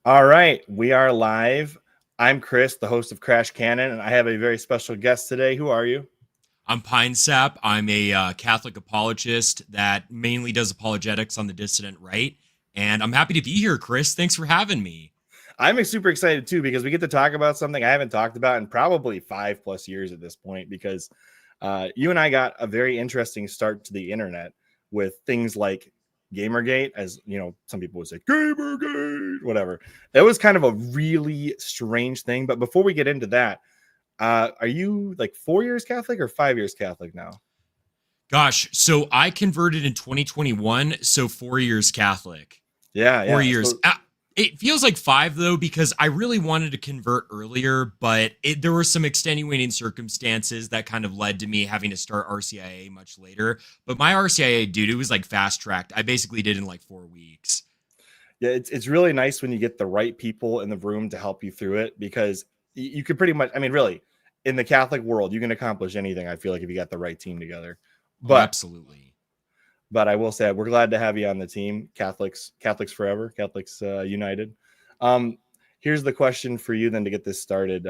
All right, we are live. I'm Chris, the host of Crash Canon, and I have a very special guest today. Who are you? I'm PINESAP. I'm a Catholic apologist that mainly does apologetics on the dissident right. And I'm happy to be here, Chris. Thanks for having me. I'm super excited too because we get to talk about something I haven't talked about in probably 5+ years at this point. Because you and I got a very interesting start to the internet with things like Gamergate, as you know, some people would say Gamergate, whatever. That was kind of a really strange thing. But before we get into that, are you like 4 years Catholic or 5 years Catholic now? Gosh, so I converted in 2021, so 4 years Catholic. Yeah, 4 years. So It feels like five though, because I really wanted to convert earlier, but there were some extenuating circumstances that kind of led to me having to start RCIA much later. But my RCIA, dude, it was like fast tracked. I basically did in like 4 weeks. yeah, it's really nice when you get the right people in the room to help you through it because you could pretty much, I mean, really, in the Catholic world, you can accomplish anything. I feel like if you got the right team together. Oh, But absolutely. I will say we're glad to have you on the team. Catholics forever, Catholics united. Um, Here's the question for you then to get this started.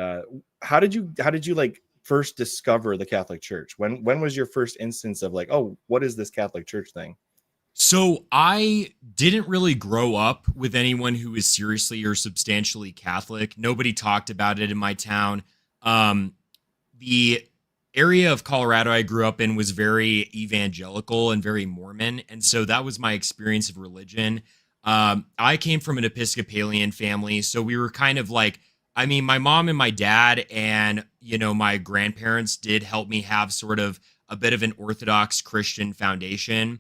How did you like first discover the Catholic Church? When was your first instance of like, oh, what is this Catholic Church thing? So I didn't really grow up with anyone who was seriously or substantially Catholic. Nobody talked about it in my town. The area of Colorado I grew up in was very evangelical and very Mormon, and so that was my experience of religion. I came from an Episcopalian family, so we were kind of like, I mean, my mom and my dad and my grandparents did help me have sort of a bit of an Orthodox Christian foundation.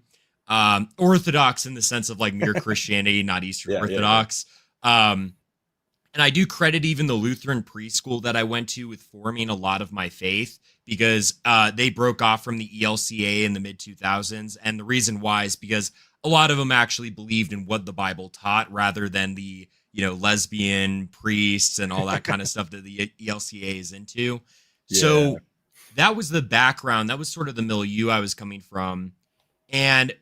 Orthodox in the sense of like mere Christianity, not Eastern Yeah. Orthodox. And I do credit even the Lutheran preschool that I went to with forming a lot of my faith, because they broke off from the ELCA in the mid 2000s. And the reason why is because a lot of them actually believed in what the Bible taught rather than the, lesbian priests and all that kind of stuff that the ELCA is into. Yeah. So that was the background. That was sort of the milieu I was coming from. And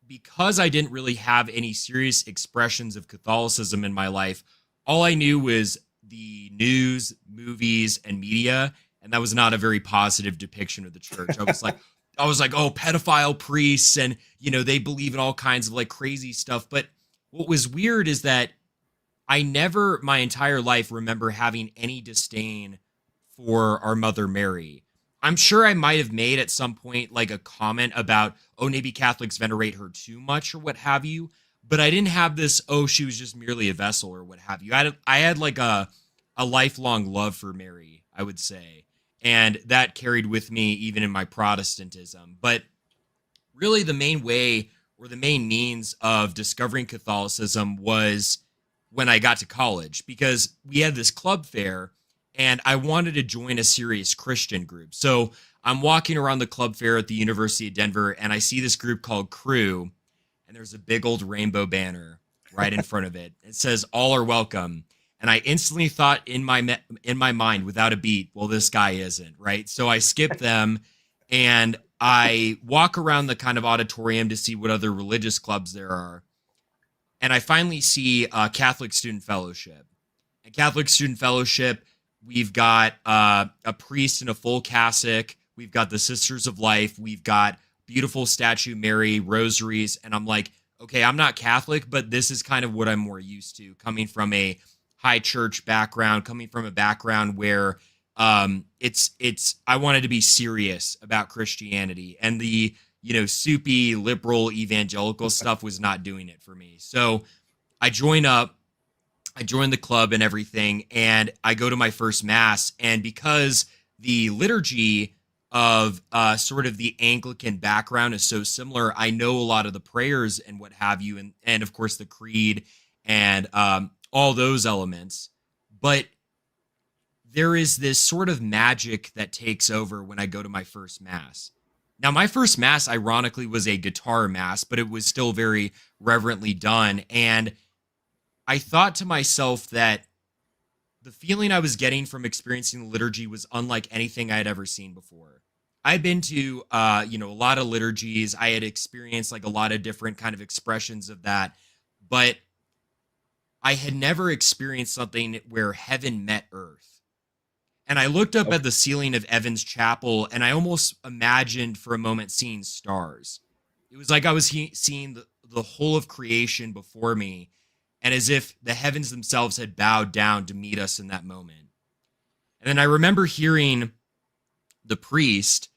because I didn't really have any serious expressions of Catholicism in my life, all I knew was the news, movies, and media, and that was not a very positive depiction of the church. I was like, oh, pedophile priests, and they believe in all kinds of like crazy stuff. But what was weird is that I never, my entire life, remember having any disdain for our Mother Mary. I'm sure I might have made at some point like a comment about, oh, maybe Catholics venerate her too much or what have you. But I didn't have this, oh, she was just merely a vessel or what have you. I had like a lifelong love for Mary, I would say. And that carried with me even in my Protestantism. But really, the main way or the main means of discovering Catholicism was when I got to college, because we had this club fair and I wanted to join a serious Christian group. So I'm walking around the club fair at the University of Denver and I see this group called Crew, and there's a big old rainbow banner right in front of it. It says all are welcome. And I instantly thought in my mind without a beat, well, this guy isn't, right? So I skip them and I walk around the kind of auditorium to see what other religious clubs there are. And I finally see Catholic Student Fellowship. And Catholic Student Fellowship, we've got a priest in a full cassock. We've got the Sisters of Life. We've got beautiful statue Mary, rosaries. And I'm like, okay, I'm not Catholic, but this is kind of what I'm more used to, coming from a high church background, coming from a background where it's I wanted to be serious about Christianity, and the soupy liberal evangelical stuff was not doing it for me. So I join up, I joined the club and everything, and I go to my first mass. And because the liturgy of sort of the Anglican background is so similar, I know a lot of the prayers and what have you, and of course the creed and all those elements. But there is this sort of magic that takes over when I go to my first mass. Now, my first mass, ironically, was a guitar mass, but it was still very reverently done. And I thought to myself that the feeling I was getting from experiencing the liturgy was unlike anything I had ever seen before. I'd been to, a lot of liturgies. I had experienced like a lot of different kind of expressions of that, but I had never experienced something where heaven met earth. And I looked up Okay. at the ceiling of Evan's chapel, and I almost imagined for a moment seeing stars. It was like I was seeing the whole of creation before me, and as if the heavens themselves had bowed down to meet us in that moment. And then I remember hearing the priest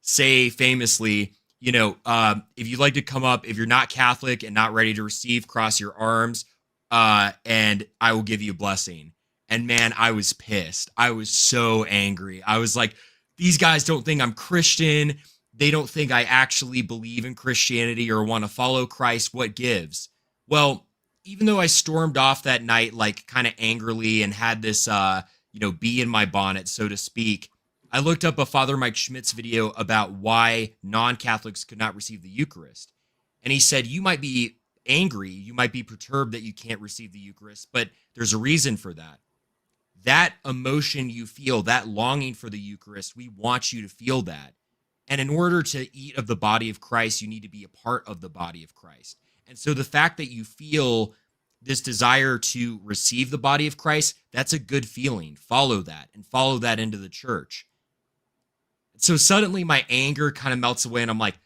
say famously, if you'd like to come up, if you're not Catholic and not ready to receive, cross your arms, and I will give you a blessing. And man, I was pissed. I was so angry. I was like, these guys don't think I'm Christian. They don't think I actually believe in Christianity or want to follow Christ. What gives? Well, even though I stormed off that night, like kind of angrily and had this, bee in my bonnet, so to speak, I looked up a Father Mike Schmidt's video about why non-Catholics could not receive the Eucharist. And he said, you might be angry, you might be perturbed that you can't receive the Eucharist, but there's a reason for that. That emotion you feel, that longing for the Eucharist, we want you to feel that. And in order to eat of the body of Christ, you need to be a part of the body of Christ. And so the fact that you feel this desire to receive the body of Christ, that's a good feeling. Follow that and follow that into the church. So suddenly my anger kind of melts away and I'm like,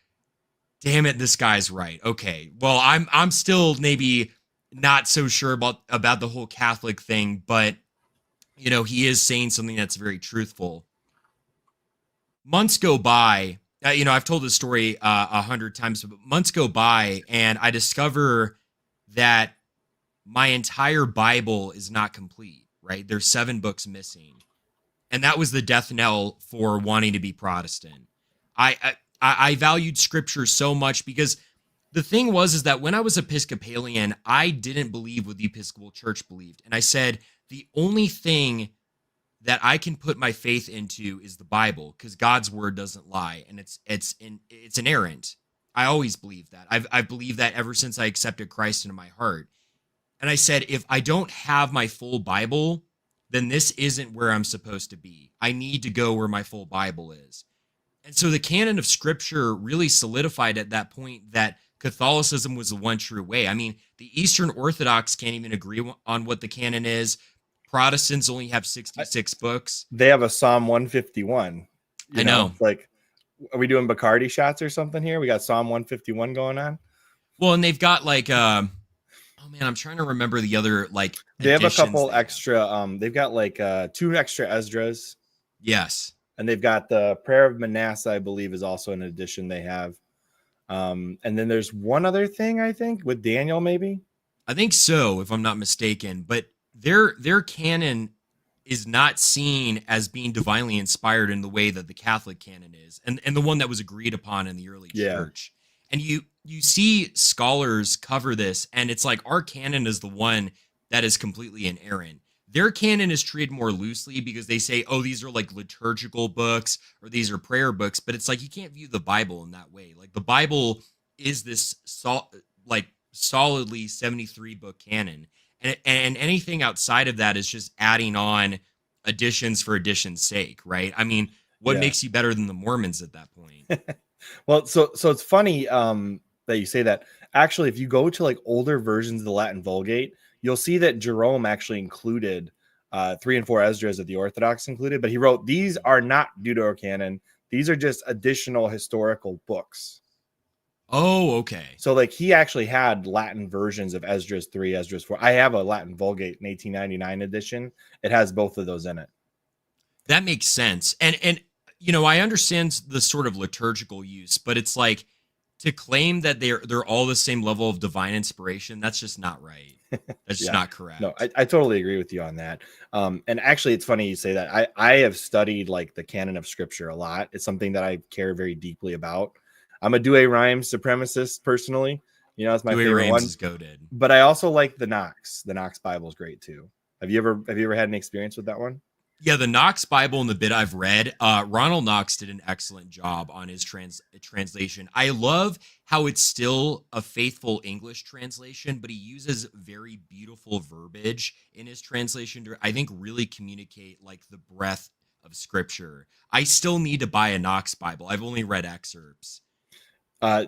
damn it, this guy's right. Okay. Well, I'm still maybe not so sure about the whole Catholic thing, but he is saying something that's very truthful. Months go by, I've told this story 100 times, but months go by and I discover that my entire Bible is not complete, right? There's 7 books missing. And that was the death knell for wanting to be Protestant. I valued Scripture so much because the thing is that when I was Episcopalian, I didn't believe what the Episcopal Church believed. And I said, the only thing that I can put my faith into is the Bible because God's word doesn't lie. And it's inerrant. I always believed that. I've believed that ever since I accepted Christ into my heart. And I said, if I don't have my full Bible, then this isn't where I'm supposed to be. I need to go where my full Bible is. And so the canon of Scripture really solidified at that point that Catholicism was the one true way. I mean, the Eastern Orthodox can't even agree on what the canon is. Protestants only have 66 books. They have a Psalm 151. I know. Like, are we doing Bacardi shots or something here? We got Psalm 151 going on. Well, and they've got like, oh man, I'm trying to remember the other like. They have a couple extra. They've got like 2 extra Esdras. Yes. And they've got the Prayer of Manasseh, I believe, is also an addition they have. And then there's one other thing, I think, with Daniel, maybe. I think so, if I'm not mistaken. But their canon is not seen as being divinely inspired in the way that the Catholic canon is, and the one that was agreed upon in the early church. And you see scholars cover this, and it's like our canon is the one that is completely inerrant. Their canon is treated more loosely because they say, oh, these are like liturgical books or these are prayer books, but it's like you can't view the Bible in that way. Like the Bible is this solidly 73 book canon. And anything outside of that is just adding on additions for addition's sake, right? I mean, what makes you better than the Mormons at that point? Well, so it's funny that you say that. Actually, if you go to like older versions of the Latin Vulgate, you'll see that Jerome actually included 3 and 4 Esdras that the Orthodox included, but he wrote, these are not Deuterocanon. These are just additional historical books. Oh, okay. So like he actually had Latin versions of Esdras 3, Esdras 4. I have a Latin Vulgate, an 1899 edition. It has both of those in it. That makes sense. And I understand the sort of liturgical use, but it's like to claim that they're all the same level of divine inspiration, that's just not right. That's just not correct. No, I totally agree with you on that. And actually, it's funny you say that. I have studied like the canon of Scripture a lot. It's something that I care very deeply about. I'm a Douay-Rheims supremacist personally. It's my favorite one. Is goated. But I also like the Knox. The Knox Bible is great too. Have you ever had any experience with that one? Yeah, the Knox Bible and the bit I've read, Ronald Knox did an excellent job on his translation. I love how it's still a faithful English translation, but he uses very beautiful verbiage in his translation to, I think, really communicate like the breadth of Scripture. I still need to buy a Knox Bible. I've only read excerpts.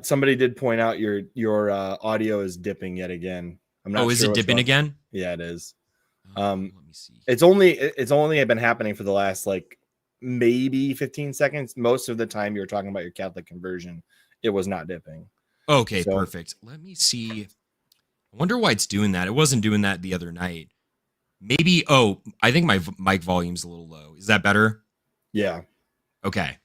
Somebody did point out your audio is dipping yet again. I'm not is sure it what's dipping going. again? Yeah, it is. Let me see. It's only been happening for the last like maybe 15 seconds. Most of the time you were talking about your Catholic conversion, it was not dipping. Okay, So, perfect. Let me see. I wonder why it's doing that. It wasn't doing that the other night. Maybe, I think my mic volume's a little low. Is that better? yeah. Okay.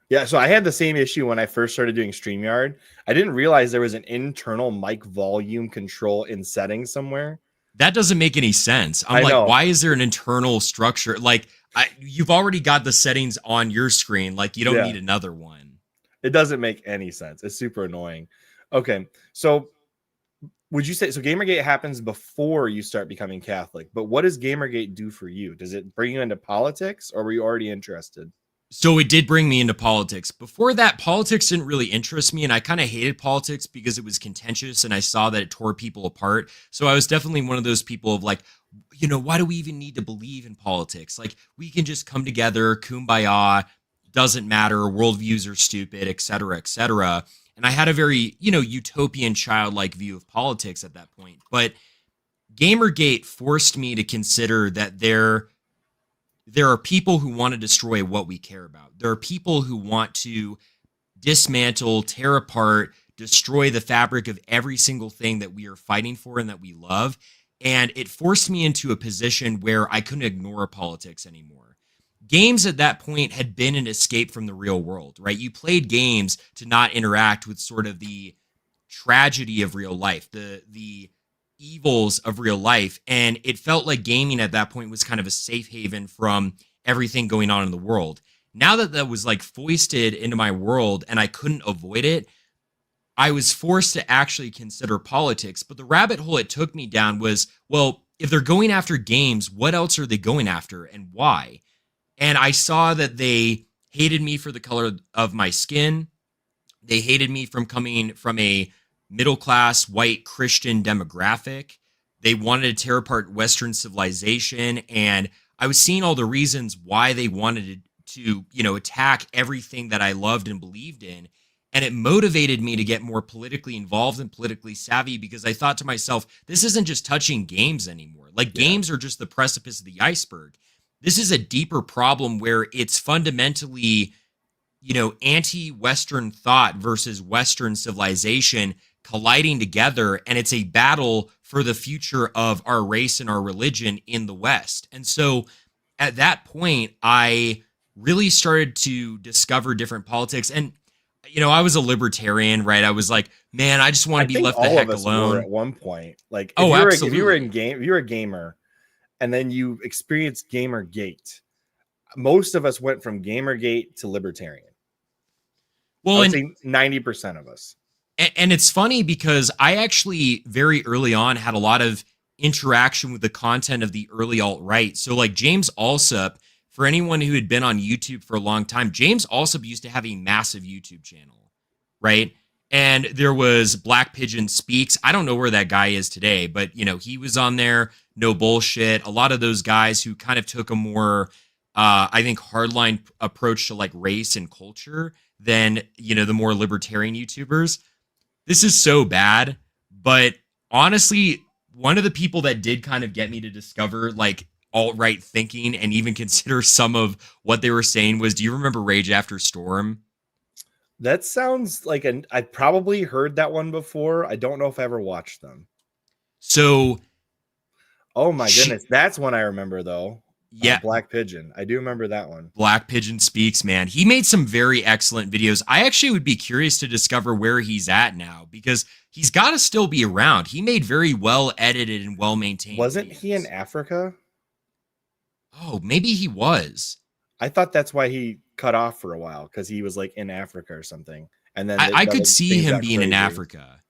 Yeah, so I had the same issue when I first started doing StreamYard. I didn't realize there was an internal mic volume control in settings somewhere. That doesn't make any sense. I'm I like, know. why is there an internal structure? Like, you've already got the settings on your screen. Like, you don't need another one. It doesn't make any sense. It's super annoying. Okay, so would you say so? Gamergate happens before you start becoming Catholic, but what does Gamergate do for you? Does it bring you into politics, or were you already interested? So it did bring me into politics. Before that, politics didn't really interest me, and I kind of hated politics because it was contentious, and I saw that it tore people apart. So I was definitely one of those people of like, why do we even need to believe in politics? Like, we can just come together, kumbaya, doesn't matter, worldviews are stupid, et cetera, et cetera. And I had a very, utopian, childlike view of politics at that point. But Gamergate forced me to consider that there are people who want to destroy what we care about. There are people who want to dismantle, tear apart, destroy the fabric of every single thing that we are fighting for and that we love. And it forced me into a position where I couldn't ignore politics anymore. Games at that point had been an escape from the real world, right? You played games to not interact with sort of the tragedy of real life, the evils of real life. And it felt like gaming at that point was kind of a safe haven from everything going on in the world. Now that was like foisted into my world and I couldn't avoid it, I was forced to actually consider politics. But the rabbit hole it took me down was, well, if they're going after games, what else are they going after and why? And I saw that they hated me for the color of my skin. They hated me from coming from a middle-class white Christian demographic. They wanted to tear apart Western civilization. And I was seeing all the reasons why they wanted to, attack everything that I loved and believed in. And it motivated me to get more politically involved and politically savvy because I thought to myself, this isn't just touching games anymore. Like games are just the precipice of the iceberg. This is a deeper problem where it's fundamentally, anti-Western thought versus Western civilization colliding together. And it's a battle for the future of our race and our religion in the West. And so at that point, I really started to discover different politics. And, I was a libertarian, right? I was like, man, I just want to be left the heck alone. At one point, like, absolutely. If you were a gamer, and then you experienced Gamergate. Most of us went from Gamergate to libertarian. Well, I would say 90% of us. And it's funny because I actually very early on had a lot of interaction with the content of the early alt-right. So like James Alsop, for anyone who had been on YouTube for a long time, James Alsop used to have a massive YouTube channel, right? And there was Black Pigeon Speaks. I don't know where that guy is today, but, he was on there. No bullshit. A lot of those guys who kind of took a more, I think, hardline approach to like race and culture than, the more libertarian YouTubers. This is so bad. But honestly, one of the people that did kind of get me to discover like alt-right thinking and even consider some of what they were saying was, do you remember Rage After Storm? That sounds like I probably heard that one before. I don't know if I ever watched them. So, oh my goodness, that's one I remember though. Yeah, Black Pigeon. I do remember that one. Black Pigeon Speaks, man. He made some very excellent videos. I actually would be curious to discover where he's at now because he's got to still be around. He made very well edited and well maintained. Wasn't videos. he in Africa? Oh, maybe he was. I thought that's why he cut off for a while because he was like in Africa or something. And then I could see him being crazy in Africa.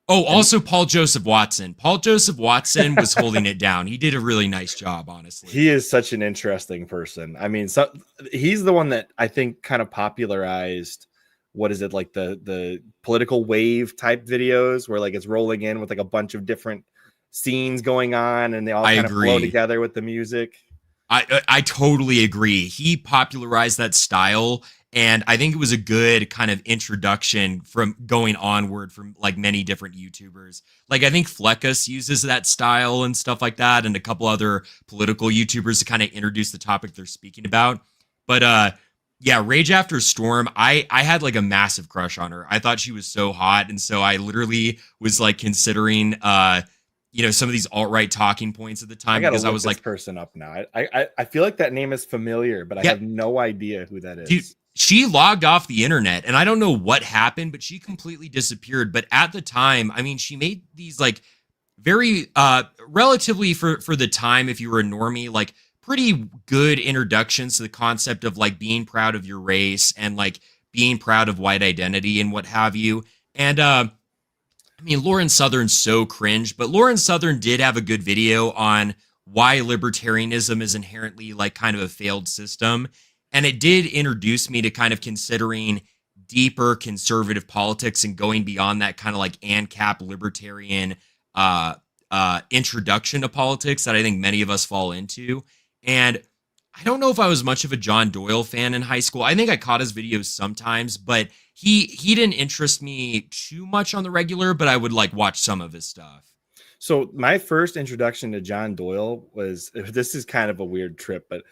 Oh, also Paul Joseph Watson. Paul Joseph Watson was holding it down. He did a really nice job, honestly. He is such an interesting person. I mean, he's the one that I think kind of popularized what is it like the political wave type videos where like it's rolling in with like a bunch of different scenes going on and they all kind of flow together with the music. I totally agree. He popularized that style. And I think it was a good kind of introduction from going onward from like many different YouTubers. Like I think Fleckus uses that style and stuff like that, and a couple other political YouTubers to kind of introduce the topic they're speaking about. But yeah, Rage After Storm, I had like a massive crush on her. I thought she was so hot, and so I literally was like considering some of these alt-right talking points at the time because I was like, person up now. I feel like that name is familiar, but I have no idea who that is. Dude, she logged off the internet, and I don't know what happened, but she completely disappeared. But at the time, I mean, she made these like very relatively for the time, if you were a normie, like pretty good introductions to the concept of like being proud of your race and like being proud of white identity and what have you. And I mean, Lauren Southern's so cringe, but Lauren Southern did have a good video on why libertarianism is inherently like kind of a failed system. And it did introduce me to kind of considering deeper conservative politics and going beyond that kind of like ANCAP libertarian introduction to politics that I think many of us fall into. And I don't know if I was much of a John Doyle fan in high school. I think I caught his videos sometimes, but he didn't interest me too much on the regular, but I would like watch some of his stuff. So my first introduction to John Doyle was, this is kind of a weird trip, but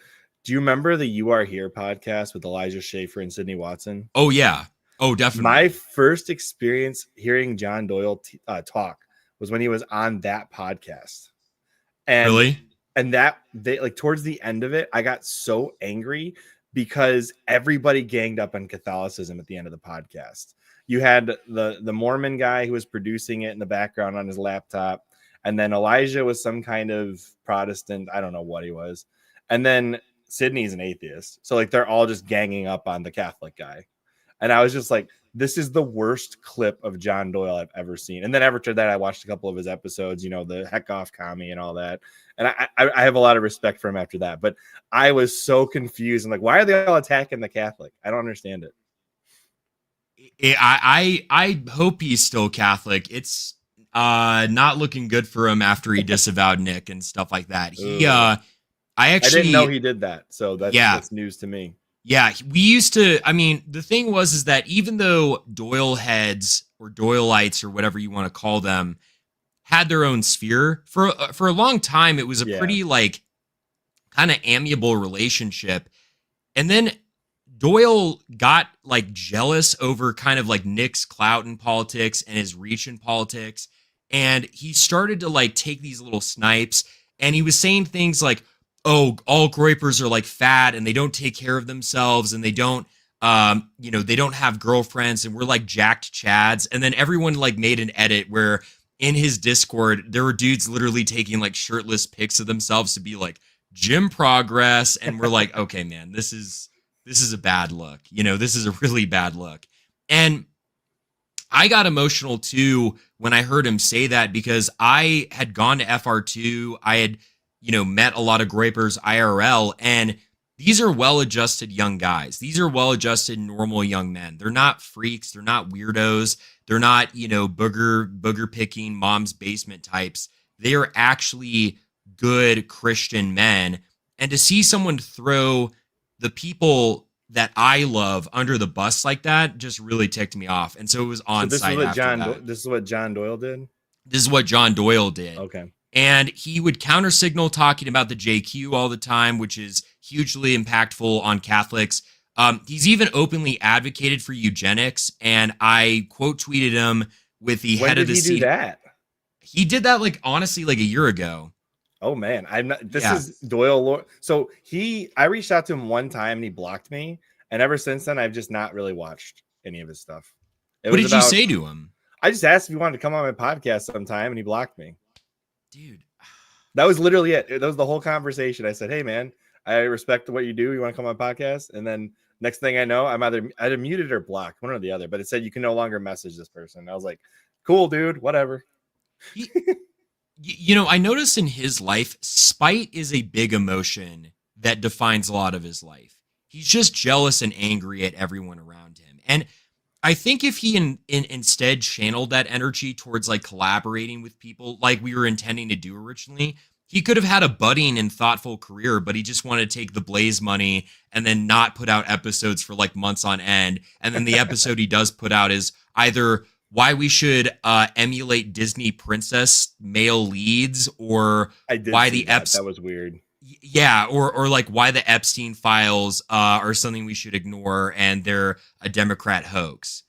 do you remember the You Are Here podcast with Elijah Schaefer and Sydney Watson? Oh, yeah. Oh, definitely. My first experience hearing John Doyle talk was when he was on that podcast. And, really? And that they like towards the end of it, I got so angry because everybody ganged up on Catholicism at the end of the podcast. You had the Mormon guy who was producing it in the background on his laptop. And then Elijah was some kind of Protestant. I don't know what he was. And then Sydney's an atheist. So like they're all just ganging up on the Catholic guy. And I was just like, this is the worst clip of John Doyle I've ever seen. And then after that, I watched a couple of his episodes, the Heck Off Commie and all that. And I have a lot of respect for him after that. But I was so confused. I'm like, why are they all attacking the Catholic? I don't understand it. I hope he's still Catholic. It's not looking good for him after he disavowed Nick and stuff like that. I didn't know he did that. So that's news to me. Yeah, we used to, I mean, the thing is that even though Doyle heads or Doyleites or whatever you want to call them had their own sphere, for a long time, it was a pretty like kind of amiable relationship. And then Doyle got like jealous over kind of like Nick's clout in politics and his reach in politics. And he started to like take these little snipes, and he was saying things like, oh, all Groypers are like fat and they don't take care of themselves and they don't, they don't have girlfriends and we're like jacked chads. And then everyone like made an edit where in his Discord, there were dudes literally taking like shirtless pics of themselves to be like gym progress. And we're like, okay, man, this is a bad look. This is a really bad look. And I got emotional too when I heard him say that, because I had gone to FR2. I had, met a lot of Groypers IRL, and these are well-adjusted young guys. These are well-adjusted, normal young men. They're not freaks. They're not weirdos. They're not, booger picking mom's basement types. They are actually good Christian men. And to see someone throw the people that I love under the bus like that just really ticked me off. And so it was on site after that. This is what John Doyle did? This is what John Doyle did. Okay. And he would counter signal talking about the JQ all the time, which is hugely impactful on Catholics. He's even openly advocated for eugenics. And I quote tweeted him with the head of the seat. When did he do that? He did that honestly a year ago. Oh man, this is Doyle. So I reached out to him one time and he blocked me. And ever since then, I've just not really watched any of his stuff. What did you say to him? I just asked if he wanted to come on my podcast sometime and he blocked me. Dude, that was literally it. That was the whole conversation. I said, hey man, I respect what you do. You want to come on my podcast? And then next thing I know, I'm either muted or blocked, one or the other, but it said you can no longer message this person. I was like, cool, dude, whatever. I noticed in his life, spite is a big emotion that defines a lot of his life. He's just jealous and angry at everyone around him. And I think if he instead channeled that energy towards like collaborating with people like we were intending to do originally, he could have had a budding and thoughtful career, but he just wanted to take the Blaze money and then not put out episodes for like months on end. And then the episode he does put out is either why we should emulate Disney princess male leads, or why the that was weird. Yeah, or like why the Epstein files are something we should ignore and they're a Democrat hoax.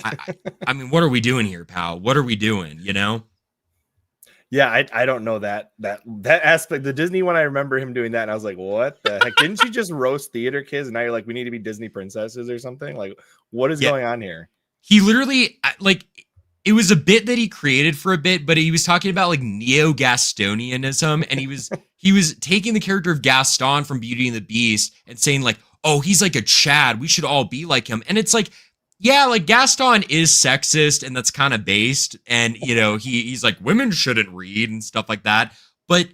I mean, what are we doing here, pal? What are we doing? You know? Yeah, I don't know that aspect. The Disney one, I remember him doing that, and I was like, what the heck? Didn't you just roast theater kids? And now you're like, we need to be Disney princesses or something? Like, what is going on here? He literally, like, it was a bit that he created for a bit, but he was talking about like neo-Gastonianism, and he was taking the character of Gaston from Beauty and the Beast and saying like, oh, he's like a Chad. We should all be like him. And it's like, yeah, like Gaston is sexist, and that's kind of based. And, you know, he's like, women shouldn't read and stuff like that. But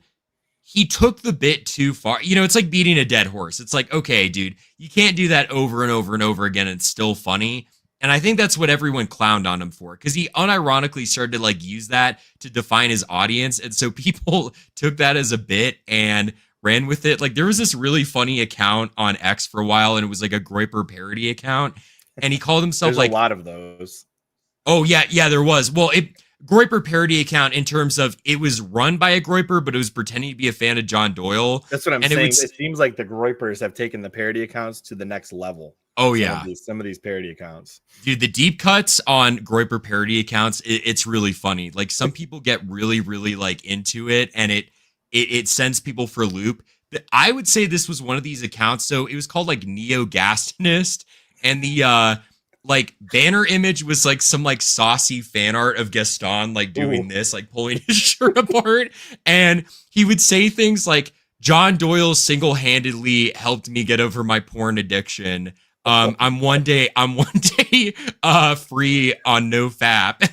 he took the bit too far. You know, it's like beating a dead horse. It's like, okay, dude, you can't do that over and over and over again. And it's still funny. And I think that's what everyone clowned on him for, because he unironically started to like use that to define his audience. And so people took that as a bit and ran with it. Like there was this really funny account on X for a while, and it was like a Groyper parody account. And he called himself There's like a lot of those. Oh, yeah, there was. Well, Groyper parody account in terms of it was run by a Groyper, but it was pretending to be a fan of John Doyle. That's what I'm saying. It seems like the Groypers have taken the parody accounts to the next level. Oh, yeah. Some of these parody accounts. Dude, the deep cuts on Groyper parody accounts, it's really funny. Like some people get really, really like into it, and it sends people for a loop. But I would say this was one of these accounts. So it was called like Neo-Gastonist, and the like banner image was like some like saucy fan art of Gaston like doing this, like pulling his shirt apart. And he would say things like, John Doyle single-handedly helped me get over my porn addiction. I'm one day free on NoFap.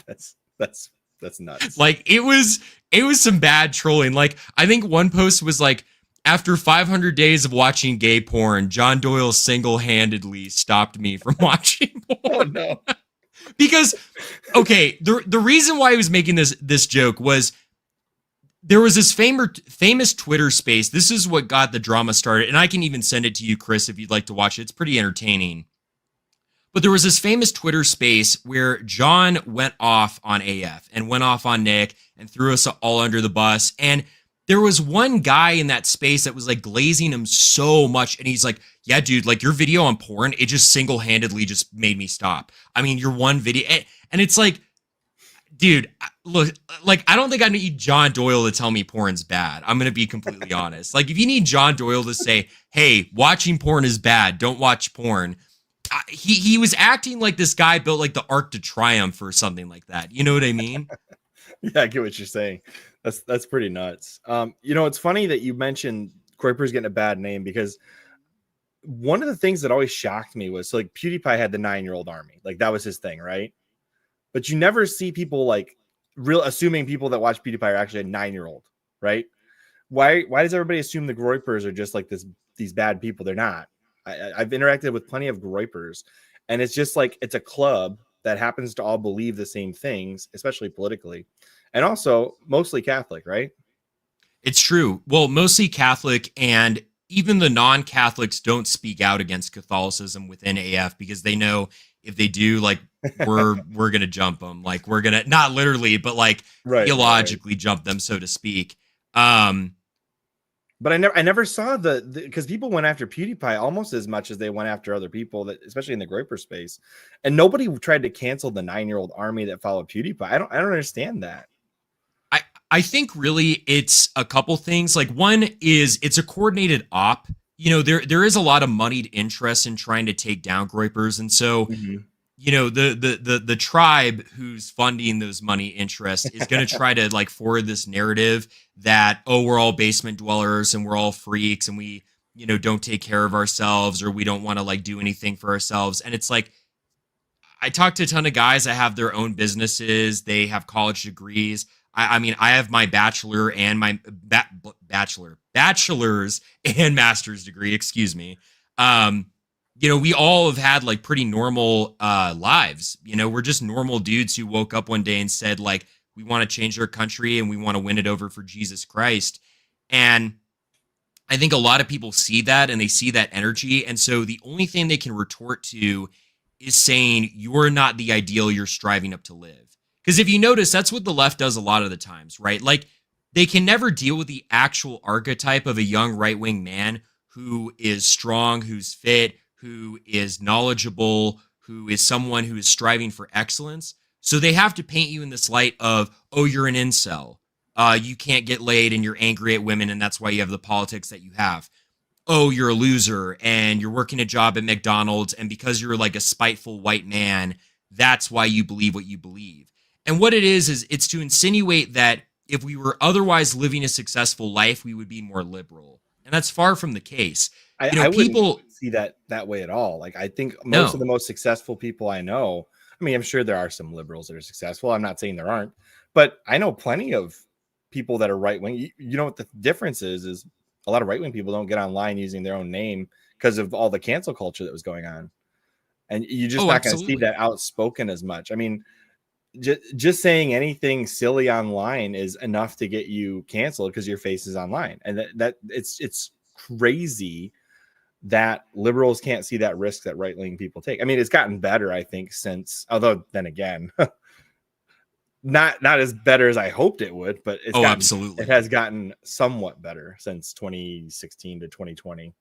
That's nuts. Like it was some bad trolling. Like I think one post was like, after 500 days of watching gay porn, John Doyle single-handedly stopped me from watching porn. Oh no. Because okay, the reason why he was making this joke was there was this famous Twitter space. This is what got the drama started, and I can even send it to you, Chris, if you'd like to watch it. It's pretty entertaining. But there was this famous Twitter space where John went off on AF and went off on Nick and threw us all under the bus. And there was one guy in that space that was like glazing him so much. And he's like, yeah, dude, like your video on porn, it just single-handedly just made me stop. I mean, your one video. And it's like, dude, look, like, I don't think I need John Doyle to tell me porn's bad. I'm going to be completely honest. Like, if you need John Doyle to say, hey, watching porn is bad, don't watch porn. He was acting like this guy built like the Arc de Triomphe or something like that. You know what I mean? Yeah, I get what you're saying. That's pretty nuts. You know, it's funny that you mentioned Groyper's getting a bad name, because one of the things that always shocked me was, so like PewDiePie had the 9-year-old army, like that was his thing, right? But you never see people like assuming people that watch PewDiePie are actually a 9-year-old, right? Why does everybody assume the Groypers are just like these bad people? They're not. I've interacted with plenty of Groypers, and it's just like it's a club that happens to all believe the same things, especially politically, and also mostly Catholic, right? It's true. Well, mostly Catholic, and even the non-Catholics don't speak out against Catholicism within AF because they know if they do, like, we're gonna jump them. Like, we're gonna, not literally, but like theologically jump them, so to speak. But I never saw because people went after PewDiePie almost as much as they went after other people, that especially in the Groyper space, and nobody tried to cancel the 9-year-old army that followed PewDiePie. I don't understand that. I think really it's a couple things. Like, one is it's a coordinated op. You know, there is a lot of moneyed interest in trying to take down Groypers, and so you know, the tribe who's funding those money interests is going to try to like forward this narrative that, oh, we're all basement dwellers and we're all freaks and we, you know, don't take care of ourselves, or we don't want to like do anything for ourselves. And it's like, I talk to a ton of guys that have their own businesses. They have college degrees. I mean, I have my bachelor and my bachelor's and master's degree, excuse me. You know, we all have had like pretty normal lives. You know, we're just normal dudes who woke up one day and said like, we want to change our country and we want to win it over for Jesus Christ. And I think a lot of people see that and they see that energy. And so the only thing they can retort to is saying, you're not the ideal you're striving up to live. Because if you notice, that's what the left does a lot of the times, right? Like, they can never deal with the actual archetype of a young right-wing man who is strong, who's fit, who is knowledgeable, who is someone who is striving for excellence. So they have to paint you in this light of, oh, you're an incel. You can't get laid and you're angry at women, and that's why you have the politics that you have. Oh, you're a loser and you're working a job at McDonald's, and because you're like a spiteful white man, that's why you believe what you believe. And what it is it's to insinuate that if we were otherwise living a successful life, we would be more liberal. And that's far from the case. I wouldn't see that way at all. Like, I think most of the most successful people I know, I mean, I'm sure there are some liberals that are successful. I'm not saying there aren't, but I know plenty of people that are right wing. You know what the difference is a lot of right wing people don't get online using their own name because of all the cancel culture that was going on, and you're just not going to see that outspoken as much. I mean, just saying anything silly online is enough to get you canceled because your face is online, and that it's crazy that liberals can't see that risk that right wing people take. I mean, it's gotten better, I think, since, although then again. Not as better as I hoped it would, but absolutely, it has gotten somewhat better since 2016 to 2020.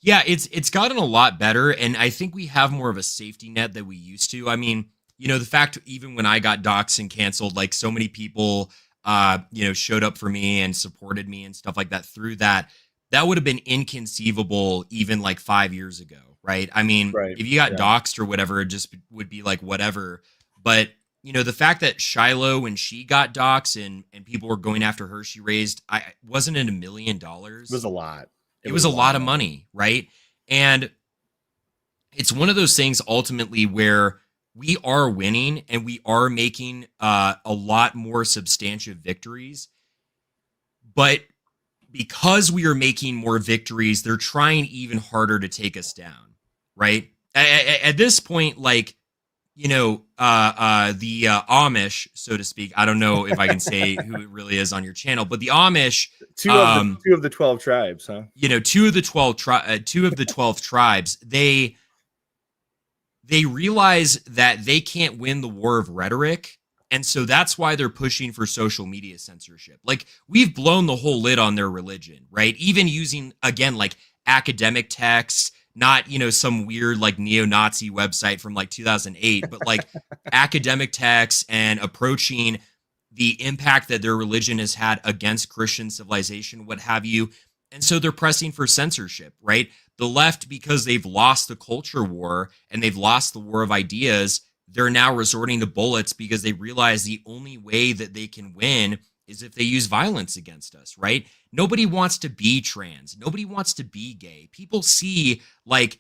Yeah, it's gotten a lot better, and I think we have more of a safety net than we used to. I mean, the fact even when I got doxxed and canceled, like so many people, showed up for me and supported me and stuff like that through that. That would have been inconceivable even like 5 years ago, right? I mean, if you got doxxed or whatever, it just would be like whatever. But the fact that Shiloh, when she got doxxed and people were going after her, she raised, wasn't it $1 million? It was a lot. It was a lot of money, right? And it's one of those things ultimately where we are winning and we are making a lot more substantive victories. But because we are making more victories, they're trying even harder to take us down, right? At this point, like, the Amish, so to speak. I don't know if I can say who it really is on your channel, but the Amish, two of the 12 tribes, huh? Two of the 12 tribes. They realize that they can't win the war of rhetoric, and so that's why they're pushing for social media censorship. Like, we've blown the whole lid on their religion, right? Even using, again, like academic texts. Not, some weird like neo-Nazi website from like 2008, but like academic texts and approaching the impact that their religion has had against Christian civilization, what have you. And so they're pressing for censorship, right? The left, because they've lost the culture war and they've lost the war of ideas, they're now resorting to bullets because they realize the only way that they can win is if they use violence against us, right? Nobody wants to be trans. Nobody wants to be gay. People see like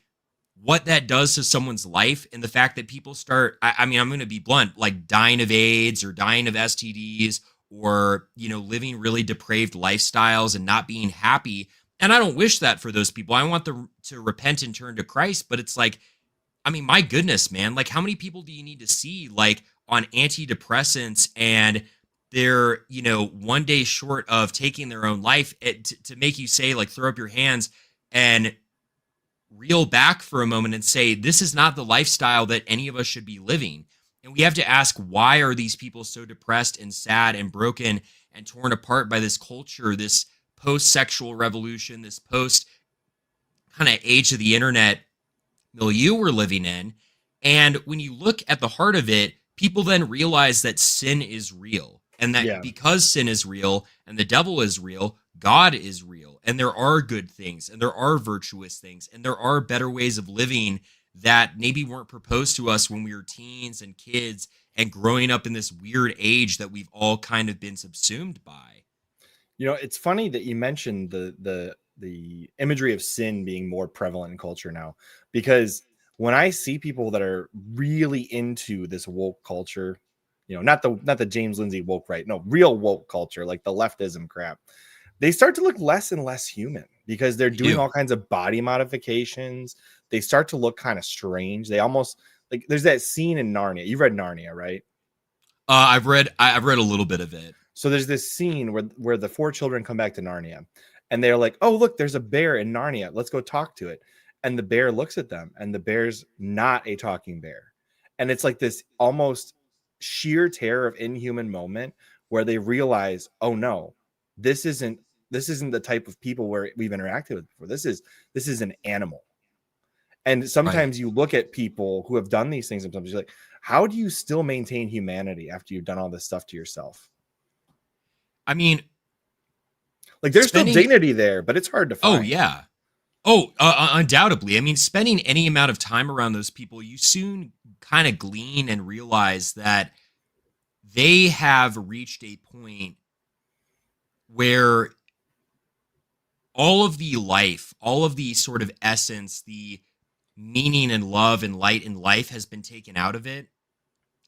what that does to someone's life, and the fact that people start, I mean, I'm going to be blunt, like dying of AIDS or dying of STDs or, living really depraved lifestyles and not being happy. And I don't wish that for those people. I want them to repent and turn to Christ. But it's like, I mean, my goodness, man, like how many people do you need to see like on antidepressants and they're, one day short of taking their own life to make you say, like, throw up your hands and reel back for a moment and say, this is not the lifestyle that any of us should be living. And we have to ask, why are these people so depressed and sad and broken and torn apart by this culture, this post-sexual revolution, this post kind of age of the internet milieu we're living in? And when you look at the heart of it, people then realize that sin is real. And that because sin is real and the devil is real, God is real. And there are good things and there are virtuous things and there are better ways of living that maybe weren't proposed to us when we were teens and kids and growing up in this weird age that we've all kind of been subsumed by. It's funny that you mentioned the imagery of sin being more prevalent in culture now, because when I see people that are really into this woke culture, not the James Lindsay woke, right? No, real woke culture, like the leftism crap, they start to look less and less human because they're doing all kinds of body modifications. They start to look kind of strange. They almost like, there's that scene in Narnia. You read Narnia, right? I've read a little bit of it. So there's this scene where the four children come back to Narnia, and they're like, "Oh, look, there's a bear in Narnia. Let's go talk to it." And the bear looks at them, and the bear's not a talking bear. And it's like this almost sheer terror of inhuman moment where they realize, "Oh no, this isn't the type of people where we've interacted with before. This is an animal." And Right. sometimes you look at people who have done these things, and sometimes you're like, "How do you still maintain humanity after you've done all this stuff to yourself?" I mean, Like there's still spending. dignity there, but it's hard to Oh find. yeah. Oh, undoubtedly. I mean, spending any amount of time around those people, you soon kind of glean and realize that they have reached a point where all of the life, all of the sort of essence, the meaning and love and light in life has been taken out of it.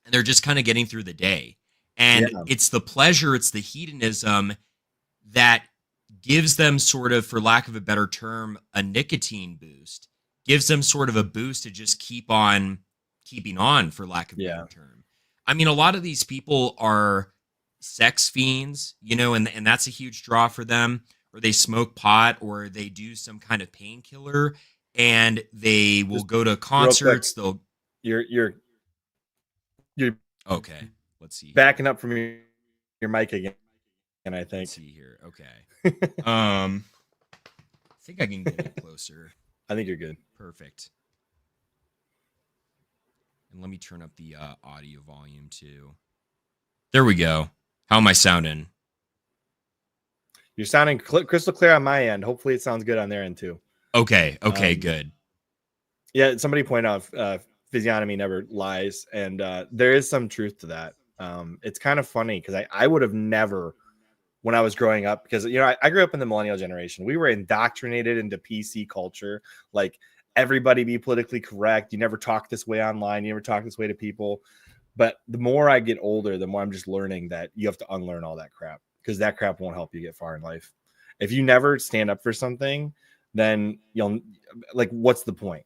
And they're just kind of getting through the day. And Yeah, it's the pleasure, it's the hedonism that gives them sort of, for lack of a better term, a nicotine boost, gives them sort of a boost to just keep on keeping on, for lack of a yeah, better term. I mean, a lot of these people are sex fiends, and that's a huge draw for them, or they smoke pot, or they do some kind of painkiller, and they will just go to real quick. concerts. They'll, You're okay, let's see here. backing up from your mic again, I Let's think. see here. Okay. I think I can get it closer. I think you're good. Perfect. And let me turn up the audio volume too. There we go. How am I sounding? You're sounding crystal clear on my end. Hopefully it sounds good on their end too. Okay. Okay, good. Yeah, somebody pointed out physiognomy never lies, and there is some truth to that. It's kind of funny because I would have never, when I was growing up, because I grew up in the millennial generation. We were indoctrinated into PC culture, like everybody be politically correct. You never talk this way online. You never talk this way to people. But the more I get older, the more I'm just learning that you have to unlearn all that crap, because that crap won't help you get far in life. If you never stand up for something, then you'll, like, what's the point?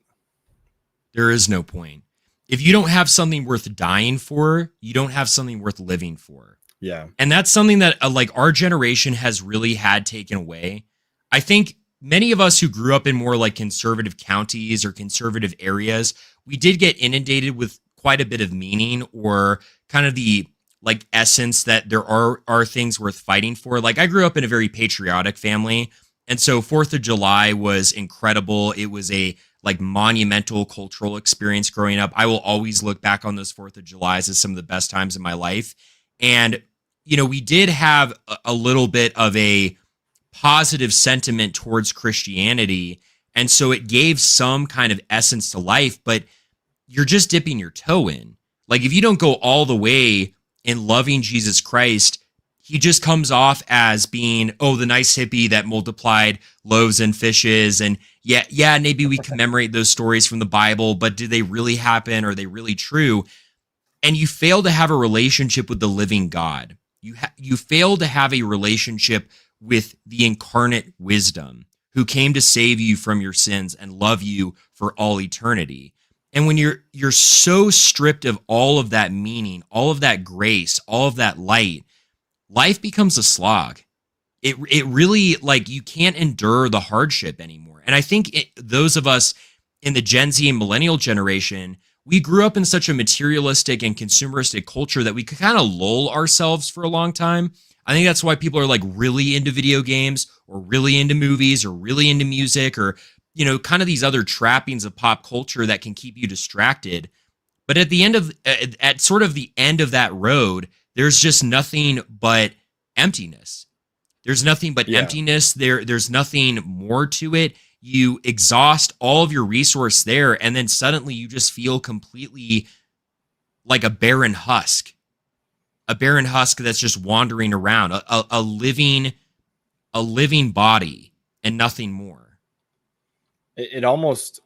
There is no point. If you don't have something worth dying for, you don't have something worth living for. Yeah. And that's something that like our generation has really had taken away. I think many of us who grew up in more like conservative counties or conservative areas, we did get inundated with quite a bit of meaning, or kind of the like essence that there are things worth fighting for. Like I grew up in a very patriotic family, and so 4th of July was incredible. It was a like monumental cultural experience growing up. I will always look back on those 4th of Julys as some of the best times in my life. And we did have a little bit of a positive sentiment towards Christianity. And so it gave some kind of essence to life, but you're just dipping your toe in. Like if you don't go all the way in loving Jesus Christ, he just comes off as being, oh, the nice hippie that multiplied loaves and fishes. And yeah, maybe we commemorate those stories from the Bible, but do they really happen? Are they really true? And you fail to have a relationship with the living God. You fail to have a relationship with the incarnate wisdom who came to save you from your sins and love you for all eternity. And when you're so stripped of all of that meaning, all of that grace, all of that light, life becomes a slog. It really, like, you can't endure the hardship anymore. And I think those of us in the Gen Z and millennial generation, we grew up in such a materialistic and consumeristic culture that we could kind of lull ourselves for a long time. I think that's why people are like really into video games or really into movies or really into music, or kind of these other trappings of pop culture that can keep you distracted. But at the end of at sort of the end of that road, there's just nothing but emptiness. There's nothing but Yeah. emptiness. There's nothing more to it. You exhaust all of your resource there, and then suddenly you just feel completely like a barren husk that's just wandering around, a living body and nothing more. It almost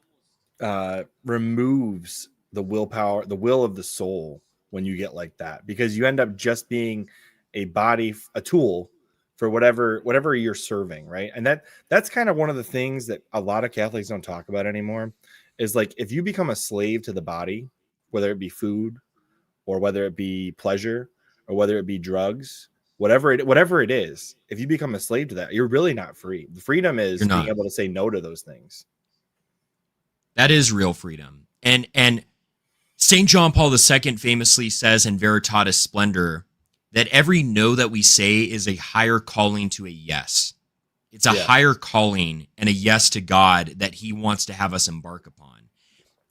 removes the willpower, the will of the soul when you get like that, because you end up just being a body, a tool for whatever you're serving, right? And that's kind of one of the things that a lot of Catholics don't talk about anymore, is like if you become a slave to the body, whether it be food or whether it be pleasure, or whether it be drugs, whatever it is, if you become a slave to that, you're really not free. The freedom is You're being not. able to say no to those things. That is real freedom. And St. John Paul II famously says in Veritatis Splendor that every no that we say is a higher calling to a yes. It's a higher calling and a yes to God that he wants to have us embark upon.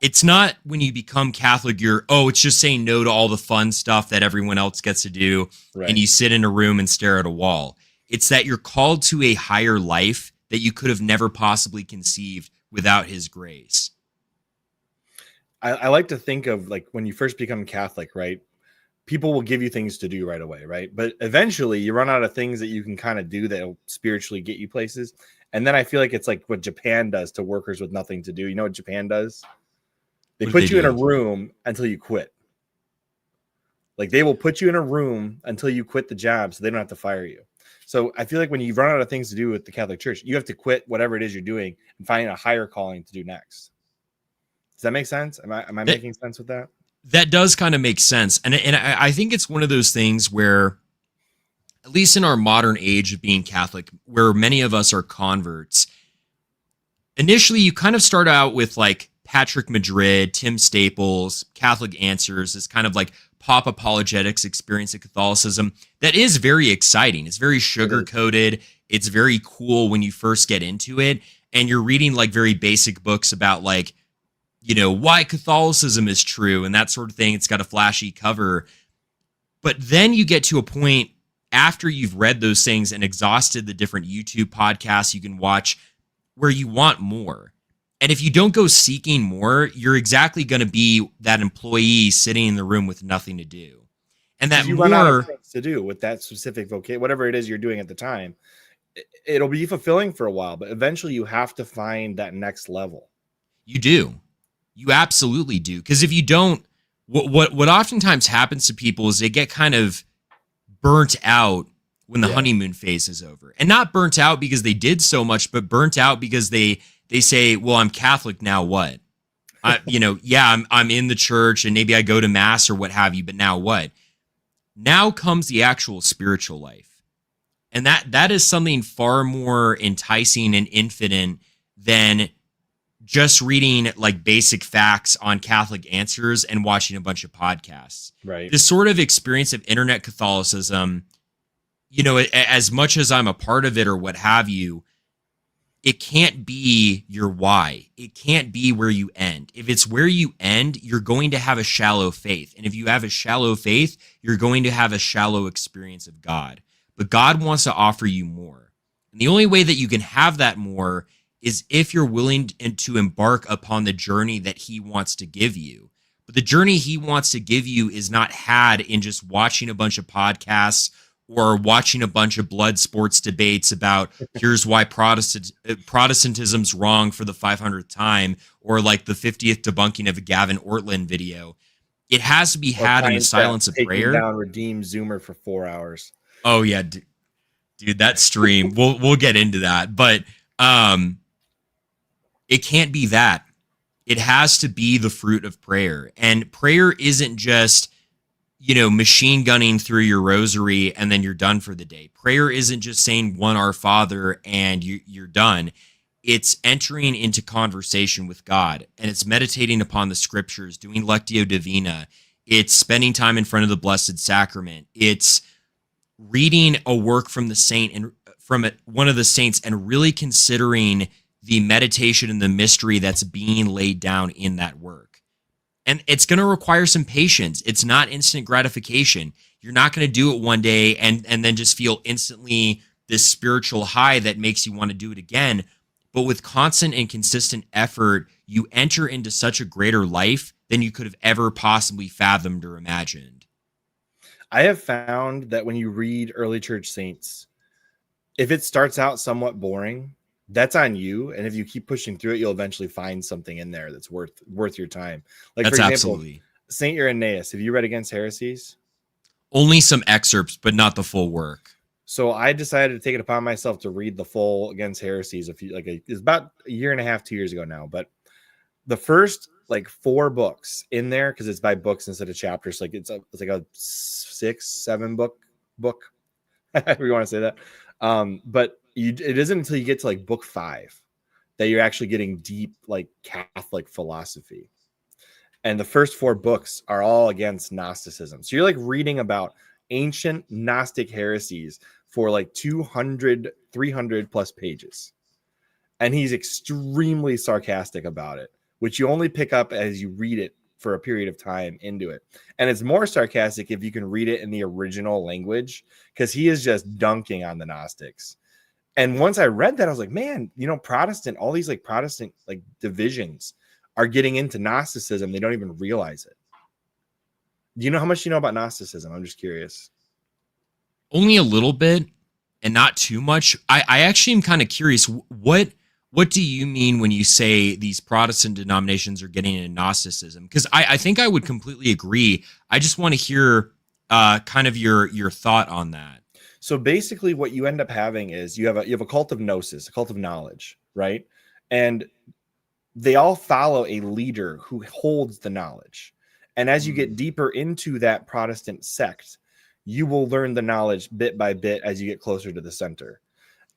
It's not when you become Catholic, it's just saying no to all the fun stuff that everyone else gets to do, Right. and you sit in a room and stare at a wall. It's that you're called to a higher life that you could have never possibly conceived without his grace. I like to think of like when you first become Catholic, right? People will give you things to do right away, right? But eventually you run out of things that you can kind of do that'll spiritually get you places. And then I feel like it's like what Japan does to workers with nothing to do. You know what Japan does? They put you in a room until you quit. Like they will put you in a room until you quit the job so they don't have to fire you. So I feel like when you run out of things to do with the Catholic Church, you have to quit whatever it is you're doing and find a higher calling to do next. Does that make sense? Am I making sense with that? That does kind of make sense. And I think it's one of those things where, at least in our modern age of being Catholic, where many of us are converts, initially you kind of start out with like Patrick Madrid, Tim Staples, Catholic Answers, this kind of like pop apologetics experience of Catholicism that is very exciting. It's very sugar-coated. It's very cool when you first get into it. And you're reading like very basic books about like, why Catholicism is true and that sort of thing. It's got a flashy cover. But then you get to a point after you've read those things and exhausted the different YouTube podcasts you can watch where you want more. And if you don't go seeking more, you're exactly going to be that employee sitting in the room with nothing to do. And that you run out of things to do with that specific vocation, whatever it is you're doing at the time, it'll be fulfilling for a while, but eventually you have to find that next level. You do. You absolutely do. Because if you don't, what oftentimes happens to people is they get kind of burnt out when the honeymoon phase is over. And not burnt out because they did so much, but burnt out because they say, well, I'm Catholic, now what? I'm in the church and maybe I go to mass or what have you, but now what? Now comes the actual spiritual life. And that is something far more enticing and infinite than just reading like basic facts on Catholic Answers and watching a bunch of podcasts. Right. This sort of experience of internet Catholicism, as much as I'm a part of it or what have you, it can't be your why. It can't be where you end. If it's where you end, you're going to have a shallow faith. And if you have a shallow faith, you're going to have a shallow experience of God. But God wants to offer you more. And the only way that you can have that more is if you're willing to embark upon the journey that he wants to give you. But the journey he wants to give you is not had in just watching a bunch of podcasts or watching a bunch of blood sports debates about here's why Protestantism's wrong for the 500th time, or like the 50th debunking of a Gavin Ortland video. It has to be had in the silence of prayer. Down Redeem Zoomer for 4 hours. Oh yeah, dude, that stream. we'll get into that, but it can't be that. It has to be the fruit of prayer. And prayer isn't just, machine gunning through your rosary and then you're done for the day. Prayer isn't just saying one Our Father and you're done. It's entering into conversation with God, and it's meditating upon the scriptures, doing Lectio Divina. It's spending time in front of the Blessed Sacrament. It's reading a work from the saint and from one of the saints and really considering the meditation and the mystery that's being laid down in that work. And it's going to require some patience. It's not instant gratification. You're not going to do it one day and then just feel instantly this spiritual high that makes you want to do it again. But with constant and consistent effort, you enter into such a greater life than you could have ever possibly fathomed or imagined. I have found that when you read early church saints, if it starts out somewhat boring, that's on you. And if you keep pushing through it, you'll eventually find something in there that's worth your time. Like, that's for example, absolutely. Saint Irenaeus. Have you read Against Heresies? Only some excerpts, but not the full work. So I decided to take it upon myself to read the full Against Heresies. It's about a year and a half, 2 years ago now. But the first like 4 books in there, because it's by books instead of chapters. Like it's like a 6-7 book, if you want to say that. But it isn't until you get to like book 5 that you're actually getting deep like Catholic philosophy. And the first 4 books are all against Gnosticism. So you're like reading about ancient Gnostic heresies for like 200, 300 plus pages. And he's extremely sarcastic about it, which you only pick up as you read it for a period of time into it. And it's more sarcastic if you can read it in the original language, because he is just dunking on the Gnostics. And once I read that, I was like, man, you know, all these like Protestant like divisions are getting into Gnosticism. They don't even realize it. Do you know how much you know about Gnosticism? I'm just curious. Only a little bit and not too much. I actually am kind of curious. What do you mean when you say these Protestant denominations are getting into Gnosticism? Because I think I would completely agree. I just want to hear kind of your thought on that. So basically what you end up having is you have a cult of gnosis, a cult of knowledge, right? And they all follow a leader who holds the knowledge. And as you get deeper into that Protestant sect, you will learn the knowledge bit by bit as you get closer to the center.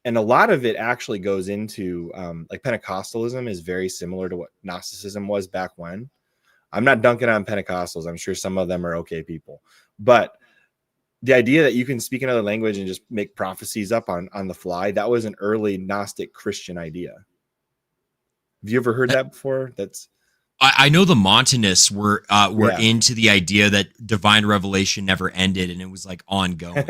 And a lot of it actually goes into like Pentecostalism is very similar to what Gnosticism was back when. I'm not dunking on Pentecostals. I'm sure some of them are okay people. But the idea that you can speak another language and just make prophecies up on the fly, that was an early Gnostic Christian idea. Have you ever heard that before? I know the Montanists were into the idea that divine revelation never ended and it was like ongoing.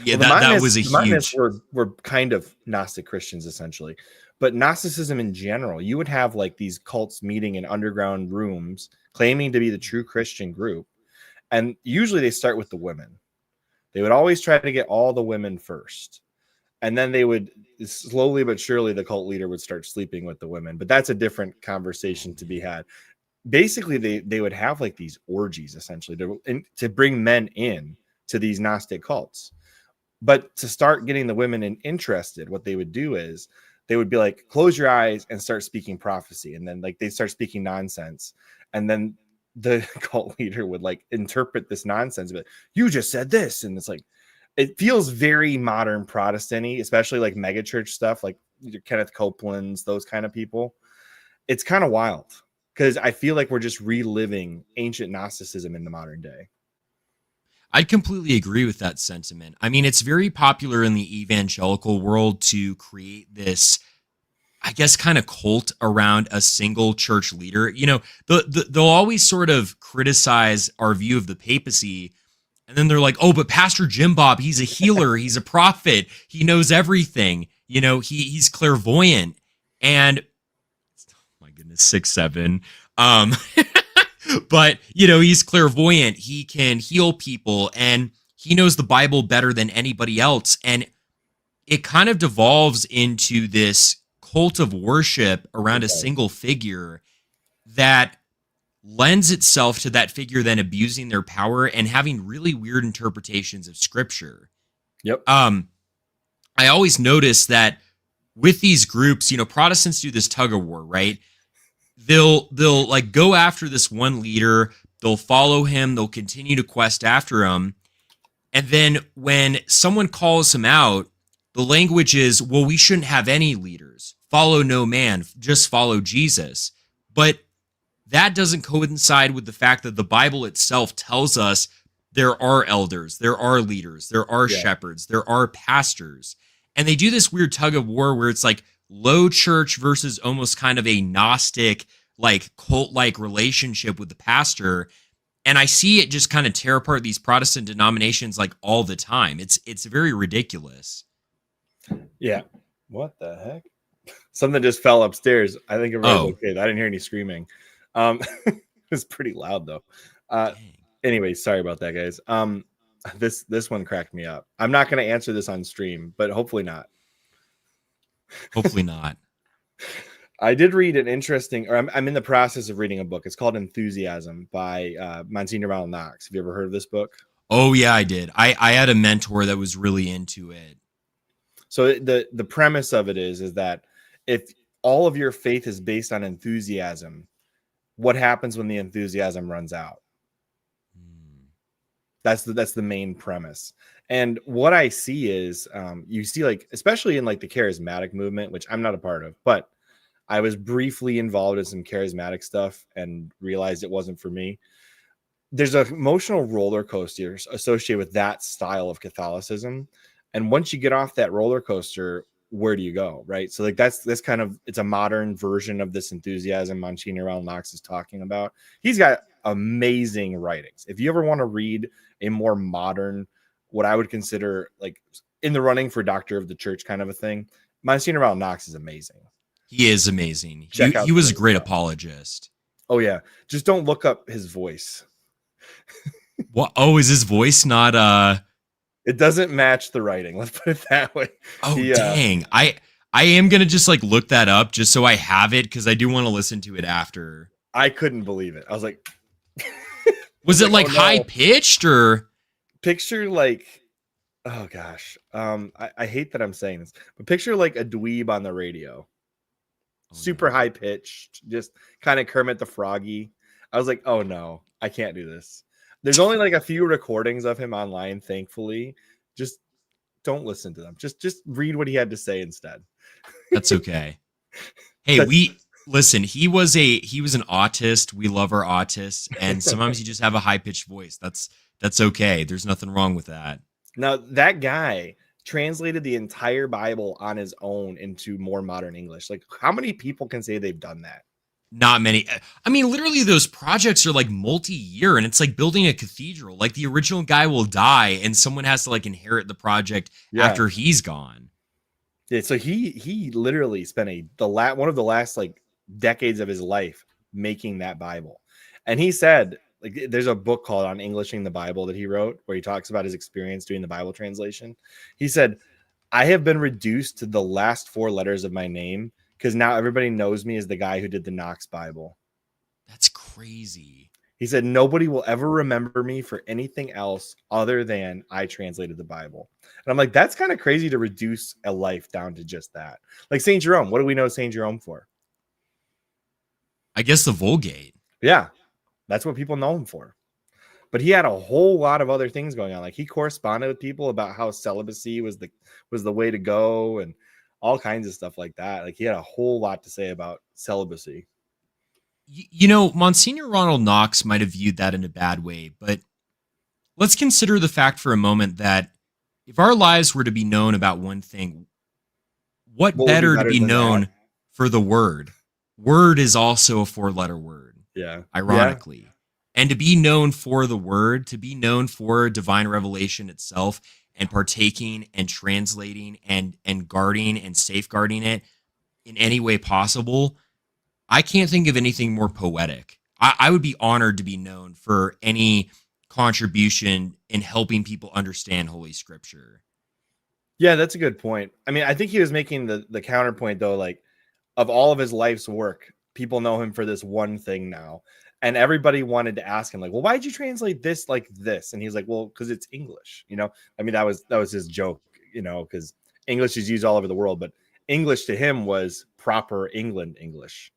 Yeah, that was a huge. Were kind of Gnostic Christians essentially, but Gnosticism in general, you would have like these cults meeting in underground rooms, claiming to be the true Christian group, and usually they start with the women. They would always try to get all the women first, and then they would slowly but surely the cult leader would start sleeping with the women. But that's a different conversation to be had. Basically, they would have like these orgies essentially to bring men in to these Gnostic cults. But to start getting the women interested, what they would do is they would be like, close your eyes and start speaking prophecy. And then like they start speaking nonsense. And then the cult leader would like interpret this nonsense, but you just said this. And it's like, it feels very modern Protestant-y, especially like megachurch stuff, like Kenneth Copeland's, those kind of people. It's kind of wild because I feel like we're just reliving ancient Gnosticism in the modern day. I'd completely agree with that sentiment. I mean, it's very popular in the evangelical world to create this, I guess, kind of cult around a single church leader. You know, they'll always sort of criticize our view of the papacy. And then they're like, oh, but Pastor Jim Bob, he's a healer. He's a prophet. He knows everything. You know, he's clairvoyant. And, oh my goodness, 6'7". But, you know, he's clairvoyant. He can heal people. And he knows the Bible better than anybody else. And it kind of devolves into this cult of worship around a single figure that lends itself to that figure then abusing their power and having really weird interpretations of scripture. Yep. I always notice that with these groups, you know, Protestants do this tug of war, right? They'll like go after this one leader, they'll follow him, they'll continue to quest after him. And then when someone calls him out, the language is, well, we shouldn't have any leaders. Follow no man, just follow Jesus. But that doesn't coincide with the fact that the Bible itself tells us there are elders, there are leaders, there are shepherds, there are pastors. And they do this weird tug of war where it's like low church versus almost kind of a Gnostic, like cult-like relationship with the pastor. And I see it just kind of tear apart these Protestant denominations like all the time. It's very ridiculous. Yeah. What the heck? Something just fell upstairs. I think everybody's okay. I didn't hear any screaming. It was pretty loud though. Anyway, sorry about that, guys. This one cracked me up. I'm not going to answer this on stream, but hopefully not. Hopefully not. I did read an interesting, or I'm in the process of reading a book. It's called Enthusiasm by Monsignor Ronald Knox. Have you ever heard of this book? Oh yeah, I did. I had a mentor that was really into it. So the premise of it is that if all of your faith is based on enthusiasm, what happens when the enthusiasm runs out? That's the main premise. And what I see is you see, like, especially in like the charismatic movement, which I'm not a part of, but I was briefly involved in some charismatic stuff and realized it wasn't for me. There's an emotional roller coaster associated with that style of Catholicism. And once you get off that roller coaster, where do you go? Right. So like that's kind of, it's a modern version of this enthusiasm Monsignor Ronald Knox is talking about. He's got amazing writings. If you ever want to read a more modern, what I would consider like in the running for doctor of the church kind of a thing, Monsignor Ronald Knox is amazing. He is amazing. Check out he was a great apologist. Oh yeah. Just don't look up his voice. What? Oh, is his voice not It doesn't match the writing. Let's put it that way. Oh, dang. I am going to just like look that up just so I have it, because I do want to listen to it after. I couldn't believe it. I was like, was it like high pitched or? Picture like, oh gosh. I hate that I'm saying this, but picture like a dweeb on the radio. Super high pitched, just kind of Kermit the Froggy. I was like, oh no, I can't do this. There's only like a few recordings of him online, thankfully. Just don't listen to them. Just read what he had to say instead. That's okay. Hey, listen, he was an autist. We love our autists, and sometimes you just have a high-pitched voice. That's okay. There's nothing wrong with that. Now, that guy translated the entire Bible on his own into more modern English. Like, how many people can say they've done that? Not many. I mean, literally, those projects are like multi-year, and it's like building a cathedral. Like, the original guy will die, and someone has to like inherit the project after he's gone. Yeah, so he literally spent one of the last like decades of his life making that Bible. And he said, like, there's a book called On Englishing the Bible that he wrote where he talks about his experience doing the Bible translation. He said, I have been reduced to the last 4 letters of my name because now everybody knows me as the guy who did the Knox Bible. That's crazy. He said, nobody will ever remember me for anything else other than I translated the Bible. And I'm like, that's kind of crazy to reduce a life down to just that. Like St. Jerome, what do we know St. Jerome for? I guess the Vulgate. Yeah, that's what people know him for. But he had a whole lot of other things going on. Like he corresponded with people about how celibacy was the way to go and all kinds of stuff like that. Like he had a whole lot to say about celibacy. You know, Monsignor Ronald Knox might have viewed that in a bad way, but let's consider the fact for a moment that if our lives were to be known about one thing, what better to be known for the word? Word is also a 4-letter word. Yeah. Ironically. Yeah. And to be known for the word, to be known for divine revelation itself and partaking and translating and guarding and safeguarding it in any way possible, I can't think of anything more poetic. I would be honored to be known for any contribution in helping people understand Holy Scripture. Yeah, that's a good point. I mean, I think he was making the counterpoint, though, like, of all of his life's work, people know him for this one thing now. And everybody wanted to ask him, like, well, why did you translate this like this? And he's like, well, because it's English, you know? I mean, that was his joke, you know, because English is used all over the world, but English to him was proper England English.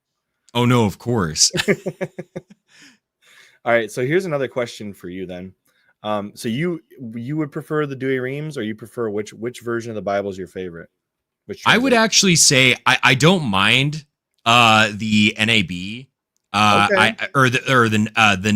Oh, no, of course. All right, so here's another question for you then. So you would prefer the Douay Rheims, or you prefer which version of the Bible is your favorite? I would actually say I don't mind the NAB. Okay. The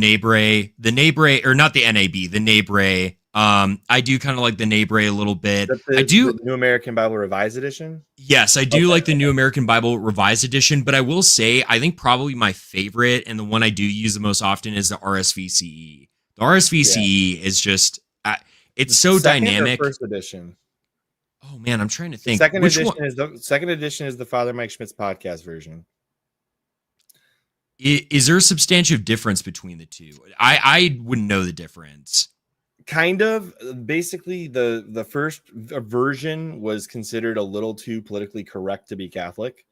Nabre, or not the NAB, the Nabre. I do kind of like the Nabre a little bit. The New American Bible Revised Edition. Yes, I do like the New American Bible Revised Edition, but I will say I think probably my favorite and the one I do use the most often is the RSVCE. The RSVCE is just it's so dynamic. First edition. Oh man, I'm trying to think. Second edition is the Father Mike Schmidt's podcast version. Is there a substantive difference between the two? I wouldn't know the difference. Kind of. Basically, the first version was considered a little too politically correct to be Catholic,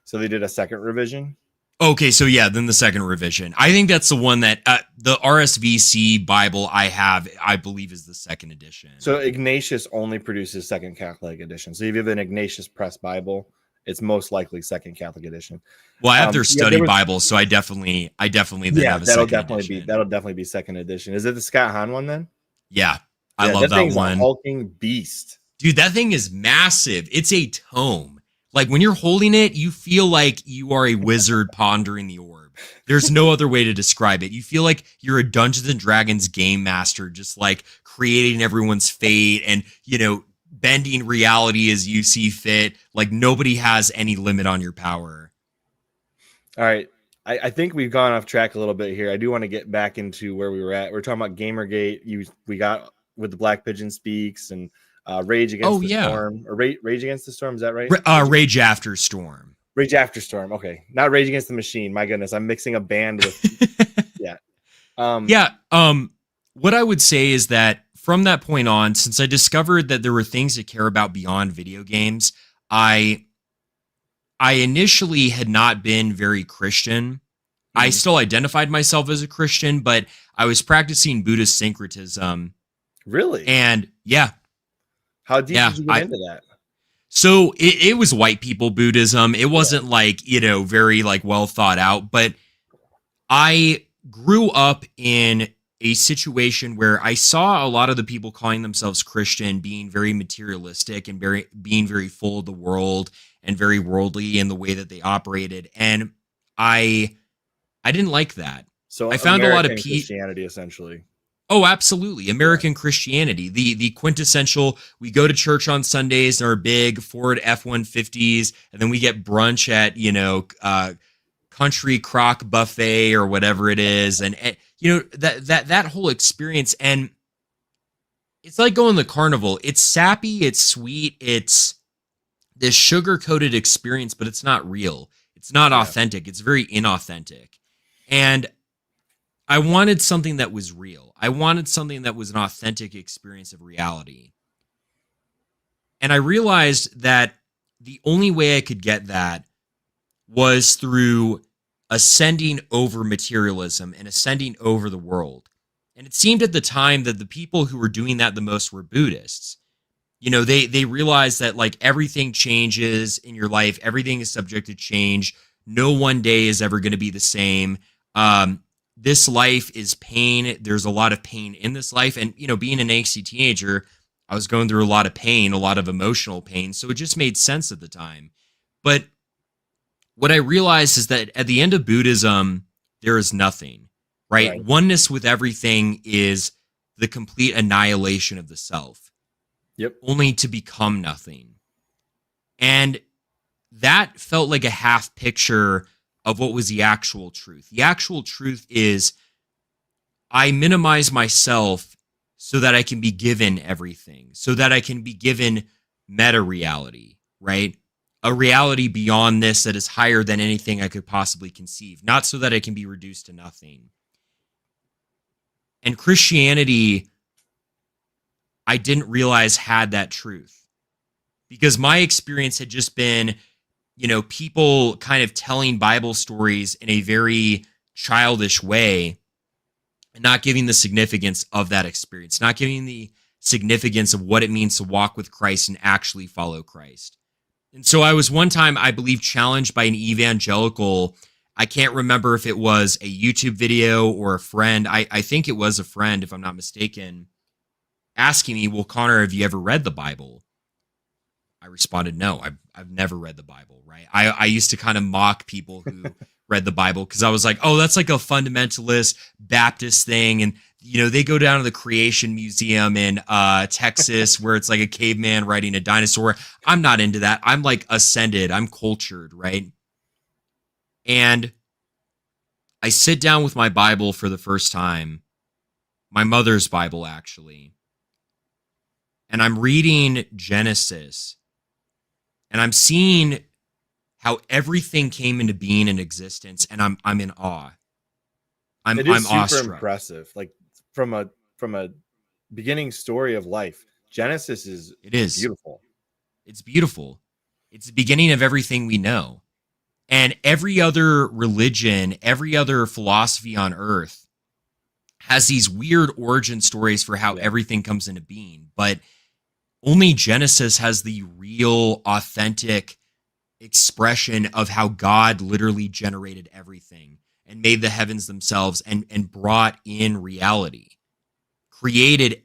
so they did a second revision. Okay, so yeah, then the second revision. I think that's the one that the RSVC Bible I have, I believe, is the second edition. So Ignatius only produces second Catholic edition. So if you have an Ignatius Press Bible, it's most likely Second Catholic Edition. Well, I have their study was, Bible, so I definitely then have a second edition. That'll definitely be second edition. Is it the Scott Hahn one then? Yeah, I love that one. A hulking beast. Dude, that thing is massive. It's a tome. Like when you're holding it, you feel like you are a wizard pondering the orb. There's no other way to describe it. You feel like you're a Dungeons and Dragons game master, just like creating everyone's fate and, you know, bending reality as you see fit. Like nobody has any limit on your power. All right. I think we've gone off track a little bit here. I do want to get back into where we were at. We're talking about Gamergate. We got with the Black Pigeon Speaks and Rage Against the Storm. Or Rage Against the Storm, is that right? Rage After Storm. Rage After Storm. Okay. Not Rage Against the Machine. My goodness. I'm mixing a band with yeah. What I would say is that from that point on, since I discovered that there were things to care about beyond video games, I initially had not been very Christian. Mm-hmm. I still identified myself as a Christian, but I was practicing Buddhist syncretism. Really? And yeah. How deep did you get into that? So it was white people Buddhism. It wasn't like, you know, very like well thought out, but I grew up in a situation where I saw a lot of the people calling themselves Christian being very materialistic and being very full of the world and very worldly in the way that they operated. And I didn't like that. So I found American a lot of Christianity essentially. Oh, absolutely. American Christianity, the quintessential, we go to church on Sundays in our big Ford F-150s, and then we get brunch at, you know, Country Crock Buffet or whatever it is. And you know, that whole experience. And it's like going to the carnival. It's sappy, it's sweet, it's this sugar-coated experience, but it's not real. It's not authentic. It's very inauthentic. And I wanted something that was real. I wanted something that was an authentic experience of reality. And I realized that the only way I could get that was through ascending over materialism and ascending over the world. And it seemed at the time that the people who were doing that the most were Buddhists. You know, they realized that like everything changes in your life. Everything is subject to change. No one day is ever going to be the same. This life is pain. There's a lot of pain in this life. And, you know, being an angsty teenager, I was going through a lot of pain, a lot of emotional pain. So it just made sense at the time. But what I realized is that at the end of Buddhism, there is nothing, right? Oneness with everything is the complete annihilation of the self. Yep. Only to become nothing. And that felt like a half picture of what was the actual truth. The actual truth is I minimize myself so that I can be given everything, so that I can be given meta reality, right? A reality beyond this that is higher than anything I could possibly conceive, not so that I can be reduced to nothing. And Christianity, I didn't realize had that truth, because my experience had just been, you know, people kind of telling Bible stories in a very childish way and not giving the significance of that experience, not giving the significance of what it means to walk with Christ and actually follow Christ. And so I was one time, I believe, challenged by an evangelical. I can't remember if it was a YouTube video or a friend. I think it was a friend, if I'm not mistaken, asking me, well, Connor, have you ever read the Bible? I responded, no, I've never read the Bible, right? I used to kind of mock people who read the Bible because I was like, oh, that's like a fundamentalist Baptist thing. And, you know, they go down to the Creation Museum in Texas where it's like a caveman riding a dinosaur. I'm not into that. I'm like ascended. I'm cultured, right? And I sit down with my Bible for the first time, my mother's Bible, actually. And I'm reading Genesis. And I'm seeing how everything came into being and existence, and I'm in awe. I'm super awestruck. Impressive. Like from a beginning story of life, Genesis is beautiful. It's beautiful. It's the beginning of everything we know. And every other religion, every other philosophy on earth has these weird origin stories for how everything comes into being. But only Genesis has the real, authentic expression of how God literally generated everything and made the heavens themselves and brought in reality, created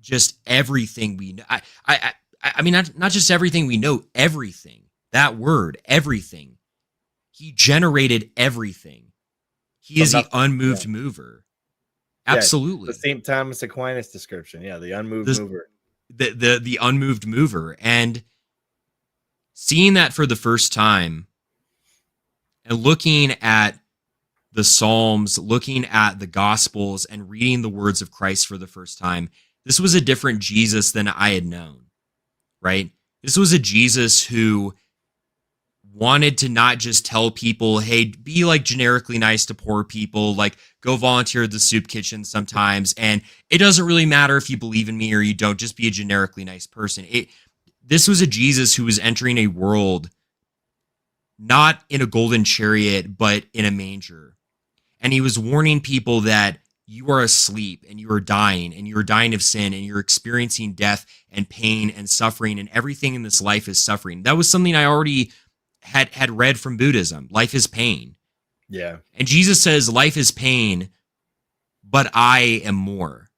just everything we know. I mean, not just everything we know, everything. That word, everything. He generated everything. He is the unmoved mover. Absolutely. The St. Thomas Aquinas description. Yeah, the unmoved mover. The unmoved mover. And seeing that for the first time and looking at the Psalms, looking at the Gospels and reading the words of Christ for the first time, this was a different Jesus than I had known, right? This was a Jesus who wanted to not just tell people, hey, be like generically nice to poor people, like go volunteer at the soup kitchen sometimes. And it doesn't really matter if you believe in me or you don't, just be a generically nice person. This was a Jesus who was entering a world not in a golden chariot, but in a manger. And he was warning people that you are asleep and you are dying of sin and you're experiencing death and pain and suffering, and everything in this life is suffering. That was something I already had read from Buddhism. Life is pain. Yeah. And Jesus says, life is pain, but I am more.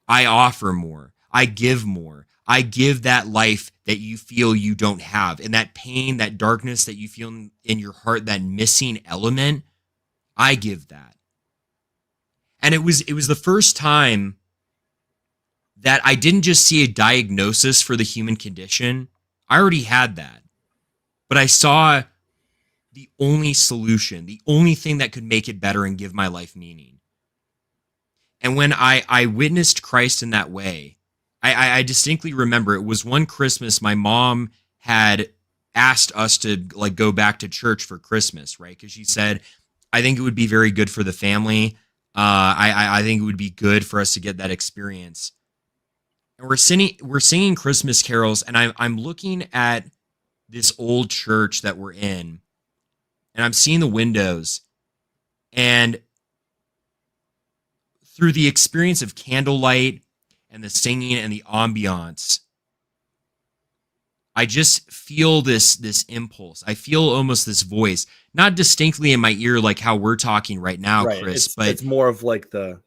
I offer more. I give more. I give that life that you feel you don't have. And that pain, that darkness that you feel in your heart, that missing element, I give that. And it was the first time that I didn't just see a diagnosis for the human condition. I already had that. But I saw the only solution, the only thing that could make it better and give my life meaning. And when I witnessed Christ in that way, I distinctly remember it was one Christmas my mom had asked us to like go back to church for Christmas, right? Because she said, I think it would be very good for the family. I think it would be good for us to get that experience. And we're singing Christmas carols, and I'm looking at this old church that we're in, and I'm seeing the windows, and through the experience of candlelight and the singing and the ambiance, I just feel this impulse. I feel almost this voice, not distinctly in my ear like how we're talking right now, right, Chris, but it's more of like it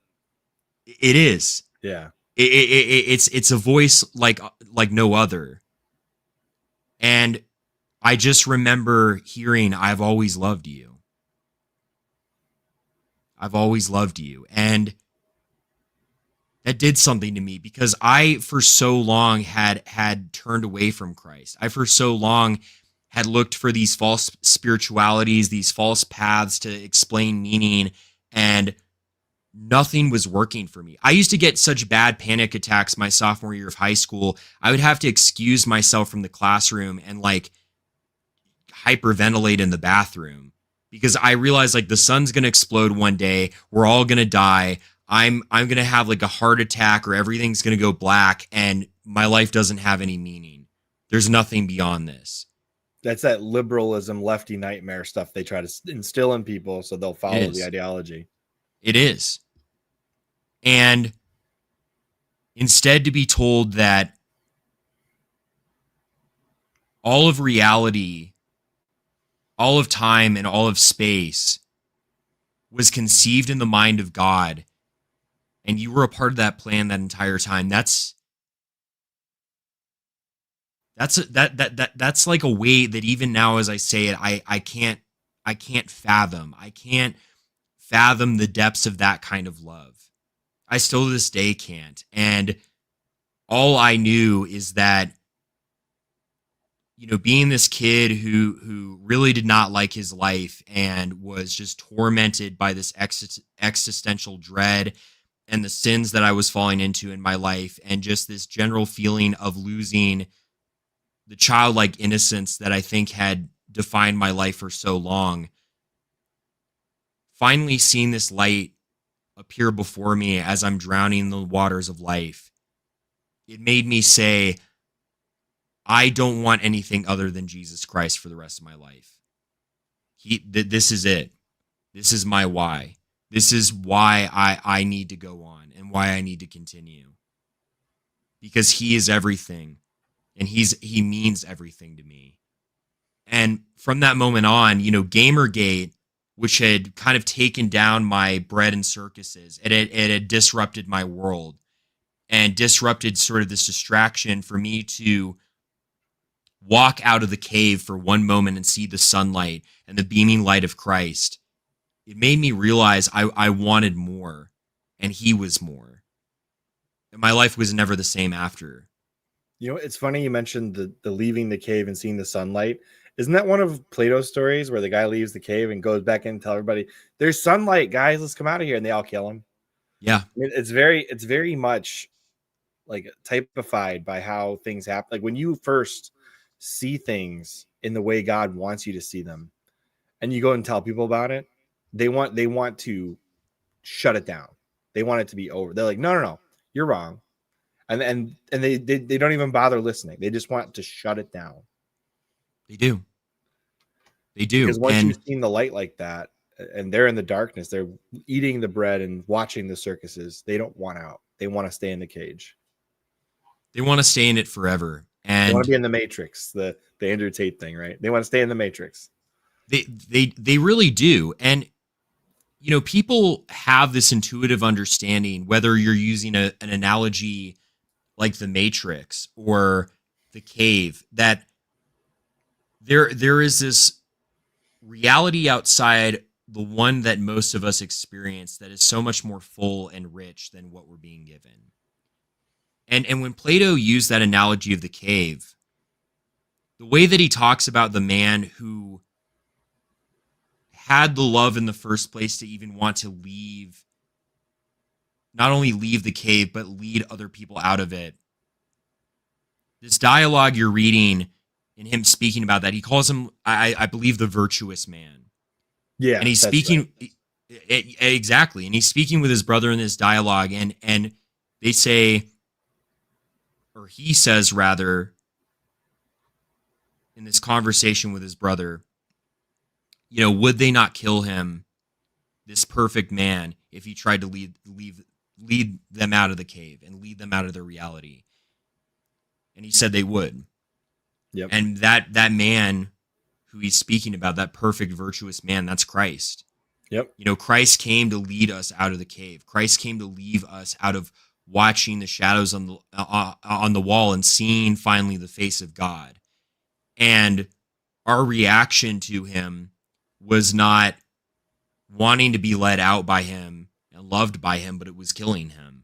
is. Yeah. It's a voice like no other. And I just remember hearing, I've always loved you. I've always loved you. And that did something to me because I, for so long, had turned away from Christ. I, for so long, had looked for these false spiritualities, these false paths to explain meaning, and nothing was working for me. I used to get such bad panic attacks my sophomore year of high school. I would have to excuse myself from the classroom and like hyperventilate in the bathroom because I realized like the sun's going to explode one day. We're all going to die. I'm going to have like a heart attack or everything's going to go black and my life doesn't have any meaning. There's nothing beyond this. That's that liberalism, lefty nightmare stuff they try to instill in people so they'll follow the ideology. It is. And instead to be told that all of reality, all of time, and all of space was conceived in the mind of God, and you were a part of that plan that entire time. That's like a weight that even now, as I say it, I can't fathom. I can't fathom the depths of that kind of love. I still to this day can't. And all I knew is that, you know, being this kid who really did not like his life and was just tormented by this existential dread and the sins that I was falling into in my life, and just this general feeling of losing the childlike innocence that I think had defined my life for so long. Finally seeing this light appear before me as I'm drowning in the waters of life, it made me say, I don't want anything other than Jesus Christ for the rest of my life. This is it. This is my why. This is why I need to go on and why I need to continue. Because he is everything, and he means everything to me. And from that moment on, Gamergate, which had kind of taken down my bread and circuses, it had disrupted my world and disrupted sort of this distraction for me to walk out of the cave for one moment and see the sunlight and the beaming light of Christ. It made me realize I wanted more, and he was more. And my life was never the same after. It's funny you mentioned the leaving the cave and seeing the sunlight. Isn't that one of Plato's stories where the guy leaves the cave and goes back in and tell everybody, there's sunlight, guys, let's come out of here, and they all kill him? Yeah. I mean, it's very much like typified by how things happen. Like when you first see things in the way God wants you to see them, and you go and tell people about it, they want to shut it down. They want it to be over. They're like, no, you're wrong. And they don't even bother listening. They just want to shut it down. They do. Because once you've seen the light like that, and they're in the darkness, they're eating the bread and watching the circuses. They don't want out. They want to stay in the cage. They want to stay in it forever. And they want to be in the Matrix, the Andrew Tate thing, right? They want to stay in the Matrix. They really do. And people have this intuitive understanding, whether you're using an analogy like the Matrix or the cave, that there is this reality outside the one that most of us experience that is so much more full and rich than what we're being given. And when Plato used that analogy of the cave, the way that he talks about the man who had the love in the first place to even want to leave, not only leave the cave, but lead other people out of it. This dialogue you're reading in him speaking about that, he calls him, I believe, the virtuous man. Yeah. And he's speaking, right. Exactly. And he's speaking with his brother in this dialogue, and they say, or he says rather, in this conversation with his brother, would they not kill him, this perfect man, if he tried to lead them out of the cave and lead them out of their reality? And he said they would. Yep. And that man who he's speaking about, that perfect, virtuous man, that's Christ. Yep. Christ came to lead us out of the cave. Christ came to leave us out of watching the shadows on the wall and seeing finally the face of God. And our reaction to him was not wanting to be led out by him and loved by him, but it was killing him.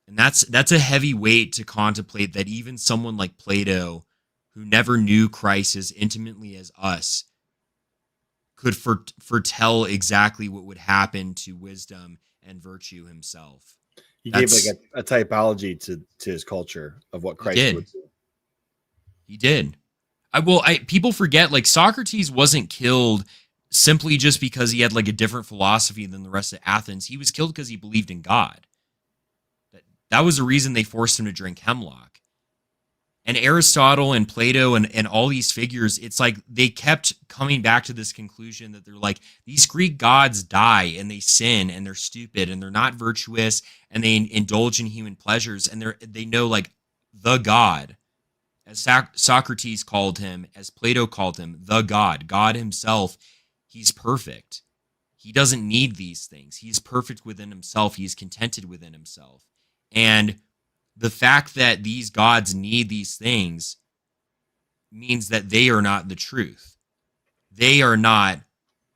And that's a heavy weight to contemplate, that even someone like Plato, who never knew Christ as intimately as us, could foretell exactly what would happen to wisdom and virtue himself. He gave like a typology to his culture of what Christ would do. He did. People forget, like, Socrates wasn't killed simply just because he had like a different philosophy than the rest of Athens. He was killed because he believed in God. That was the reason they forced him to drink hemlock. And Aristotle and Plato and all these figures, it's like they kept coming back to this conclusion that they're like, these Greek gods die and they sin and they're stupid and they're not virtuous and they indulge in human pleasures, and they know, like, the God, as Socrates called him, as Plato called him, the God himself. He's perfect. He doesn't need these things. He's perfect within himself. He's contented within himself. And the fact that these gods need these things means that they are not the truth. They are not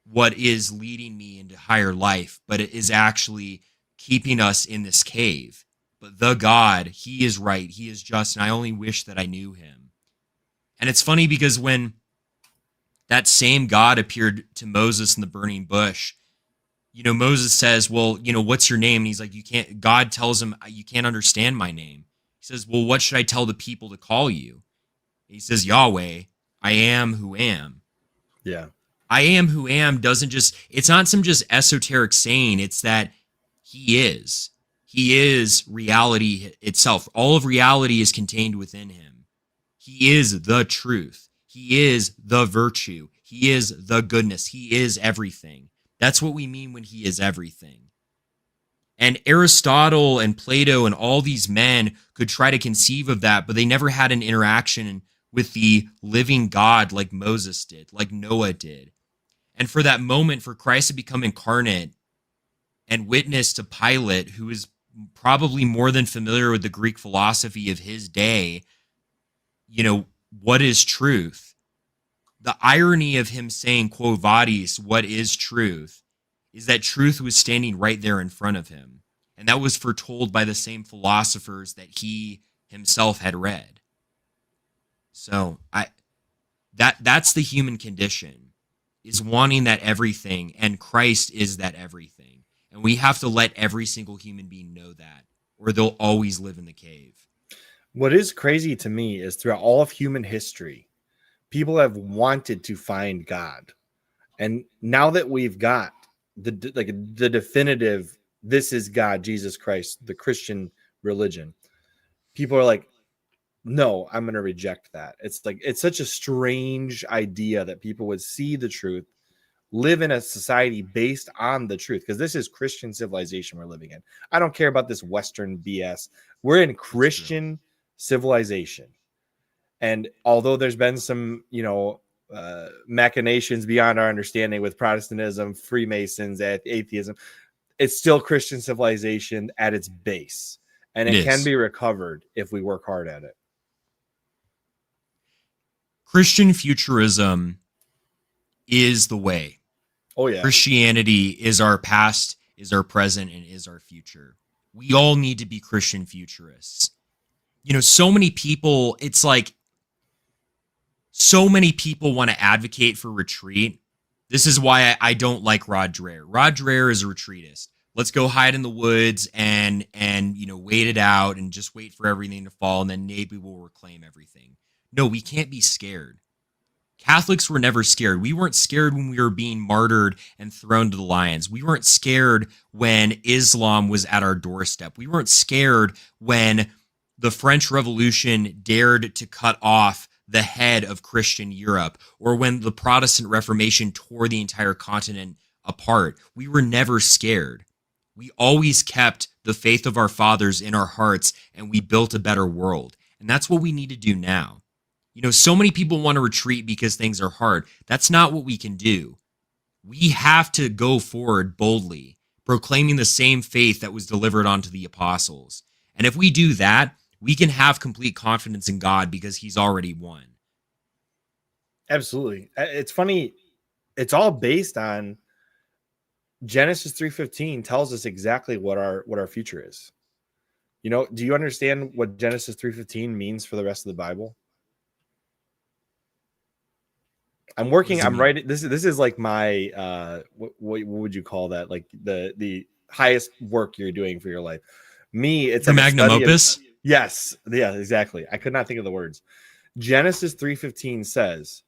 what is leading me into higher life, but it is actually keeping us in this cave. But the God, he is right, he is just, and I only wish that I knew him. And it's funny because when that same God appeared to Moses in the burning bush, Moses says, well, what's your name? And he's like, you can't. God tells him, you can't understand my name. He says, well, what should I tell the people to call you? He says, Yahweh, I am who am. Yeah. I am who am it's not some just esoteric saying. It's that he is. He is reality itself. All of reality is contained within him. He is the truth. He is the virtue. He is the goodness. He is everything. That's what we mean when he is everything. And Aristotle and Plato and all these men could try to conceive of that, but they never had an interaction with the living God like Moses did, like Noah did. And for that moment, for Christ to become incarnate and witness to Pilate, who is probably more than familiar with the Greek philosophy of his day, what is truth? The irony of him saying, quo vadis, what is truth, is that truth was standing right there in front of him. And that was foretold by the same philosophers that he himself had read. So that's the human condition, is wanting that everything, and Christ is that everything. And we have to let every single human being know that, or they'll always live in the cave. What is crazy to me is throughout all of human history, people have wanted to find God. And now that we've got the definitive, this is God, Jesus Christ, the Christian religion, people are like, no, I'm going to reject that. It's such a strange idea that people would see the truth, live in a society based on the truth, because this is Christian civilization we're living in. I don't care about this Western BS. We're in Christian civilization. And although there's been some, machinations beyond our understanding with Protestantism, Freemasons, atheism, it's still Christian civilization at its base. And it can be recovered if we work hard at it. Christian futurism is the way. Oh, yeah. Christianity is our past, is our present, and is our future. We all need to be Christian futurists. So many people, it's like, so many people want to advocate for retreat. This is why I don't like Rod Dreher. Rod Dreher is a retreatist. Let's go hide in the woods and wait it out and just wait for everything to fall, and then maybe we'll reclaim everything. No, we can't be scared. Catholics were never scared. We weren't scared when we were being martyred and thrown to the lions. We weren't scared when Islam was at our doorstep. We weren't scared when the French Revolution dared to cut off the head of Christian Europe, or when the Protestant Reformation tore the entire continent apart. We were never scared. We always kept the faith of our fathers in our hearts, and we built a better world. And that's what we need to do now. So many people want to retreat because things are hard. That's not what we can do. We have to go forward boldly, proclaiming the same faith that was delivered onto the apostles. And if we do that, we can have complete confidence in God because he's already won. Absolutely. It's funny. It's all based on Genesis 3:15 tells us exactly what our future is. Do you understand what Genesis 3:15 means for the rest of the Bible? I'm writing. This is like my, what would you call that? Like the highest work you're doing for your life. Me, it's your like magnum opus. Yes. Yeah, exactly. I could not think of the words. Genesis 3:15 says,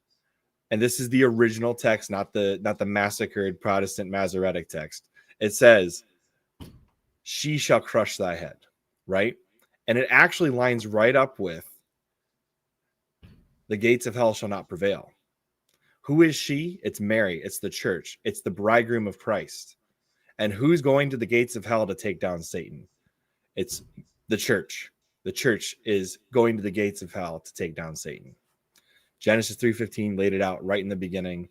and this is the original text, not the massacred Protestant Masoretic text. It says, she shall crush thy head, right? And it actually lines right up with the gates of hell shall not prevail. Who is she? It's Mary. It's the church. It's the bridegroom of Christ. And who's going to the gates of hell to take down Satan? It's the church. The church is going to the gates of hell to take down Satan. Genesis 3:15 laid it out right in the beginning,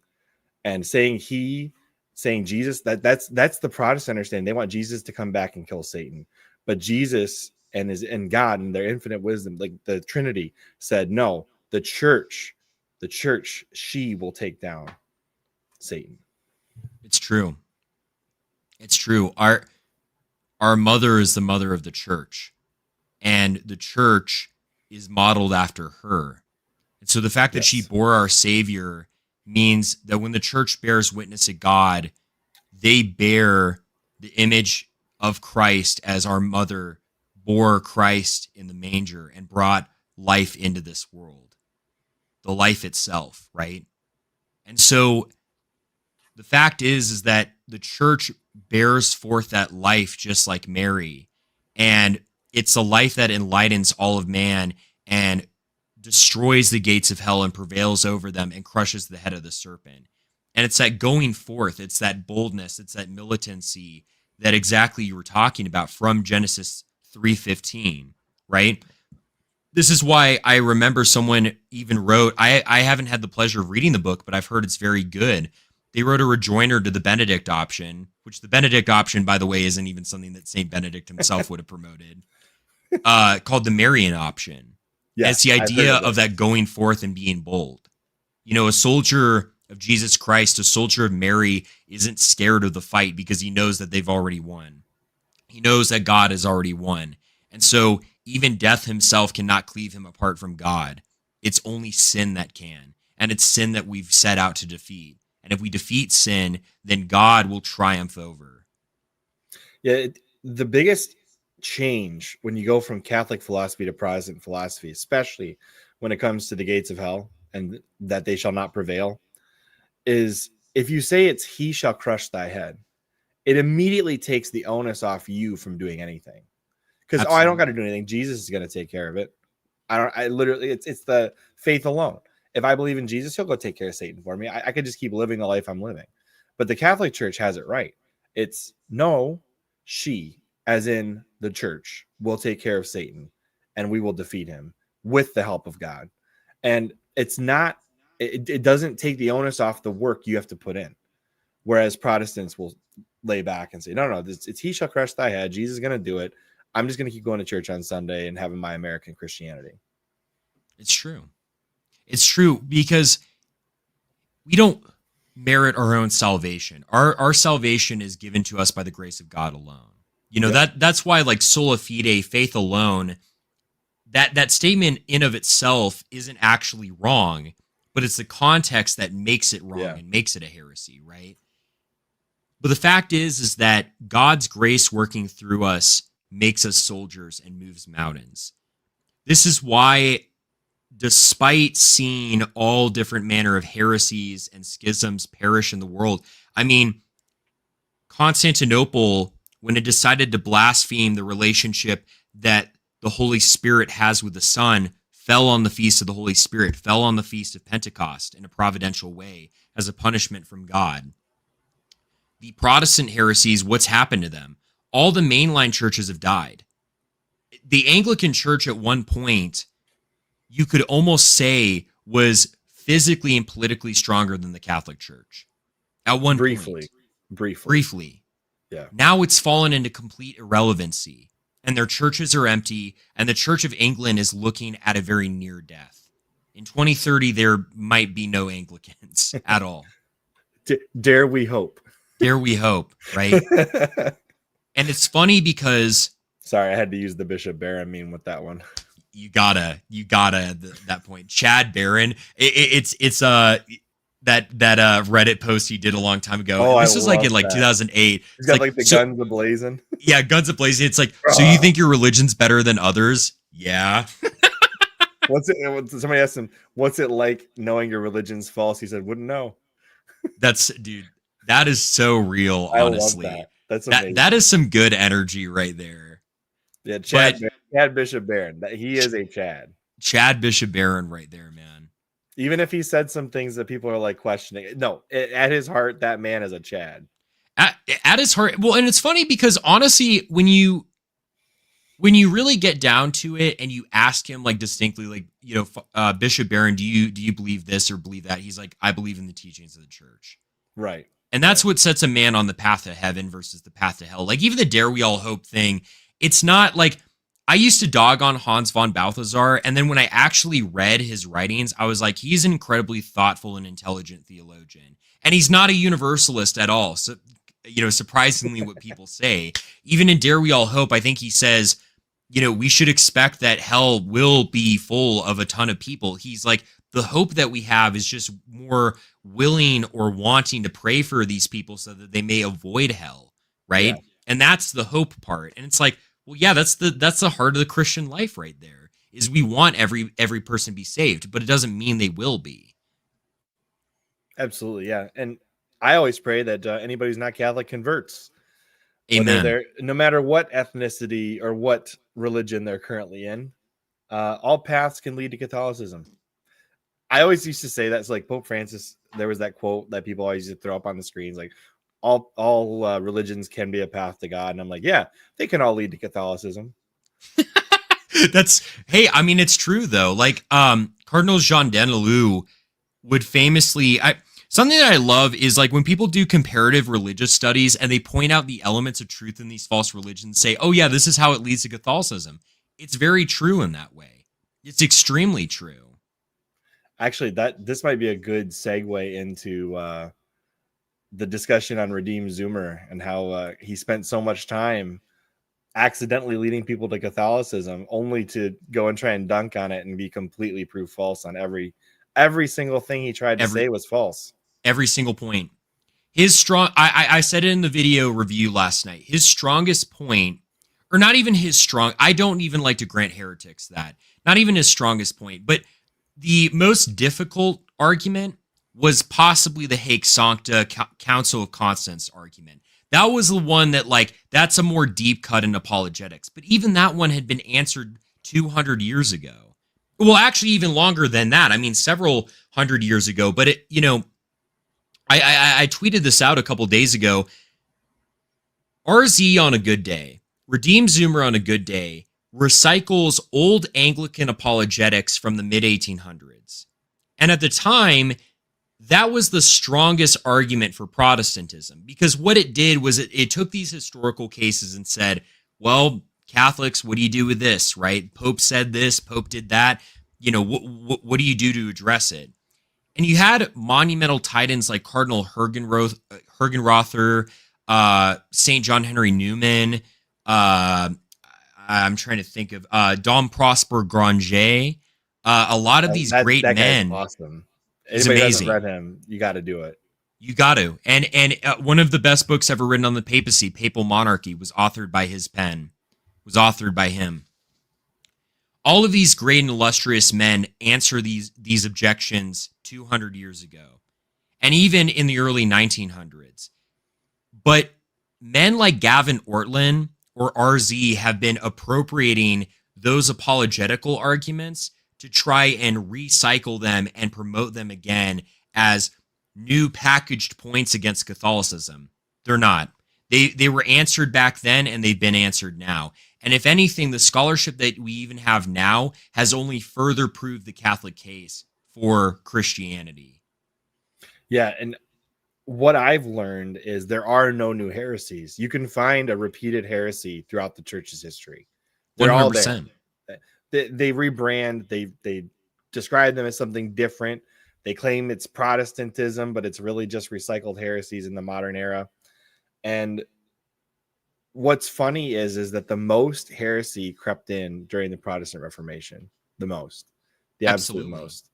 and saying Jesus, that's the Protestant understanding. They want Jesus to come back and kill Satan, but Jesus and God and their infinite wisdom, like the Trinity, said no. The church, she will take down Satan. It's true. It's true. Our mother is the mother of the church, and the church is modeled after her. And so the fact that she bore our Savior means that when the church bears witness to God, they bear the image of Christ as our mother bore Christ in the manger and brought life into this world, the life itself, right? And so the fact is that the church bears forth that life just like Mary, and it's a life that enlightens all of man and destroys the gates of hell and prevails over them and crushes the head of the serpent. And it's that going forth, it's that boldness, it's that militancy that exactly you were talking about from Genesis 3:15, right? This is why I remember someone even wrote, I haven't had the pleasure of reading the book, but I've heard it's very good. They wrote a rejoinder to the Benedict option, which the Benedict option, by the way, isn't even something that St. Benedict himself would have promoted, called the Marian option. Yeah, it's the idea of that going forth and being bold. You know, a soldier of Jesus Christ, a soldier of Mary, isn't scared of the fight because he knows that they've already won. He knows that God has already won. And so even death himself cannot cleave him apart from God. It's only sin that can. And it's sin that we've set out to defeat. And if we defeat sin, then God will triumph over. Yeah, the biggest change when you go from Catholic philosophy to Protestant philosophy, especially when it comes to the gates of hell and that they shall not prevail, is if you say it's he shall crush thy head, it immediately takes the onus off you from doing anything. Because I don't got to do anything. Jesus is going to take care of it. I literally, it's the faith alone. If I believe in Jesus, he'll go take care of Satan for me. I could just keep living the life I'm living. But the Catholic Church has it right. It's no, she, as in the church, will take care of Satan and we will defeat him with the help of God. And it's not, it doesn't take the onus off the work you have to put in. Whereas Protestants will lay back and say, no, it's he shall crush thy head. Jesus is going to do it. I'm just going to keep going to church on Sunday and having my American Christianity. It's true. It's true because we don't merit our own salvation. Our salvation is given to us by the grace of God alone. You know, that's why like sola fide, faith alone, that statement in of itself isn't actually wrong, but it's the context that makes it wrong and makes it a heresy, right? But the fact is that God's grace working through us makes us soldiers and moves mountains. This is why, despite seeing all different manner of heresies and schisms perish in the world, I mean, Constantinople, when it decided to blaspheme the relationship that the Holy Spirit has with the Son, fell on the feast of the Holy Spirit, fell on the feast of Pentecost in a providential way as a punishment from God. The Protestant heresies, what's happened to them? All the mainline churches have died. The Anglican Church at one point, you could almost say, was physically and politically stronger than the Catholic Church. At one point. Briefly. Yeah. Now it's fallen into complete irrelevancy, and their churches are empty, and the Church of England is looking at a very near death. In 2030, there might be no Anglicans at all. Dare we hope. Dare we hope, right? And it's funny because... Sorry, I had to use the Bishop Barron meme with that one. You gotta that point. Chad Barron. It's that Reddit post he did a long time ago. Oh, this was like in like 2008. He's got like the guns ablazing. Yeah, guns ablazing. It's like, so you think your religion's better than others? Yeah. Somebody asked him, what's it like knowing your religion's false? He said, wouldn't know. Dude, that is so real, honestly. I love that. That's amazing. That is some good energy right there. Yeah, Chad Bishop Barron. He is a Chad. Chad Bishop Barron right there, man. Even if he said some things that people are like questioning. No, at his heart, that man is a Chad. At his heart. Well, and it's funny because honestly, when you really get down to it and you ask him like distinctly, like, you know, Bishop Barron, do you believe this or believe that? He's like, I believe in the teachings of the church. Right. And that's what sets a man on the path to heaven versus the path to hell. Like even the Dare We All Hope thing, it's not like, I used to dog on Hans von Balthasar, and then when I actually read his writings, I was like, he's an incredibly thoughtful and intelligent theologian. And he's not a universalist at all. So, you know, surprisingly what people say. Even in Dare We All Hope, I think he says, you know, we should expect that hell will be full of a ton of people. He's like, the hope that we have is just more willing or wanting to pray for these people so that they may avoid hell, right? Yeah. And that's the hope part. And it's like, well, yeah, that's the heart of the Christian life right there, is we want every person to be saved, but it doesn't mean they will be. Absolutely, yeah. And I always pray that anybody who's not Catholic converts. Amen. No matter what ethnicity or what religion they're currently in, all paths can lead to Catholicism. I always used to say that's like Pope Francis. There was that quote that people always used to throw up on the screens, like all religions can be a path to God. And I'm like, yeah, they can all lead to Catholicism. Hey, I mean, it's true though. Like, Cardinal Jean Denelou would famously, something that I love is like when people do comparative religious studies and they point out the elements of truth in these false religions, say, oh yeah, this is how it leads to Catholicism. It's very true in that way. It's extremely true. Actually, this might be a good segue into the discussion on Redeemed Zoomer and how he spent so much time accidentally leading people to Catholicism, only to go and try and dunk on it and be completely proof false on every single thing he tried to say was false. Every single point. His strong, I said it in the video review last night. His strongest point, or not even his strong, I don't even like to grant heretics that. Not even his strongest point, but the most difficult argument was possibly the Haec Sancta Council of Constance argument. That was the one that, like, that's a more deep cut in apologetics. But even that one had been answered 200 years ago. Well, actually, even longer than that. I mean, several hundred years ago. But it, I tweeted this out a couple days ago. RZ on a good day, Redeemed Zoomer on a good day, recycles old Anglican apologetics from the mid 1800s. And at the time, that was the strongest argument for Protestantism, because what it did was it took these historical cases and said, well, Catholics, what do you do with this, right? Pope said this, Pope did that. What do you do to address it? And you had monumental titans like Cardinal Hergenrother, St. John Henry Newman, I'm trying to think of Dom Prosper Granger, a lot of these great men. Awesome. He's Anybody amazing. Who hasn't read him, you got to do it. You got to. And one of the best books ever written on the papacy, Papal Monarchy, was authored by his pen. Was authored by him. All of these great and illustrious men answer these objections 200 years ago, and even in the early 1900s. But men like Gavin Ortlund or RZ have been appropriating those apologetical arguments to try and recycle them and promote them again as new packaged points against Catholicism. They're not. They were answered back then, and they've been answered now. And if anything, the scholarship that we even have now has only further proved the Catholic case for Christianity. Yeah, and what I've learned is there are no new heresies. You can find a repeated heresy throughout the church's history. They're 100%. All there. They rebrand. They describe them as something different. They claim it's Protestantism, but it's really just recycled heresies in the modern era. And what's funny is that the most heresy crept in during the Protestant Reformation. The absolute most.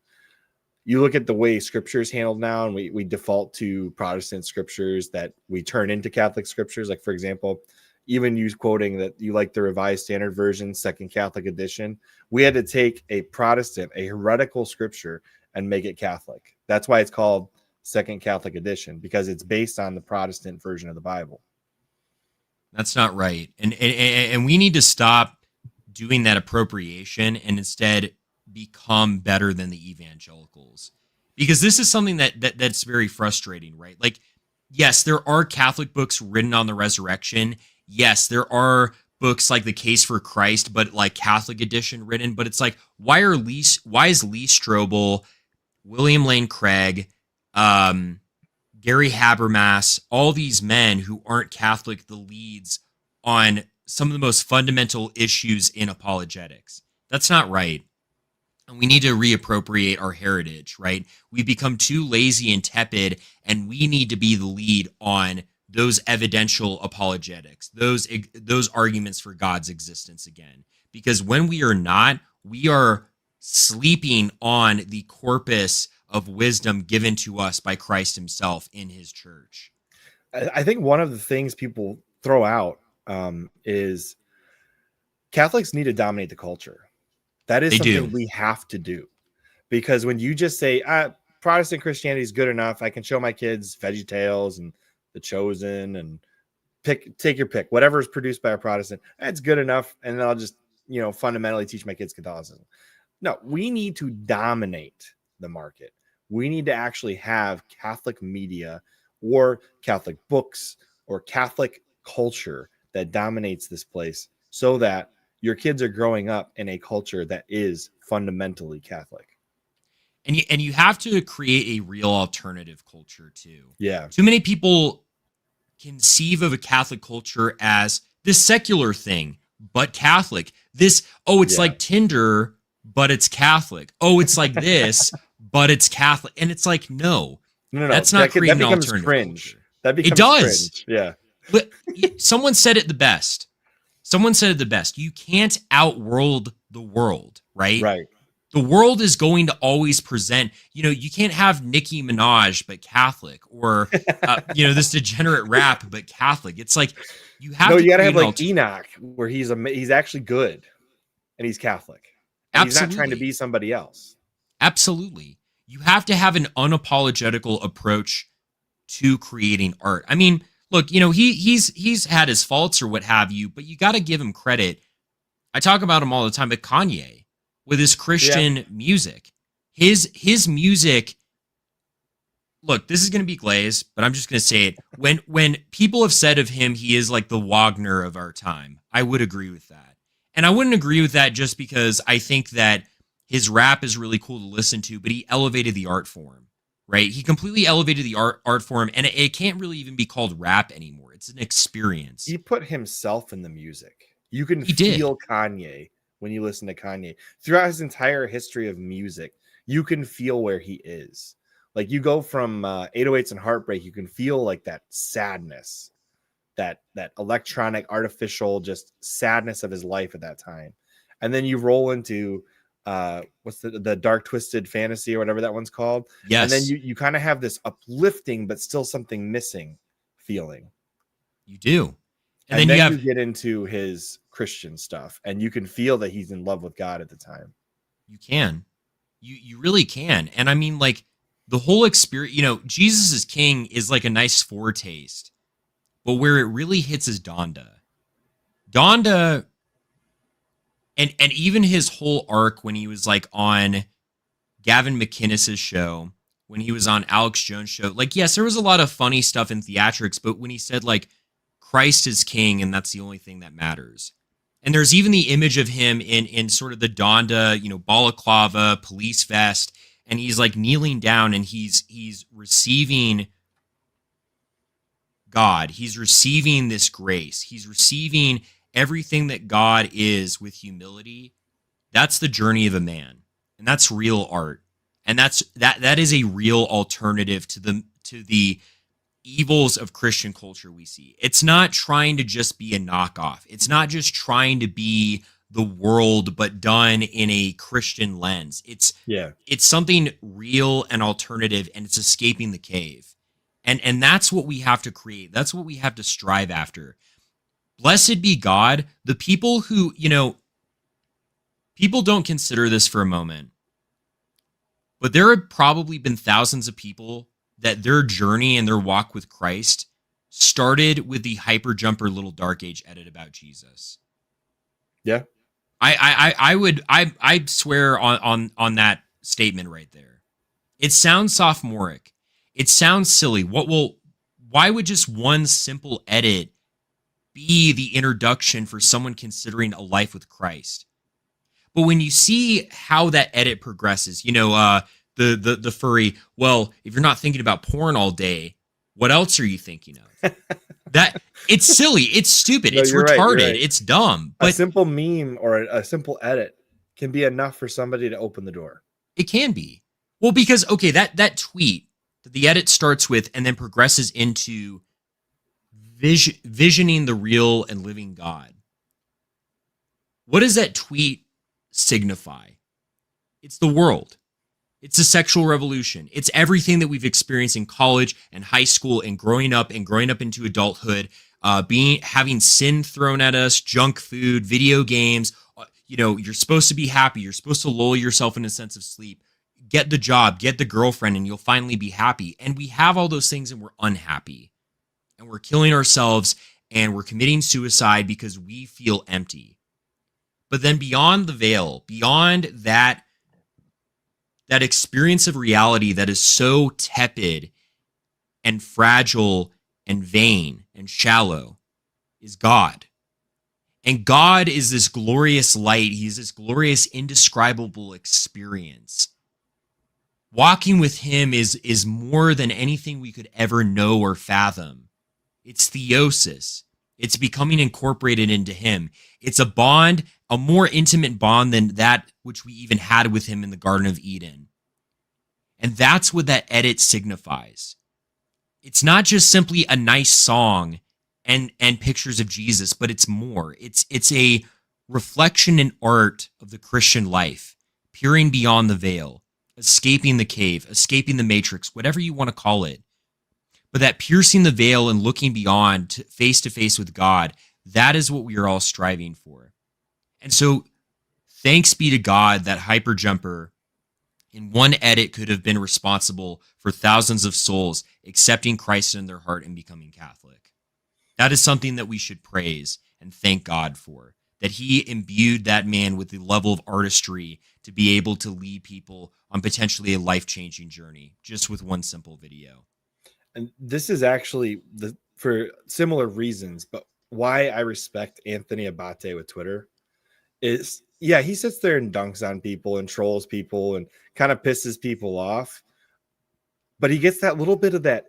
You look at the way Scripture is handled now, and we default to Protestant scriptures that we turn into Catholic scriptures. Like, for example, even you quoting that you like the Revised Standard Version, Second Catholic Edition. We had to take a Protestant, a heretical scripture, and make it Catholic. That's why it's called Second Catholic Edition, because it's based on the Protestant version of the Bible. That's not right. And we need to stop doing that appropriation and instead become better than the evangelicals. Because this is something that's very frustrating, right? Like, yes, there are Catholic books written on the resurrection. Yes, there are books like The Case for Christ, but like Catholic edition written. But it's like, why is Lee Strobel, William Lane Craig, Gary Habermas, all these men who aren't Catholic, the leads on some of the most fundamental issues in apologetics? That's not right. And we need to reappropriate our heritage, right? We've become too lazy and tepid, and we need to be the lead on those evidential apologetics, those arguments for God's existence again. Because when we are not, we are sleeping on the corpus of wisdom given to us by Christ himself in his church. I think one of the things people throw out is Catholics need to dominate the culture. That is something we have to do, because when you just say Protestant Christianity is good enough, I can show my kids VeggieTales and The Chosen and take your pick, whatever is produced by a Protestant, that's good enough, and then I'll just fundamentally teach my kids Catholicism. No, we need to dominate the market. We need to actually have Catholic media or Catholic books or Catholic culture that dominates this place, so that your kids are growing up in a culture that is fundamentally Catholic. And you have to create a real alternative culture too. Yeah. Too many people conceive of a Catholic culture as this secular thing, but Catholic. This, it's like Tinder, but it's Catholic. Oh, it's like this, but it's Catholic. And it's like, no. That's not creating an alternative cringe. culture. That becomes cringe. Yeah. But someone said it the best. You can't outworld the world, right? Right. The world is going to always present, you can't have Nicki Minaj, but Catholic, or, this degenerate rap, but Catholic. It's like, you got to have like Enoch, where he's actually good and he's Catholic. And he's not trying to be somebody else. Absolutely. You have to have an unapologetical approach to creating art. I mean, look, he's had his faults or what have you, but you got to give him credit. I talk about him all the time, but Kanye, with his Christian music, his music. Look, this is going to be glazed, but I'm just going to say it. When people have said of him, he is like the Wagner of our time, I would agree with that. And I wouldn't agree with that just because I think that his rap is really cool to listen to, but he elevated the art form, right? He completely elevated the art form, and it can't really even be called rap anymore. It's an experience. He put himself in the music. You can feel Kanye when you listen to Kanye. Throughout his entire history of music, you can feel where he is. Like, you go from 808s and Heartbreak, you can feel like that sadness, that electronic, artificial, just sadness of his life at that time. And then you roll into what's the Dark Twisted Fantasy or whatever that one's called. Yes. And then you kind of have this uplifting but still something missing feeling. You do. And then you get into his Christian stuff, and you can feel that he's in love with God at the time. You can. You really can. And I mean, like, the whole experience, Jesus is King is like a nice foretaste, but where it really hits is Donda. And even his whole arc when he was like on Gavin McInnes's show, when he was on Alex Jones' show, like, yes, there was a lot of funny stuff in theatrics, but when he said like Christ is king and that's the only thing that matters. And there's even the image of him in sort of the Donda, balaclava, police vest, and he's like kneeling down and he's receiving God. He's receiving this grace. He's receiving everything that God is with humility. That's the journey of a man. And that's real art. And that is a real alternative to the evils of Christian culture we see. It's not trying to just be a knockoff. It's not just trying to be the world, but done in a Christian lens. It's something real and alternative, and it's escaping the cave. And that's what we have to create. That's what we have to strive after. Blessed be God. The people who, people don't consider this for a moment, but there have probably been thousands of people that their journey and their walk with Christ started with the hyper jumper little dark age edit about Jesus. Yeah. I swear on that statement right there. It sounds sophomoric. It sounds silly. Why would just one simple edit be the introduction for someone considering a life with Christ? But when you see how that edit progresses, the furry, well, if you're not thinking about porn all day, what else are you thinking of? That it's silly, it's stupid, it's retarded, right. It's dumb. But a simple meme or a simple edit can be enough for somebody to open the door. It can be. Well, because that tweet that the edit starts with and then progresses into visioning the real and living God. What does that tweet signify? It's the world. It's the sexual revolution. It's everything that we've experienced in college and high school and growing up into adulthood, having sin thrown at us, junk food, video games. You're supposed to be happy. You're supposed to lull yourself in a sense of sleep. Get the job, get the girlfriend, and you'll finally be happy. And we have all those things and we're unhappy. And we're killing ourselves and we're committing suicide because we feel empty. But then beyond the veil, beyond that experience of reality that is so tepid and fragile and vain and shallow, is God. And God is this glorious light. He's this glorious, indescribable experience. Walking with him is more than anything we could ever know or fathom. It's theosis. It's becoming incorporated into him. It's a bond, a more intimate bond than that which we even had with him in the Garden of Eden. And that's what that edit signifies. It's not just simply a nice song and pictures of Jesus, but it's more. It's a reflection in art of the Christian life, peering beyond the veil, escaping the cave, escaping the matrix, whatever you want to call it. But that piercing the veil and looking beyond to face with God, that is what we are all striving for. And so thanks be to God that Hyperjumper in one edit could have been responsible for thousands of souls accepting Christ in their heart and becoming Catholic. That is something that we should praise and thank God for, that he imbued that man with the level of artistry to be able to lead people on potentially a life-changing journey just with one simple video. And this is actually for similar reasons, but why I respect Anthony Abate with Twitter is, yeah, he sits there and dunks on people and trolls people and kind of pisses people off. But he gets that little bit of that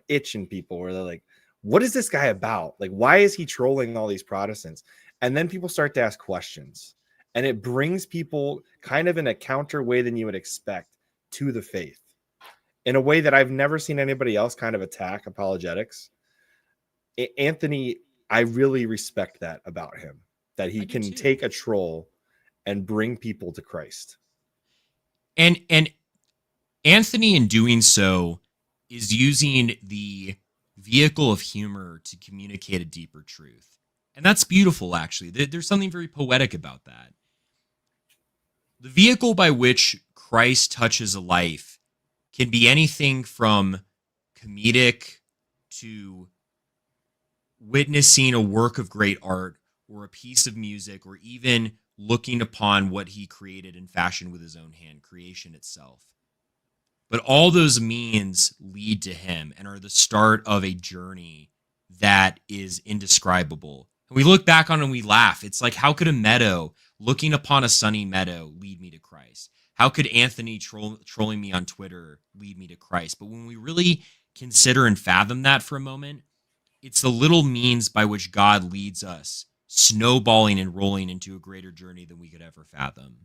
itch in people where they're like, what is this guy about? Like, why is he trolling all these Protestants? And then people start to ask questions. And it brings people kind of in a counter way than you would expect to the faith, in a way that I've never seen anybody else kind of attack apologetics. Anthony, I really respect that about him, that he can take a troll and bring people to Christ. And Anthony, in doing so, is using the vehicle of humor to communicate a deeper truth. And that's beautiful, actually. There's something very poetic about that. The vehicle by which Christ touches a life can be anything from comedic to witnessing a work of great art or a piece of music, or even looking upon what he created and fashioned with his own hand, creation itself. But all those means lead to him and are the start of a journey that is indescribable. And we look back on it and we laugh. It's like, how could a meadow, looking upon a sunny meadow, lead me to Christ? How could Anthony trolling me on Twitter lead me to Christ? But when we really consider and fathom that for a moment, it's the little means by which God leads us, snowballing and rolling into a greater journey than we could ever fathom.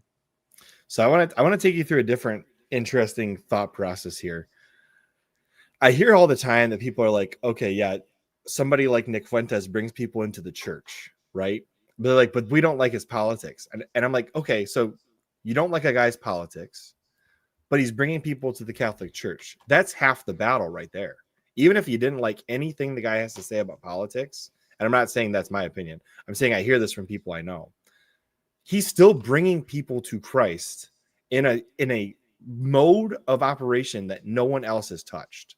So I want to take you through a different interesting thought process here. I hear all the time that people are like, okay, yeah, somebody like Nick Fuentes brings people into the church, right? But they're like, but we don't like his politics. And I'm like, okay, so you don't like a guy's politics, but he's bringing people to the Catholic Church. That's half the battle right there. Even if you didn't like anything the guy has to say about politics, and I'm not saying that's my opinion, I'm saying I hear this from people I know, he's still bringing people to Christ in a mode of operation that no one else has touched,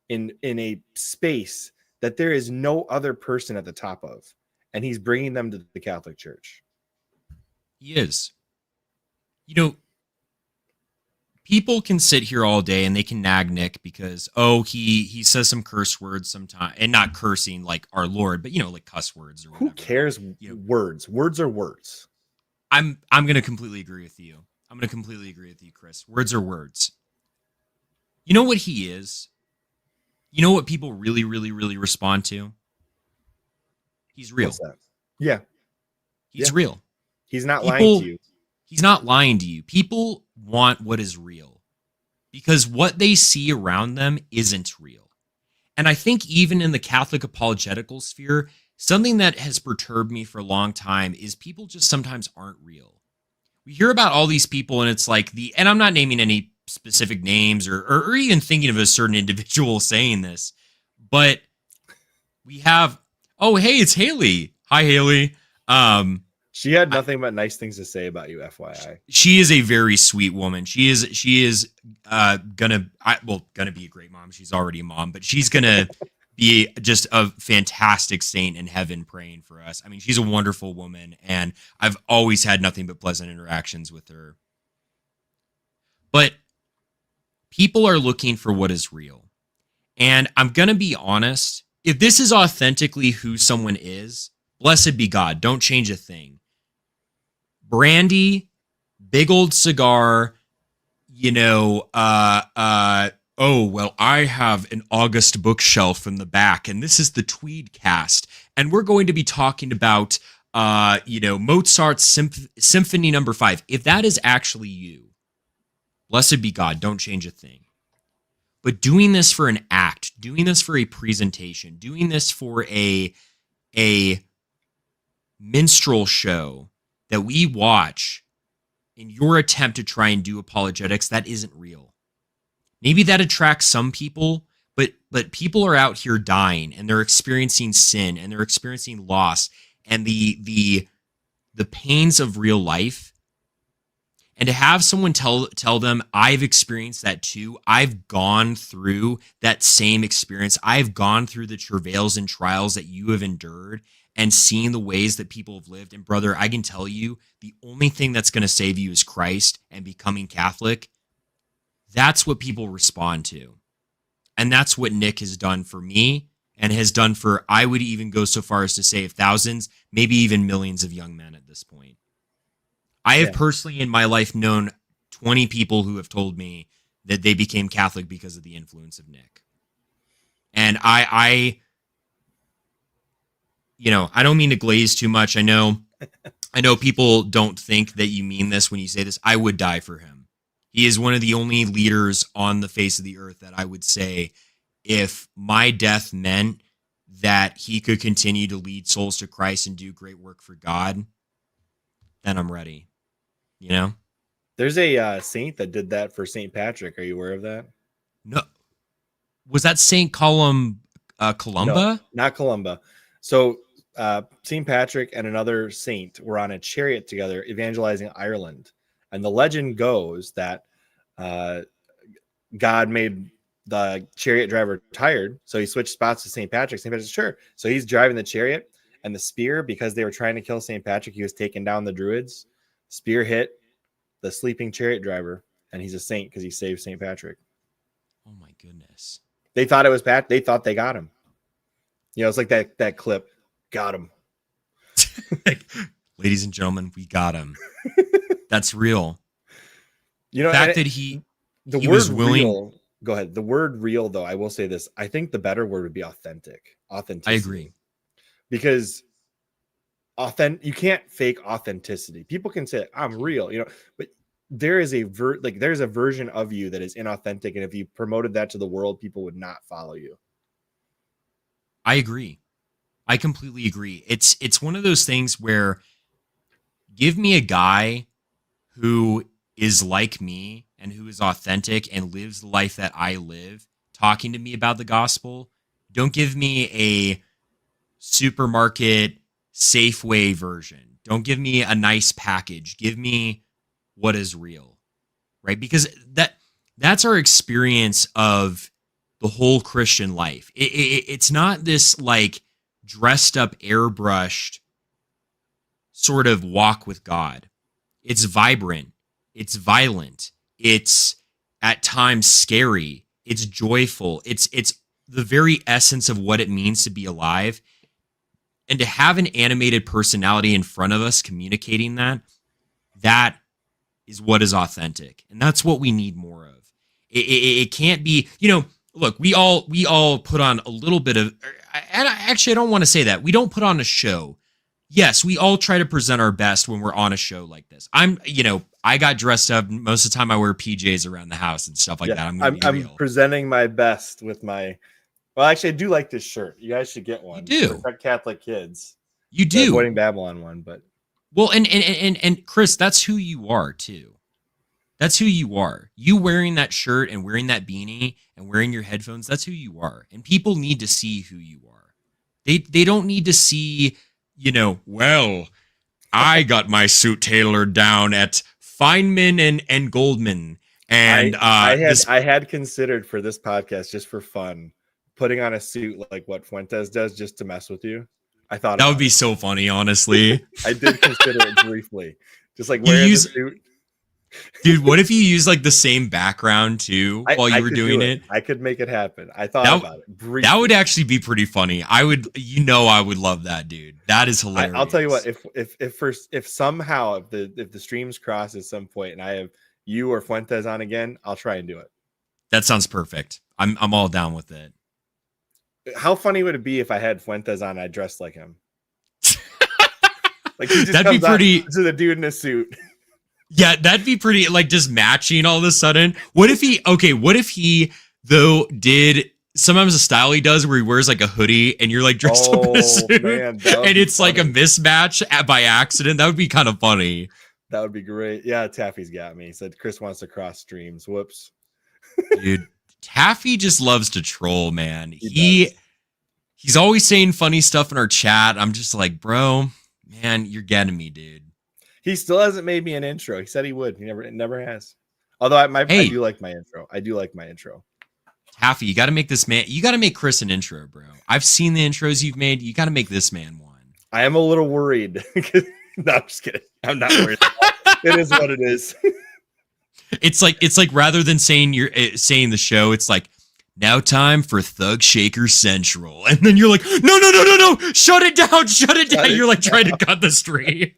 in a space that there is no other person at the top of, and he's bringing them to the Catholic Church. He is. You know, people can sit here all day and they can nag Nick because, oh, he says some curse words sometimes, and not cursing like our Lord, but, you know, like cuss words or whatever. Who cares? You know, words are words. I'm going to completely agree with you. I'm going to completely agree with you, Chris. Words are words. You know what he is? You know what people really, really, really respond to? He's real. What's that? Yeah. He's real. He's not lying to you. He's not lying to you. People want what is real because what they see around them isn't real. And I think even in the Catholic apologetical sphere, something that has perturbed me for a long time is people just sometimes aren't real. We hear about all these people and it's like and I'm not naming any specific names or even thinking of a certain individual saying this, but we have, oh, hey, it's Haley. Hi, Haley. She had nothing but nice things to say about you, FYI. She is a very sweet woman. She is gonna be a great mom. She's already a mom, but she's gonna be just a fantastic saint in heaven praying for us. I mean, she's a wonderful woman, and I've always had nothing but pleasant interactions with her. But people are looking for what is real. And I'm gonna be honest, if this is authentically who someone is, Blessed be God. Don't change a thing. Brandy, big old cigar, oh, well, I have an August bookshelf in the back, and this is the Tweed cast. And we're going to be talking about, Mozart's Symphony Number 5. If that is actually you, blessed be God, don't change a thing. But doing this for an act, doing this for a presentation, doing this for a minstrel show that we watch in your attempt to try and do apologetics, that isn't real. Maybe that attracts some people, but people are out here dying, and they're experiencing sin, and they're experiencing loss, and the pains of real life. And to have someone tell them, I've experienced that too. I've gone through that same experience. I've gone through the travails and trials that you have endured, and seen the ways that people have lived. And brother, I can tell you, the only thing that's going to save you is Christ and becoming Catholic. That's what people respond to. And that's what Nick has done for me, and has done for, I would even go so far as to say, thousands, maybe even millions of young men at this point. I have personally in my life known 20 people who have told me that they became Catholic because of the influence of Nick. And I don't mean to glaze too much. I know people don't think that you mean this when you say this. I would die for him. He is one of the only leaders on the face of the earth that I would say, if my death meant that he could continue to lead souls to Christ and do great work for God, then I'm ready. There's a saint that did that for St. Patrick. Are you aware of that? No. Was that St. Columba? No, not Columba. So St. Patrick and another saint were on a chariot together evangelizing Ireland. And the legend goes that God made the chariot driver tired, so he switched spots to St. Patrick. St. Patrick, sure. So he's driving the chariot, and the spear, because they were trying to kill St. Patrick, he was taking down the Druids. Spear hit the sleeping chariot driver, and he's a saint because he saved St. Patrick. Oh my goodness. They thought it was Pat. They thought they got him. It's like that clip. Got him. Ladies and gentlemen, we got him. That's real. The fact that he word was willing. Real, go ahead. The word real, though, I will say this. I think the better word would be authentic. Authenticity. I agree. Because you can't fake authenticity. People can say I'm real, but there is there's a version of you that is inauthentic, and if you promoted that to the world, people would not follow you. I agree. I completely agree. It's one of those things where, give me a guy who is like me and who is authentic and lives the life that I live, talking to me about the gospel. Don't give me a supermarket Safeway version. Don't give me a nice package. Give me what is real, right? Because that's our experience of the whole Christian life. It's not this like dressed up, airbrushed sort of walk with God. It's vibrant. It's violent. It's at times scary. It's joyful. It's the very essence of what it means to be alive. And to have an animated personality in front of us communicating that is what is authentic. And that's what we need more of. It can't be, look, we all put on a little bit of, and actually, I don't want to say that. We don't put on a show. Yes, we all try to present our best when we're on a show like this. I got dressed up. Most of the time I wear PJs around the house and stuff like that. I'm presenting my best with my, well, actually, I do like this shirt. You guys should get one. You do. Protect Catholic kids. You do. Avoiding Babylon one, but. Well, and Chris, that's who you are too. That's who you are. You wearing that shirt and wearing that beanie and wearing your headphones, that's who you are. And people need to see who you are. They don't need to see, well, I got my suit tailored down at Feynman and Goldman. And I had considered for this podcast, just for fun, putting on a suit like what Fuentes does just to mess with you. I thought that would be so funny, honestly. I did consider it briefly. Just like wearing the suit. Dude, what if you use like the same background too while I you were could do doing it. it? I could make it happen. I thought That about it that would briefly. actually be pretty funny. I would, I would love that, dude. That is hilarious. I'll tell you what. If somehow if the streams cross at some point and I have you or Fuentes on again, I'll try and do it. That sounds perfect. I'm all down with it. How funny would it be if I had Fuentes on and I dressed like him? Like he just That'd be pretty. to the dude in a suit. Yeah, that'd be pretty. Like just matching all of a sudden. What if he? Okay, what if he though did sometimes a style he does where he wears like a hoodie and you're like dressed up in a suit, man, and it's funny. Like a mismatch by accident. That would be kind of funny. That would be great. Yeah, Taffy's got me. He said Chris wants to cross streams. Whoops. Dude, Taffy just loves to troll, man. He's always saying funny stuff in our chat. I'm just like, bro, man, you're getting me, dude. He still hasn't made me an intro. He said he would. He never has. Although I do like my intro. I do like my intro. Taffy, you got to make this man. You got to make Chris an intro, bro. I've seen the intros you've made. You got to make this man one. I am a little worried. No, I'm just kidding. I'm not worried. It is what it is. It's like rather than saying saying the show, it's like now time for Thug Shaker Central, and then you're like, no, shut it down. You're like trying to cut the stream.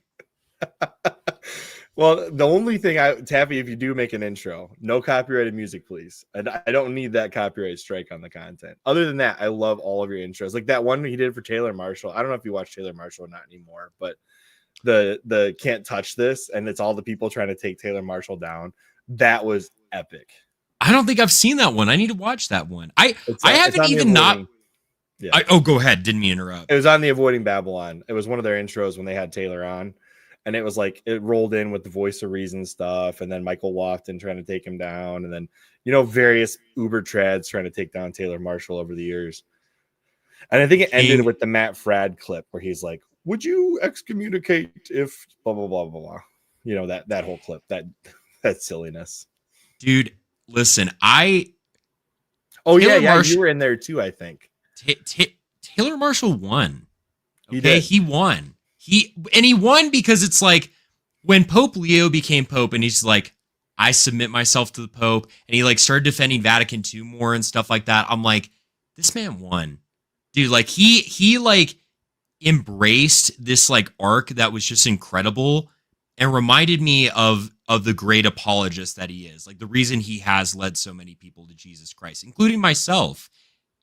Well, the only thing Taffy, if you do make an intro, no copyrighted music, please. I don't need that copyright strike on the content. Other than that, I love all of your intros. Like that one he did for Taylor Marshall. I don't know if you watch Taylor Marshall or not anymore, but the Can't Touch This, and it's all the people trying to take Taylor Marshall down. That was epic. I don't think I've seen that one. I need to watch that one. I haven't even not. Yeah. Go ahead. Didn't mean to interrupt. It was on the Avoiding Babylon. It was one of their intros when they had Taylor on. And it was like it rolled in with the Voice of Reason stuff, and then Michael Lofton trying to take him down, and then various Uber trads trying to take down Taylor Marshall over the years. And I think it ended with the Matt Fradd clip where he's like, "Would you excommunicate if blah blah blah blah blah?" That whole clip, that silliness. Dude, listen, you were in there too. I think Taylor Marshall won. Okay, he won. He won because it's like when Pope Leo became Pope and he's like, I submit myself to the Pope, and he like started defending Vatican II more and stuff like that. I'm like, this man won. Dude, like he like embraced this like arc that was just incredible and reminded me of the great apologist that he is. Like the reason he has led so many people to Jesus Christ, including myself.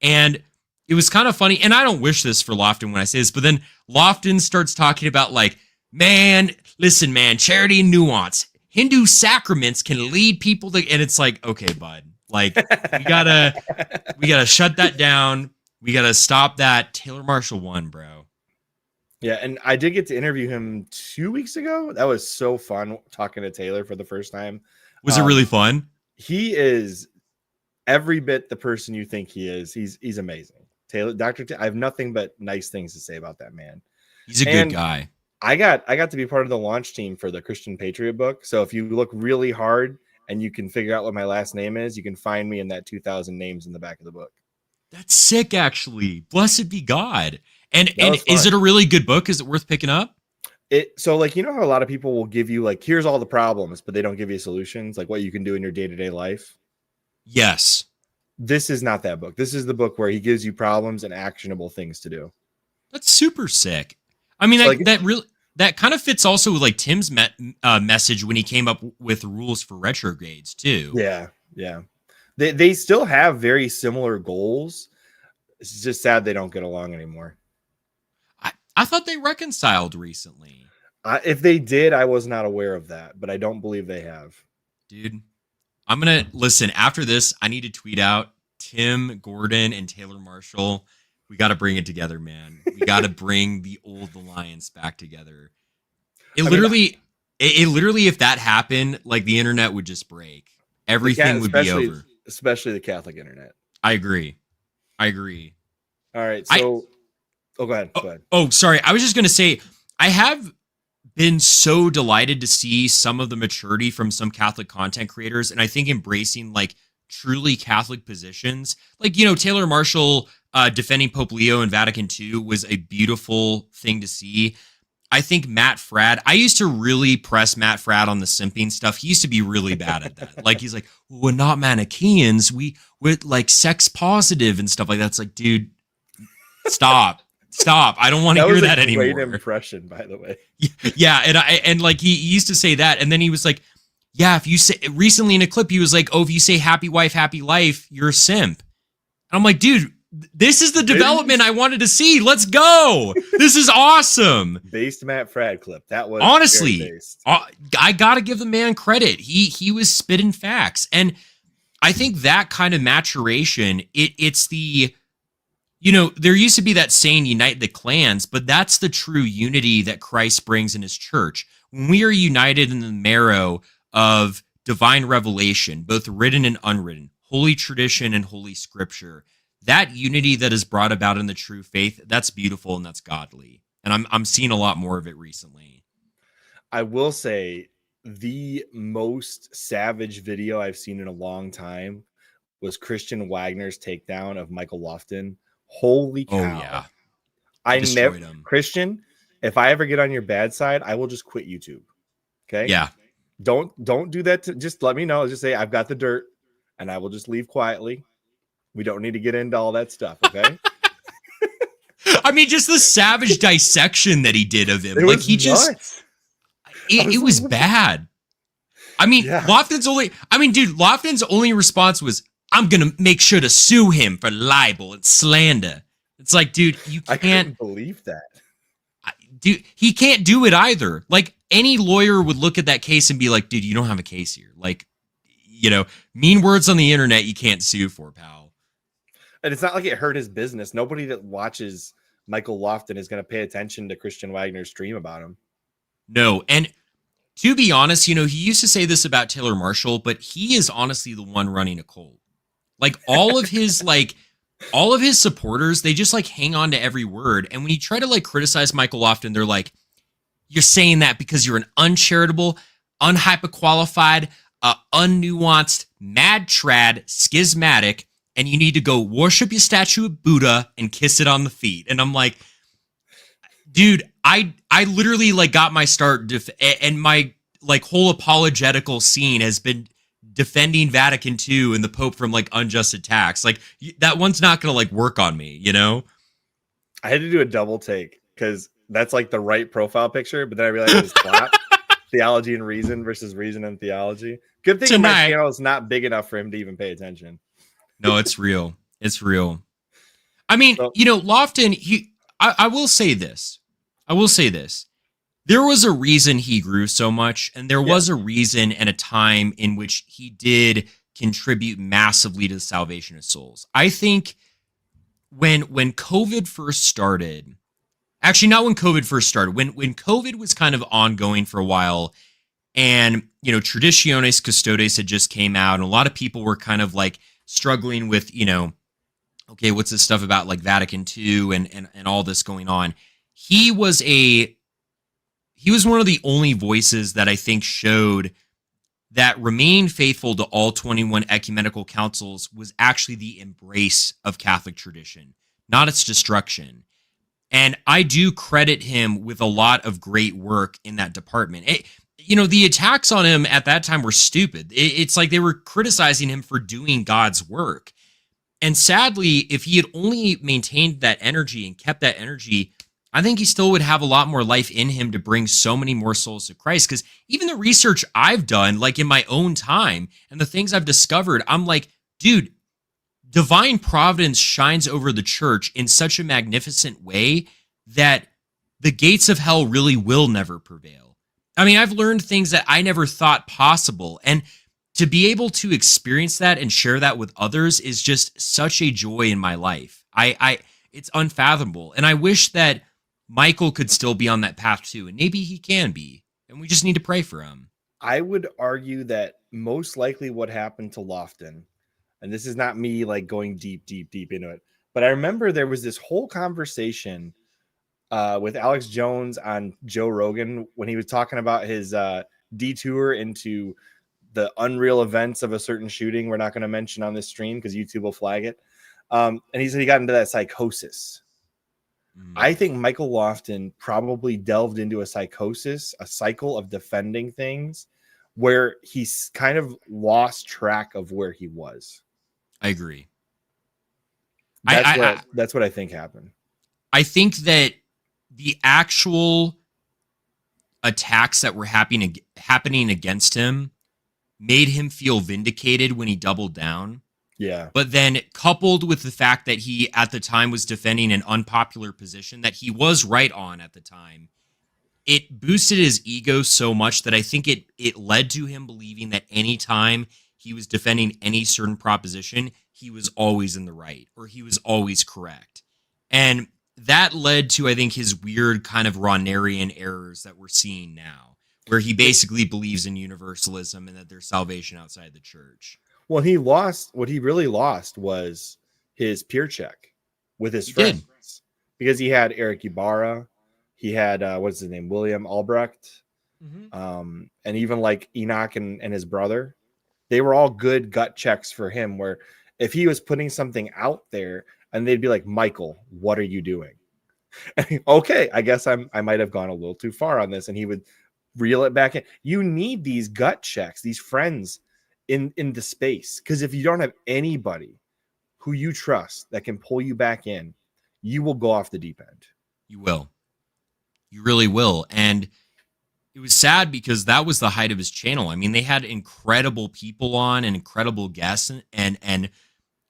And it was kind of funny, and I don't wish this for Lofton when I say this, but then Lofton starts talking about like, man, listen, man, charity and nuance. Hindu sacraments can lead people to, and it's like, okay, bud, like we gotta shut that down. We gotta stop that. Taylor Marshall won, bro. Yeah, and I did get to interview him 2 weeks ago. That was so fun talking to Taylor for the first time. Was it really fun? He is every bit the person you think he is. He's amazing. Taylor, I have nothing but nice things to say about that man. He's a good guy. I got to be part of the launch team for the Christian Patriot book. So if you look really hard and you can figure out what my last name is, you can find me in that 2,000 names in the back of the book. That's sick, actually. Blessed be God. And is it a really good book? Is it worth picking up? So like, how a lot of people will give you like, here's all the problems, but they don't give you solutions, like what you can do in your day-to-day life. Yes. This is not that book. This is the book where he gives you problems and actionable things to do. That's super sick. I mean, that kind of fits also with like Tim's message when he came up with rules for retrogrades too. Yeah. They still have very similar goals. It's just sad they don't get along anymore. I thought they reconciled recently. If they did, I was not aware of that, but I don't believe they have. Dude, I'm going to listen after this. I need to tweet out Tim, Gordon, and Taylor Marshall. We got to bring it together, man. We got to bring the old alliance back together. It literally, if that happened, like the internet would just break. Everything would be over. Especially the Catholic internet. I agree. All right. So, go ahead. Oh, sorry. I was just going to say, I have been so delighted to see some of the maturity from some Catholic content creators, and I think embracing like truly Catholic positions. Like, Taylor Marshall defending Pope Leo and Vatican II was a beautiful thing to see. I think Matt Fradd, I used to really press Matt Fradd on the simping stuff. He used to be really bad at that. Like, he's like, well, we're not Manichaeans. We're like sex positive and stuff like that. It's like, dude, stop. I don't want to hear that anymore. Great impression, by the way. Yeah. And like, he used to say that. And then he was like, yeah, if you say, recently in a clip, he was like, oh, if you say happy wife, happy life, you're a simp. And I'm like, dude, this is the development I wanted to see. Let's go. This is awesome. Based Matt Fradd clip. That was honestly, I got to give the man credit. He was spitting facts. And I think that kind of maturation, it's the, you know, there used to be that saying, unite the clans, but that's the true unity that Christ brings in his church. When we are united in the marrow of divine revelation, both written and unwritten, holy tradition and holy scripture, that unity that is brought about in the true faith, that's beautiful and that's godly. And I'm seeing a lot more of it recently. I will say the most savage video I've seen in a long time was Christian Wagner's takedown of Michael Lofton. Holy cow. Oh, yeah. I never, Christian, if I ever get on your bad side, I will just quit YouTube. Okay? Yeah. Don't do that. Just let me know. Just say, I've got the dirt, and I will just leave quietly. We don't need to get into all that stuff, okay? I mean, just the savage dissection that he did of him. Like, he just... It was bad. I mean, yeah. Lofton's only response was, I'm going to make sure to sue him for libel and slander. It's like, dude, you can't... I couldn't believe that. Dude, he can't do it either. Like, any lawyer would look at that case and be like, dude, you don't have a case here. Like, you know, mean words on the internet you can't sue for, pal. And it's not like it hurt his business. Nobody that watches Michael Lofton is going to pay attention to Christian Wagner's stream about him. No, and to be honest, you know, he used to say this about Taylor Marshall, but he is honestly the one running a cult. Like, all of his supporters, they just like hang on to every word. And when you try to like criticize Michael Lofton, they're like, you're saying that because you're an uncharitable, unhyperqualified, unnuanced, mad trad, schismatic, and you need to go worship your statue of Buddha and kiss it on the feet. And I'm like, dude, I literally like got my start and my like whole apologetical scene has been defending Vatican II and the Pope from like unjust attacks. Like, that one's not going to like work on me, you know? I had to do a double take because that's like the right profile picture, but then I realized it was flat. Theology and reason versus reason and theology. Good thing my channel is not big enough for him to even pay attention. No, it's real. It's real. I mean, you know, Lofton, I will say this. There was a reason he grew so much, and there was a reason and a time in which he did contribute massively to the salvation of souls. I think when COVID first started, actually not when COVID first started, when COVID was kind of ongoing for a while, and, you know, Traditionis Custodes had just came out, and a lot of people were kind of like struggling with, you know, okay, what's this stuff about like Vatican II and all this going on. He was one of the only voices that I think showed that remaining faithful to all 21 ecumenical councils was actually the embrace of Catholic tradition, not its destruction. And I do credit him with a lot of great work in that department. You know, the attacks on him at that time were stupid. It's like they were criticizing him for doing God's work. And sadly, if he had only maintained that energy and kept that energy, I think he still would have a lot more life in him to bring so many more souls to Christ. Because even the research I've done, like in my own time, and the things I've discovered, I'm like, dude, divine providence shines over the church in such a magnificent way that the gates of hell really will never prevail. I mean, I've learned things that I never thought possible. And to be able to experience that and share that with others is just such a joy in my life. It's unfathomable. And I wish that Michael could still be on that path too. And maybe he can be. And we just need to pray for him. I would argue that most likely what happened to Lofton, and this is not me like going deep into it, but I remember there was this whole conversation with Alex Jones on Joe Rogan when he was talking about his detour into the unreal events of a certain shooting we're not going to mention on this stream because YouTube will flag it. And he said he got into that psychosis. I think Michael Lofton probably delved into a psychosis, a cycle of defending things where he's kind of lost track of where he was. I agree. That's what I think happened. I think that the actual attacks that were happening against him made him feel vindicated when he doubled down. Yeah. But then coupled with the fact that he at the time was defending an unpopular position that he was right on at the time, it boosted his ego so much that I think it led to him believing that any time he was defending any certain proposition, he was always in the right or he was always correct. And that led to, I think, his weird kind of Rawnerian errors that we're seeing now, where he basically believes in universalism and that there's salvation outside the church. Well, what he really lost was his peer check with his friends. Because he had Eric Ibarra, he had what's his name, William Albrecht, and even like Enoch and his brother. They were all good gut checks for him, where if he was putting something out there and they'd be like, Michael, what are you doing? Okay, I guess I might have gone a little too far on this, and he would reel it back in. You need these gut checks, these friends in the space, because if you don't have anybody who you trust that can pull you back in, you will go off the deep end. You will. You really will. And it was sad because that was the height of his channel. I mean, they had incredible people on and incredible guests, and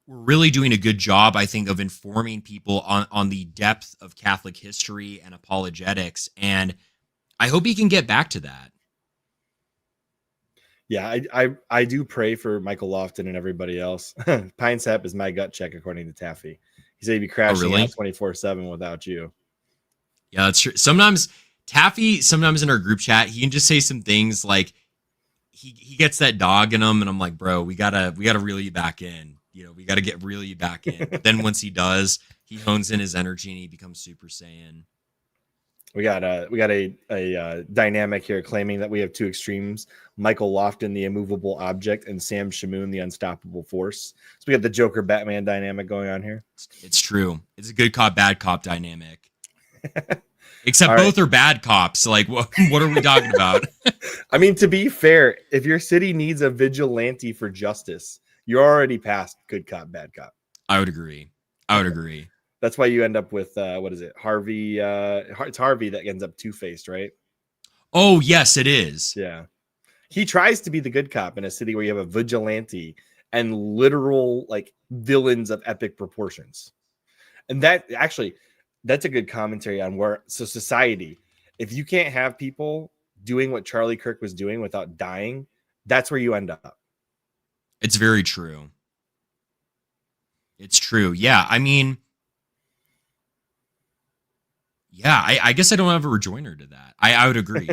were really doing a good job, I think, of informing people on the depth of Catholic history and apologetics. And I hope he can get back to that. Yeah, I do pray for Michael Lofton and everybody else. PINESAP is my gut check, according to Taffy. He said he'd be crashing out 24/7 without you. Yeah, that's true. Sometimes Taffy, in our group chat, he can just say some things like he gets that dog in him, and I'm like, bro, we gotta reel you back in. You know, we gotta reel you back in. But then once he does, he hones in his energy and he becomes Super Saiyan. We got a dynamic here claiming that we have two extremes: Michael Lofton, the immovable object, and Sam Shamoon, the unstoppable force. So we got the Joker Batman dynamic going on here. It's true. It's a good cop, bad cop dynamic. Except both are bad cops. So like, what are we talking about? I mean, to be fair, if your city needs a vigilante for justice, you're already past good cop, bad cop. I would agree. That's why you end up with what is it, Harvey? It's Harvey that ends up two-faced, right? Oh yes, it is. Yeah, he tries to be the good cop in a city where you have a vigilante and literal like villains of epic proportions, and that's a good commentary on where society. If you can't have people doing what Charlie Kirk was doing without dying, that's where you end up. It's very true. It's true. Yeah, I mean. Yeah, I guess I don't have a rejoinder to that. I would agree.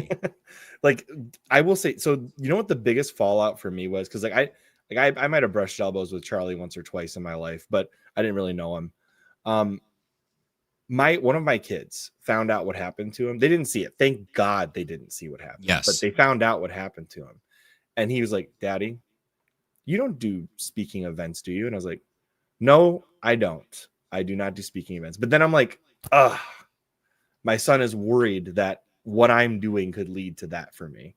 Like, I will say, so you know what the biggest fallout for me was? Because I might have brushed elbows with Charlie once or twice in my life, but I didn't really know him. One of my kids found out what happened to him. They didn't see it. Thank God they didn't see what happened. Yes. But they found out what happened to him. And he was like, Daddy, you don't do speaking events, do you? And I was like, no, I don't. I do not do speaking events. But then I'm like, my son is worried that what I'm doing could lead to that for me.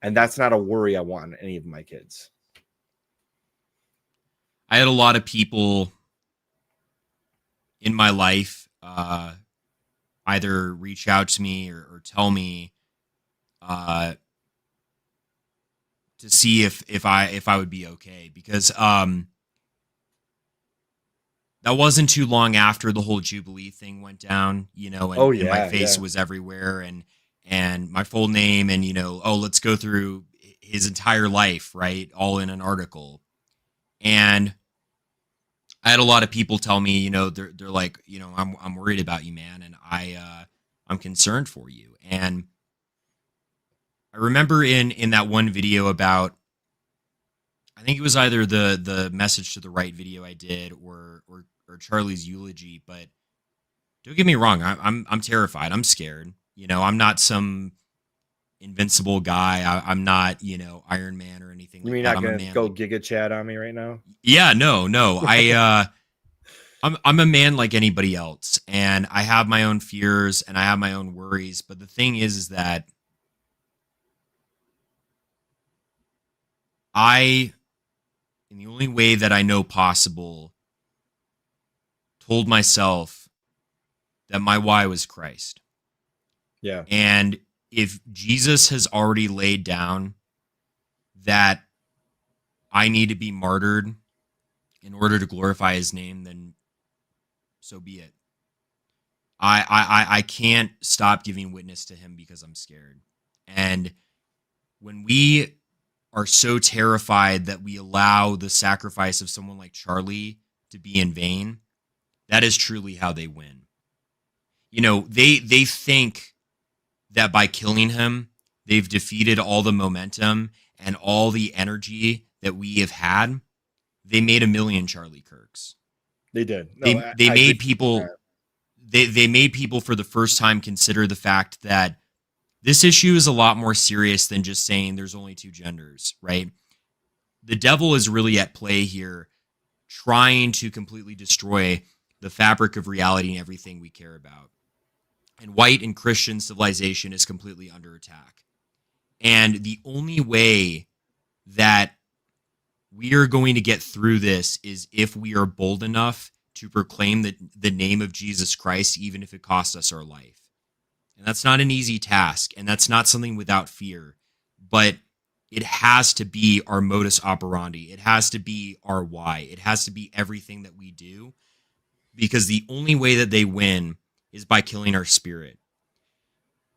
And that's not a worry I want in any of my kids. I had a lot of people in my life either reach out to me or tell me to see if I would be okay, because that wasn't too long after the whole Jubilee thing went down, you know, and my face was everywhere, and my full name, and, you know, let's go through his entire life, right? All in an article. And I had a lot of people tell me, you know, they're like, you know, I'm worried about you, man. And I'm concerned for you. And I remember in that one video about, I think it was either the message to the right video I did or Charlie's eulogy, but don't get me wrong, I'm terrified. I'm scared. You know, I'm not some invincible guy. I'm not, you know, Iron Man or anything like that. You're not going to go Giga Chad on me right now? Yeah, no. I'm a man like anybody else, and I have my own fears and I have my own worries. But the thing is that in the only way that I know possible, told myself that my why was Christ. Yeah. And if Jesus has already laid down that I need to be martyred in order to glorify his name, then so be it. I can't stop giving witness to him because I'm scared. And when we are so terrified that we allow the sacrifice of someone like Charlie to be in vain, that is truly how they win. You know, they think that by killing him, they've defeated all the momentum and all the energy that we have had. They made a million Charlie Kirks. They did. They No, they I made agree. people they made people for the first time consider the fact that this issue is a lot more serious than just saying there's only two genders, right? The devil is really at play here, trying to completely destroy the fabric of reality and everything we care about. And white and Christian civilization is completely under attack. And the only way that we are going to get through this is if we are bold enough to proclaim the name of Jesus Christ, even if it costs us our life. And that's not an easy task, and that's not something without fear, but it has to be our modus operandi. It has to be our why. It has to be everything that we do, because the only way that they win is by killing our spirit.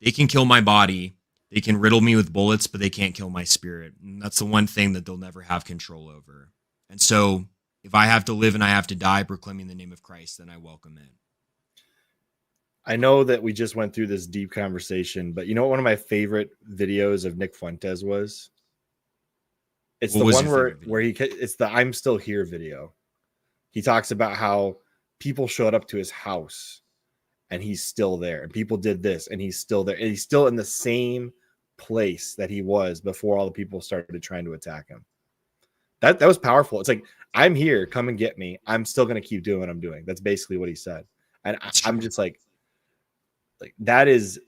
They can kill my body, they can riddle me with bullets, but they can't kill my spirit. And that's the one thing that they'll never have control over. And so if I have to live and I have to die proclaiming the name of Christ, then I welcome it. I know that we just went through this deep conversation, but you know what one of my favorite videos of Nick Fuentes was? It's What the was one your favorite where it's the I'm Still Here video. He talks about how people showed up to his house and he's still there, and people did this and he's still there, and he's still in the same place that he was before all the people started trying to attack him. That was powerful. It's like, I'm here, come and get me. I'm still going to keep doing what I'm doing. That's basically what he said. And I'm just like that is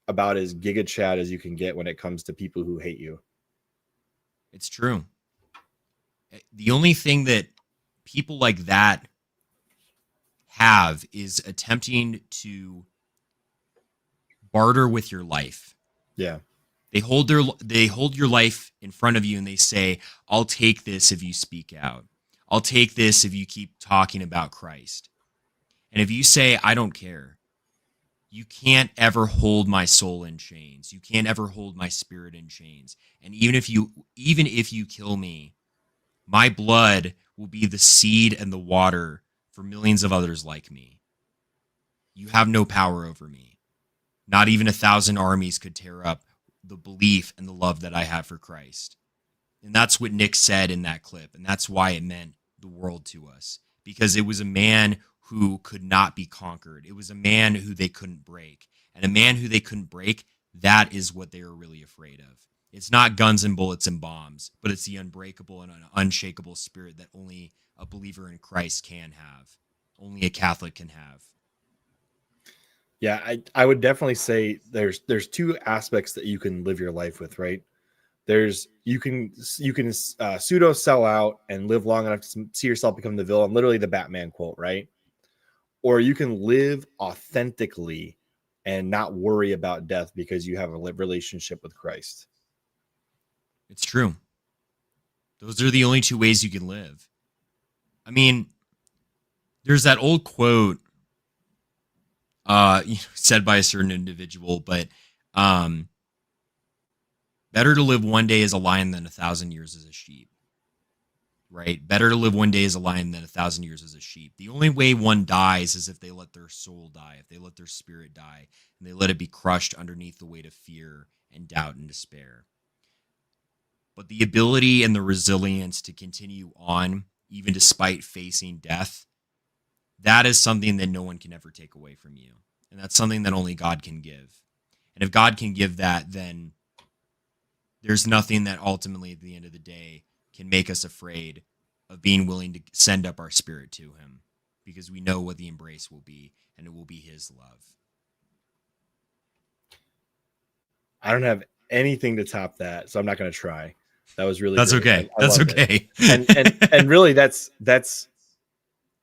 about as giga chat as you can get when it comes to people who hate you. It's true. The only thing that people like that have is attempting to barter with your life. Yeah. They hold your life in front of you and they say, I'll take this if you speak out. I'll take this if you keep talking about Christ. And if you say, I don't care, you can't ever hold my soul in chains. You can't ever hold my spirit in chains. And even if you kill me, my blood will be the seed and the water for millions of others like me. You have no power over me. Not even 1,000 armies could tear up the belief and the love that I have for Christ. And that's what Nick said in that clip. And that's why it meant the world to us. Because it was a man who could not be conquered. It was a man who they couldn't break. And a man who they couldn't break, that is what they were really afraid of. It's not guns and bullets and bombs, but it's the unbreakable and unshakable spirit that only a believer in Christ can have. Only a Catholic can have. Yeah, I would definitely say there's two aspects that you can live your life with, right? There's you can pseudo sell out and live long enough to see yourself become the villain, literally the Batman quote, right? Or you can live authentically and not worry about death because you have a relationship with Christ. It's true. Those are the only two ways you can live. I mean, there's that old quote said by a certain individual, but better to live one day as a lion than 1,000 years as a sheep. Right? Better to live one day as a lion than 1,000 years as a sheep. The only way one dies is if they let their soul die, if they let their spirit die, and they let it be crushed underneath the weight of fear and doubt and despair. But the ability and the resilience to continue on, even despite facing death, that is something that no one can ever take away from you. And that's something that only God can give. And if God can give that, then there's nothing that ultimately at the end of the day can make us afraid of being willing to send up our spirit to him. because we know what the embrace will be, and it will be his love. I don't have anything to top that, so I'm not going to try. That was really That's great. okay. I That's loved okay. it. And really that's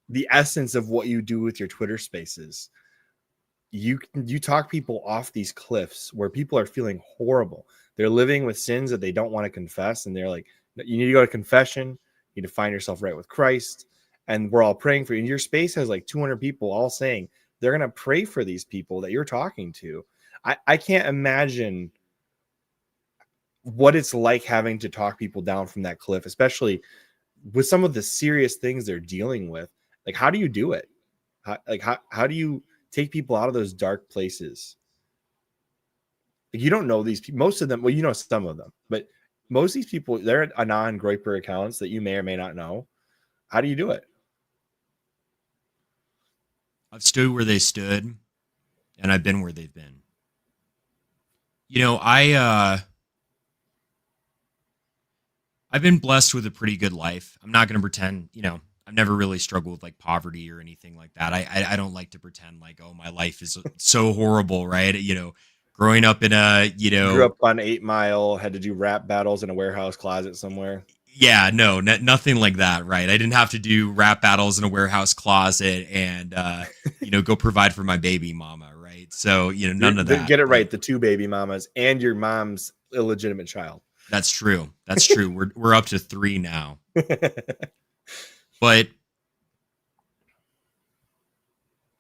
the essence of what you do with your Twitter spaces. You talk people off these cliffs where people are feeling horrible. They're living with sins that they don't want to confess, and they're like, you need to go to confession, you need to find yourself right with Christ, and we're all praying for you. And your space has like 200 people all saying they're going to pray for these people that you're talking to. I can't imagine what it's like having to talk people down from that cliff, especially with some of the serious things they're dealing with. Like, how do you do it? How do you take people out of those dark places? Like, you don't know these people, most of them. Well, you know some of them, but most of these people, they're anon Groyper accounts that you may or may not know. How do you do it? I've stood where they stood, and I've been where they've been. You know, I've been blessed with a pretty good life. I'm not going to pretend, you know, I've never really struggled with like poverty or anything like that. I don't like to pretend like, oh, my life is so horrible, right? You know, growing up in a, you know, grew up on 8 Mile, had to do rap battles in a warehouse closet somewhere. Yeah, no, nothing like that, right? I didn't have to do rap battles in a warehouse closet and, you know, go provide for my baby mama, right? So, you know, none of that. Get it right. The 2 baby mamas and your mom's illegitimate child. That's true. That's true. We're up to 3 now. But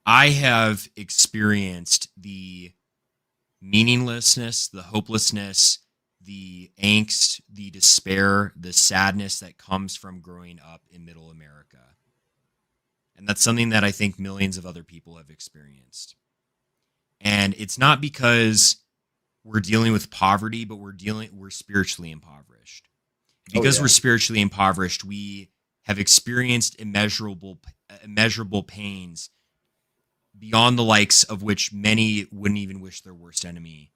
I have experienced the meaninglessness, the hopelessness, the angst, the despair, the sadness that comes from growing up in middle America. And that's something that I think millions of other people have experienced. And it's not because we're dealing with poverty, but we're spiritually impoverished. Because we're spiritually impoverished, we have experienced immeasurable pains beyond the likes of which many wouldn't even wish their worst enemy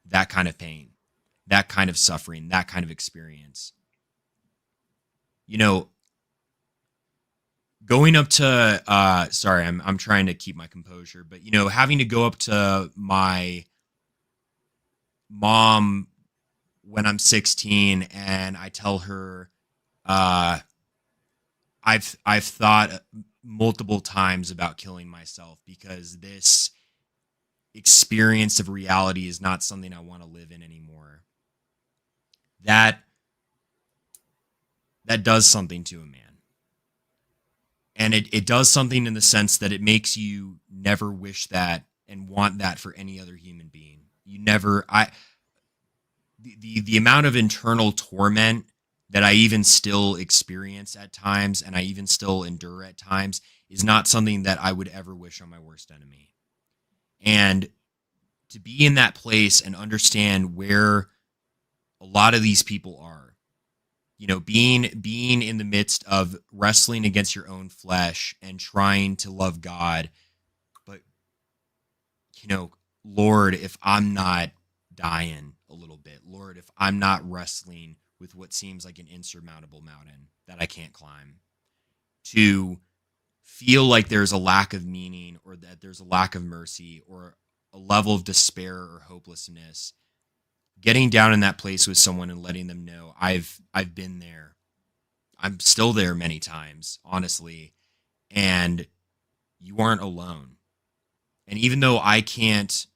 that kind of pain, that kind of suffering, that kind of experience. You know, going up to sorry, I'm trying to keep my composure, but you know, having to go up to my mom when I'm 16 and I tell her I've thought multiple times about killing myself because this experience of reality is not something I want to live in anymore. That does something to a man. And it does something in the sense that it makes you never wish that and want that for any other human being. You never, the amount of internal torment that I even still experience at times and I even still endure at times is not something that I would ever wish on my worst enemy. And to be in that place and understand where a lot of these people are, you know, being in the midst of wrestling against your own flesh and trying to love God, but, you know, Lord, if I'm not dying a little bit, Lord, if I'm not wrestling with what seems like an insurmountable mountain that I can't climb, to feel like there's a lack of meaning or that there's a lack of mercy or a level of despair or hopelessness, getting down in that place with someone and letting them know I've been there. I'm still there many times, honestly, and you aren't alone. And even though I can't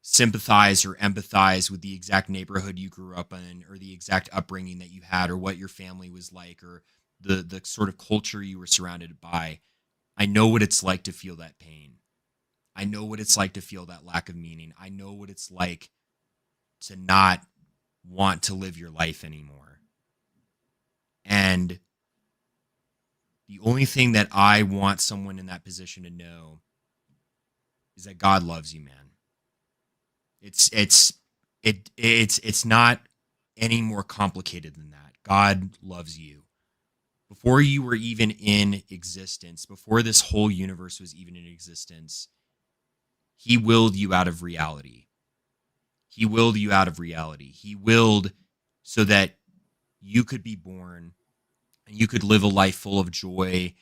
sympathize or empathize with the exact neighborhood you grew up in or the exact upbringing that you had or what your family was like or the sort of culture you were surrounded by, I know what it's like to feel that pain. I know what it's like to feel that lack of meaning. I know what it's like to not want to live your life anymore. And the only thing that I want someone in that position to know is that God loves you, man. It's not any more complicated than that. God loves you. Before you were even in existence, before this whole universe was even in existence, he willed you out of reality. He willed you out of reality. He willed so that you could be born and you could live a life full of joy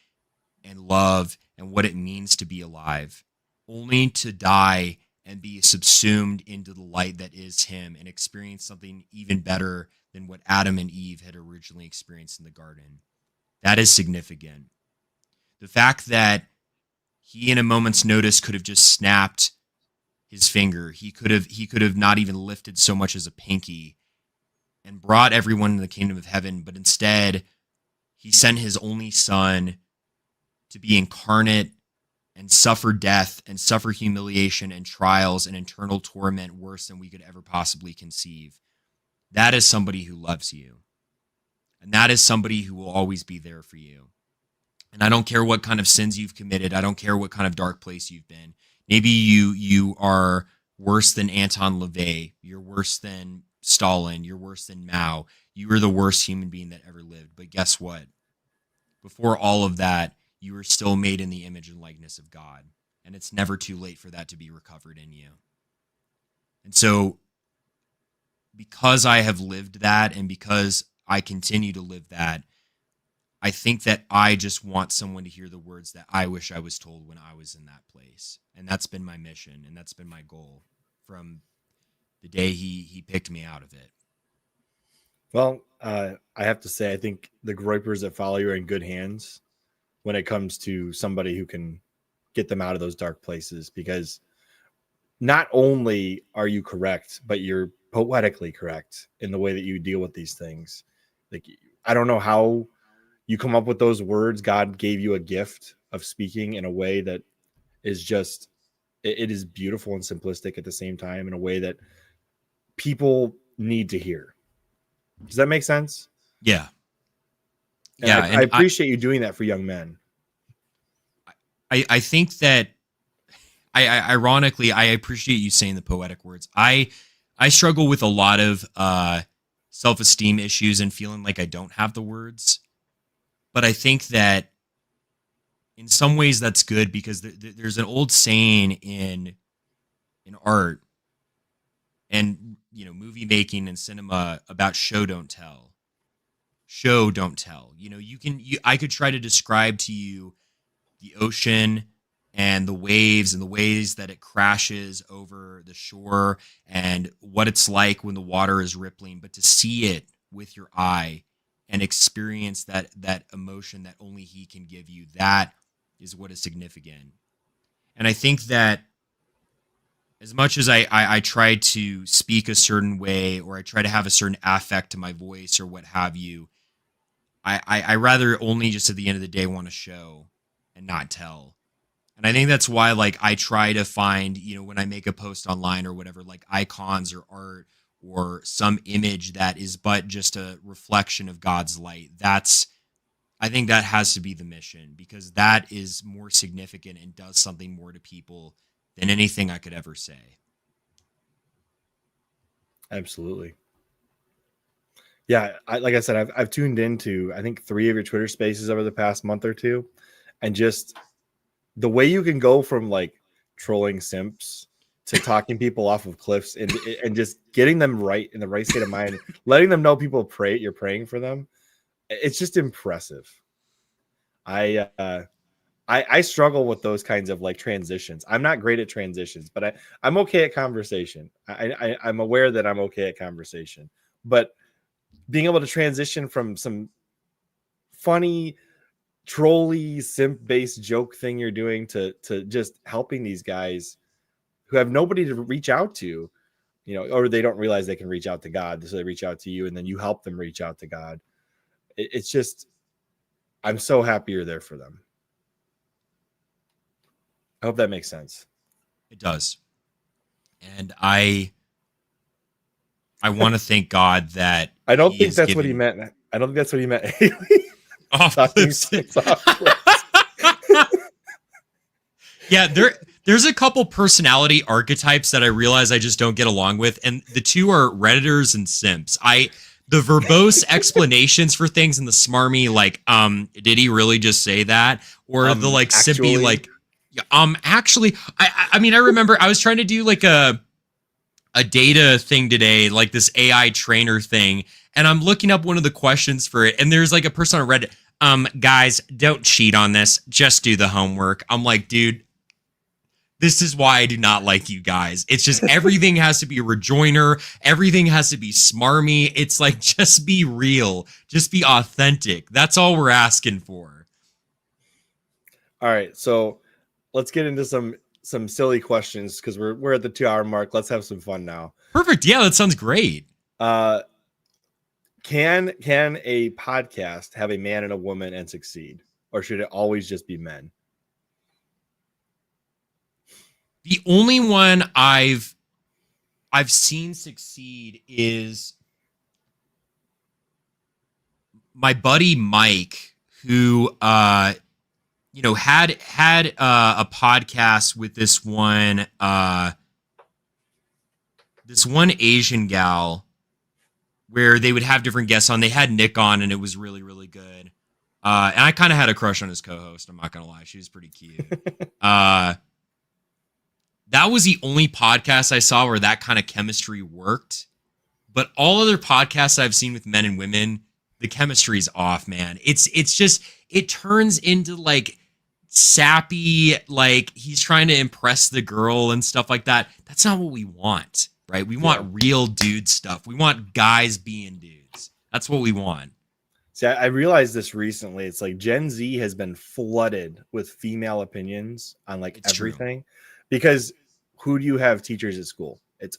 and love and what it means to be alive, only to die and be subsumed into the light that is him and experience something even better than what Adam and Eve had originally experienced in the garden. That is significant. The fact that he in a moment's notice could have just snapped his finger. He could have not even lifted so much as a pinky and brought everyone into the kingdom of heaven, but instead he sent his only son to be incarnate and suffer death and suffer humiliation and trials and eternal torment worse than we could ever possibly conceive. That is somebody who loves you. And that is somebody who will always be there for you. And I don't care what kind of sins you've committed. I don't care what kind of dark place you've been. Maybe you are worse than Anton LaVey. You're worse than Stalin. You're worse than Mao. You are the worst human being that ever lived. But guess what? Before all of that, you are still made in the image and likeness of God. And it's never too late for that to be recovered in you. And so, because I have lived that and because I continue to live that, I think that I just want someone to hear the words that I wish I was told when I was in that place. And that's been my mission, and that's been my goal from the day he picked me out of it. Well, I have to say, I think the Groypers that follow you are in good hands when it comes to somebody who can get them out of those dark places, because not only are you correct, but you're poetically correct in the way that you deal with these things. Like, I don't know how you come up with those words. God gave you a gift of speaking in a way that is just, it is beautiful and simplistic at the same time, in a way that people need to hear. Does that make sense? Yeah. And yeah. I appreciate you doing that for young men. I think that ironically, I appreciate you saying the poetic words. I struggle with a lot of self-esteem issues and feeling like I don't have the words. But I think that in some ways that's good, because there's an old saying in art and, you know, movie making and cinema about show don't tell. Show don't tell. You know, I could try to describe to you the ocean and the waves and the ways that it crashes over the shore and what it's like when the water is rippling, but to see it with your eye and experience that emotion that only he can give you, that is what is significant. And I think that as much as I try to speak a certain way, or I try to have a certain affect to my voice or what have you, I rather only just at the end of the day want to show and not tell. And I think that's why, like, I try to find, you know, when I make a post online or whatever, like icons or art or some image that is but just a reflection of God's light. I think that has to be the mission, because that is more significant and does something more to people than anything I could ever say. Absolutely. Yeah, like I said, I've tuned into, I think, 3 of your Twitter spaces over the past month or two, and just the way you can go from like trolling simps to talking people off of cliffs and just getting them right in the right state of mind, letting them know you're praying for them. It's just impressive. I struggle with those kinds of like transitions. I'm not great at transitions, but I'm okay at conversation. I'm aware that I'm okay at conversation, but being able to transition from some funny, trolly, simp-based joke thing you're doing to just helping these guys who have nobody to reach out to, you know, or they don't realize they can reach out to God, so they reach out to you, and then you help them reach out to God. It's just, I'm so happy you're there for them. I hope that makes sense. It does. And I want to thank God that I don't think that's what he meant. I don't think that's what he meant. Yeah, there's a couple personality archetypes that I realize I just don't get along with, and the two are Redditors and simps. The verbose explanations for things and the smarmy, like, did he really just say that? Or the like simpy, like, actually, I mean, I remember I was trying to do like a data thing today, like this AI trainer thing, and I'm looking up one of the questions for it, and there's like a person on Reddit, guys, don't cheat on this. Just do the homework. I'm like, dude, this is why I do not like you guys. It's just everything has to be a rejoinder. Everything has to be smarmy. It's like, just be real. Just be authentic. That's all we're asking for. All right. So let's get into some silly questions because we're at the 2-hour mark. Let's have some fun now. Perfect. Yeah, that sounds great. Can a podcast have a man and a woman and succeed? Or should it always just be men? The only one I've seen succeed is my buddy Mike, who had a podcast with this one Asian gal where they would have different guests on. They had Nick on, and it was really, really good. And I kind of had a crush on his co-host. I'm not gonna lie, she was pretty cute. That was the only podcast I saw where that kind of chemistry worked. But all other podcasts I've seen with men and women, the chemistry's off, man. It's just, it turns into like sappy, like he's trying to impress the girl and stuff like that. That's not what we want, right? We want real dude stuff. We want guys being dudes. That's what we want. See, I realized this recently. It's like Gen Z has been flooded with female opinions on like everything. Because who do you have teachers at school? It's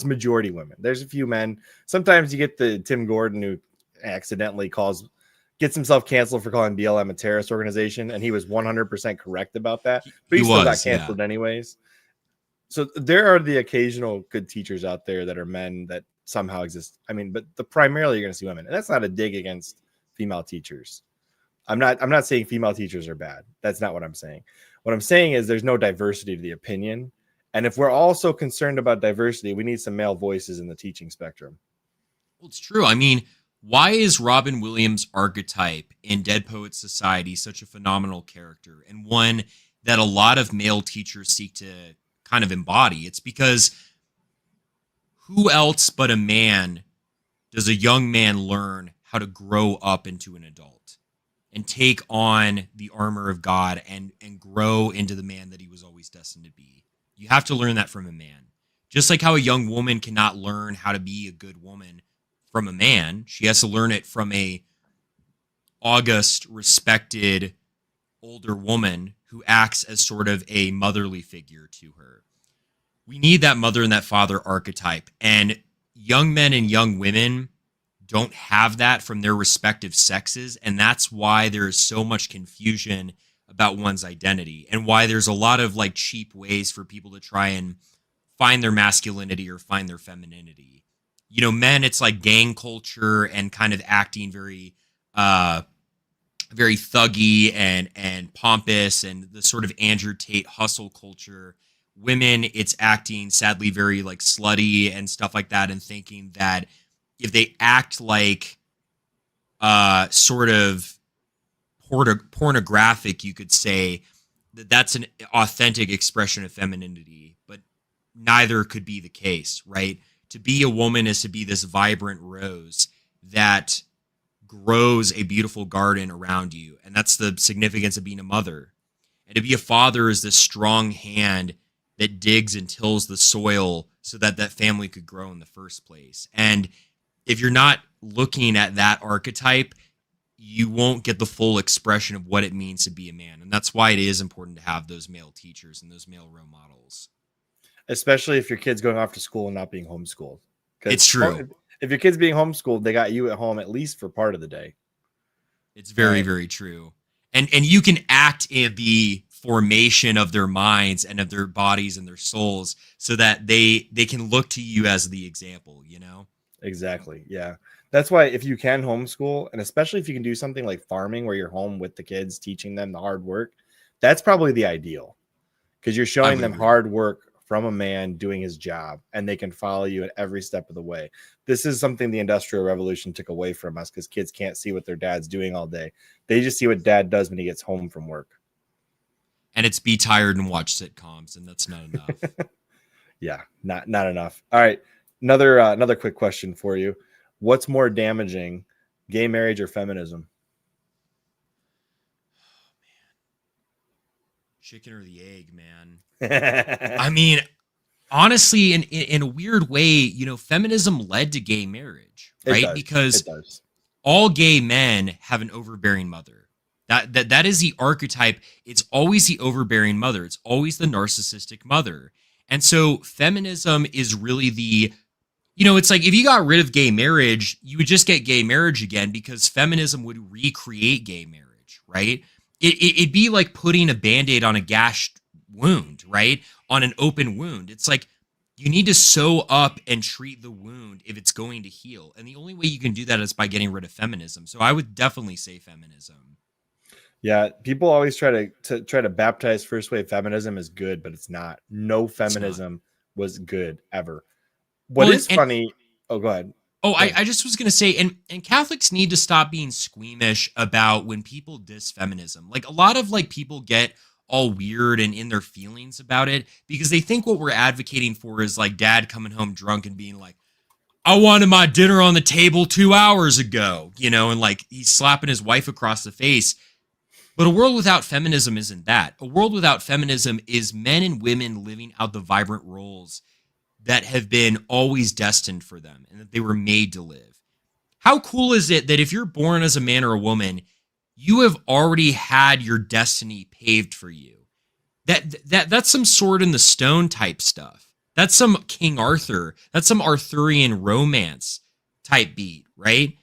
majority women. There's a few men. Sometimes you get the Tim Gordon who accidentally gets himself canceled for calling BLM a terrorist organization, and he was 100% correct about that. But he still got canceled anyways. So there are the occasional good teachers out there that are men that somehow exist. I mean, but primarily you're going to see women, and that's not a dig against female teachers. I'm not saying female teachers are bad. That's not what I'm saying. What I'm saying is there's no diversity to the opinion. And if we're all so concerned about diversity, we need some male voices in the teaching spectrum. Well, it's true. I mean, why is Robin Williams' archetype in Dead Poets Society such a phenomenal character and one that a lot of male teachers seek to kind of embody? It's because who else but a man does a young man learn how to grow up into an adult and take on the armor of God and grow into the man that he was always destined to be? You have to learn that from a man. Just like how a young woman cannot learn how to be a good woman from a man, she has to learn it from a august, respected, older woman who acts as sort of a motherly figure to her. We need that mother and that father archetype. And young men and young women don't have that from their respective sexes. And that's why there is so much confusion about one's identity and why there's a lot of like cheap ways for people to try and find their masculinity or find their femininity. You know, men, it's like gang culture and kind of acting very thuggy and pompous and the sort of Andrew Tate hustle culture. Women, it's acting sadly very like slutty and stuff like that, and thinking that if they act like sort of pornographic, you could say that that's an authentic expression of femininity, but neither could be the case, right? To be a woman is to be this vibrant rose that grows a beautiful garden around you. And that's the significance of being a mother. And to be a father is this strong hand that digs and tills the soil so that that family could grow in the first place. And if you're not looking at that archetype, you won't get the full expression of what it means to be a man. And that's why it is important to have those male teachers and those male role models. Especially if your kid's going off to school and not being homeschooled. It's true. If your kid's being homeschooled, they got you at home at least for part of the day. It's very, very true. And you can act in the formation of their minds and of their bodies and their souls so that they can look to you as the example, you know? Exactly. Yeah. That's why if you can homeschool, and especially if you can do something like farming where you're home with the kids, teaching them the hard work, that's probably the ideal, because you're showing them hard work from a man doing his job, and they can follow you at every step of the way. This is something the Industrial Revolution took away from us, because kids can't see what their dad's doing all day. They just see what dad does when he gets home from work. And it's be tired and watch sitcoms, and that's not enough. Yeah, not enough. All right. Another quick question for you. What's more damaging, gay marriage or feminism? chicken or the egg, man. I mean, honestly, in a weird way, you know, feminism led to gay marriage, right? Because It does. all gay men have an overbearing mother. That is the archetype. It's always the overbearing mother. It's always the narcissistic mother. And so feminism is really the, you know, it's like if you got rid of gay marriage, you would just get gay marriage again because feminism would recreate gay marriage, right? It'd be like putting a Band-Aid on a gashed wound, right? On an open wound. It's like you need to sew up and treat the wound if it's going to heal. And the only way you can do that is by getting rid of feminism. So I would definitely say feminism. Yeah, people always try to baptize first wave feminism as good, but it's not. No feminism was good ever. What is funny? Oh, go ahead. Oh, I just was going to say, and Catholics need to stop being squeamish about when people diss feminism. Like a lot of like people get all weird and in their feelings about it because they think what we're advocating for is like dad coming home drunk and being like, I wanted my dinner on the table 2 hours ago, you know, and like he's slapping his wife across the face. But a world without feminism isn't that. A world without feminism is men and women living out the vibrant roles that have been always destined for them and that they were made to live. How cool is it that if you're born as a man or a woman, you have already had your destiny paved for you? That's some sword in the stone type stuff. That's some King Arthur. That's some Arthurian romance type beat, right?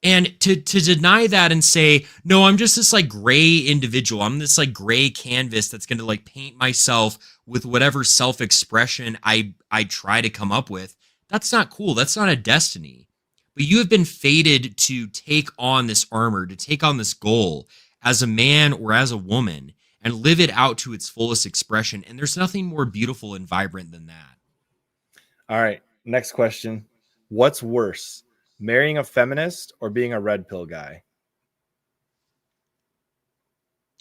And to deny that and say, no, I'm just this like gray individual. I'm this like gray canvas that's going to like paint myself with whatever self-expression I try to come up with. That's not cool. That's not a destiny. But you have been fated to take on this armor, to take on this goal as a man or as a woman and live it out to its fullest expression. And there's nothing more beautiful and vibrant than that. All right. Next question. What's worse? Marrying a feminist or being a red pill guy?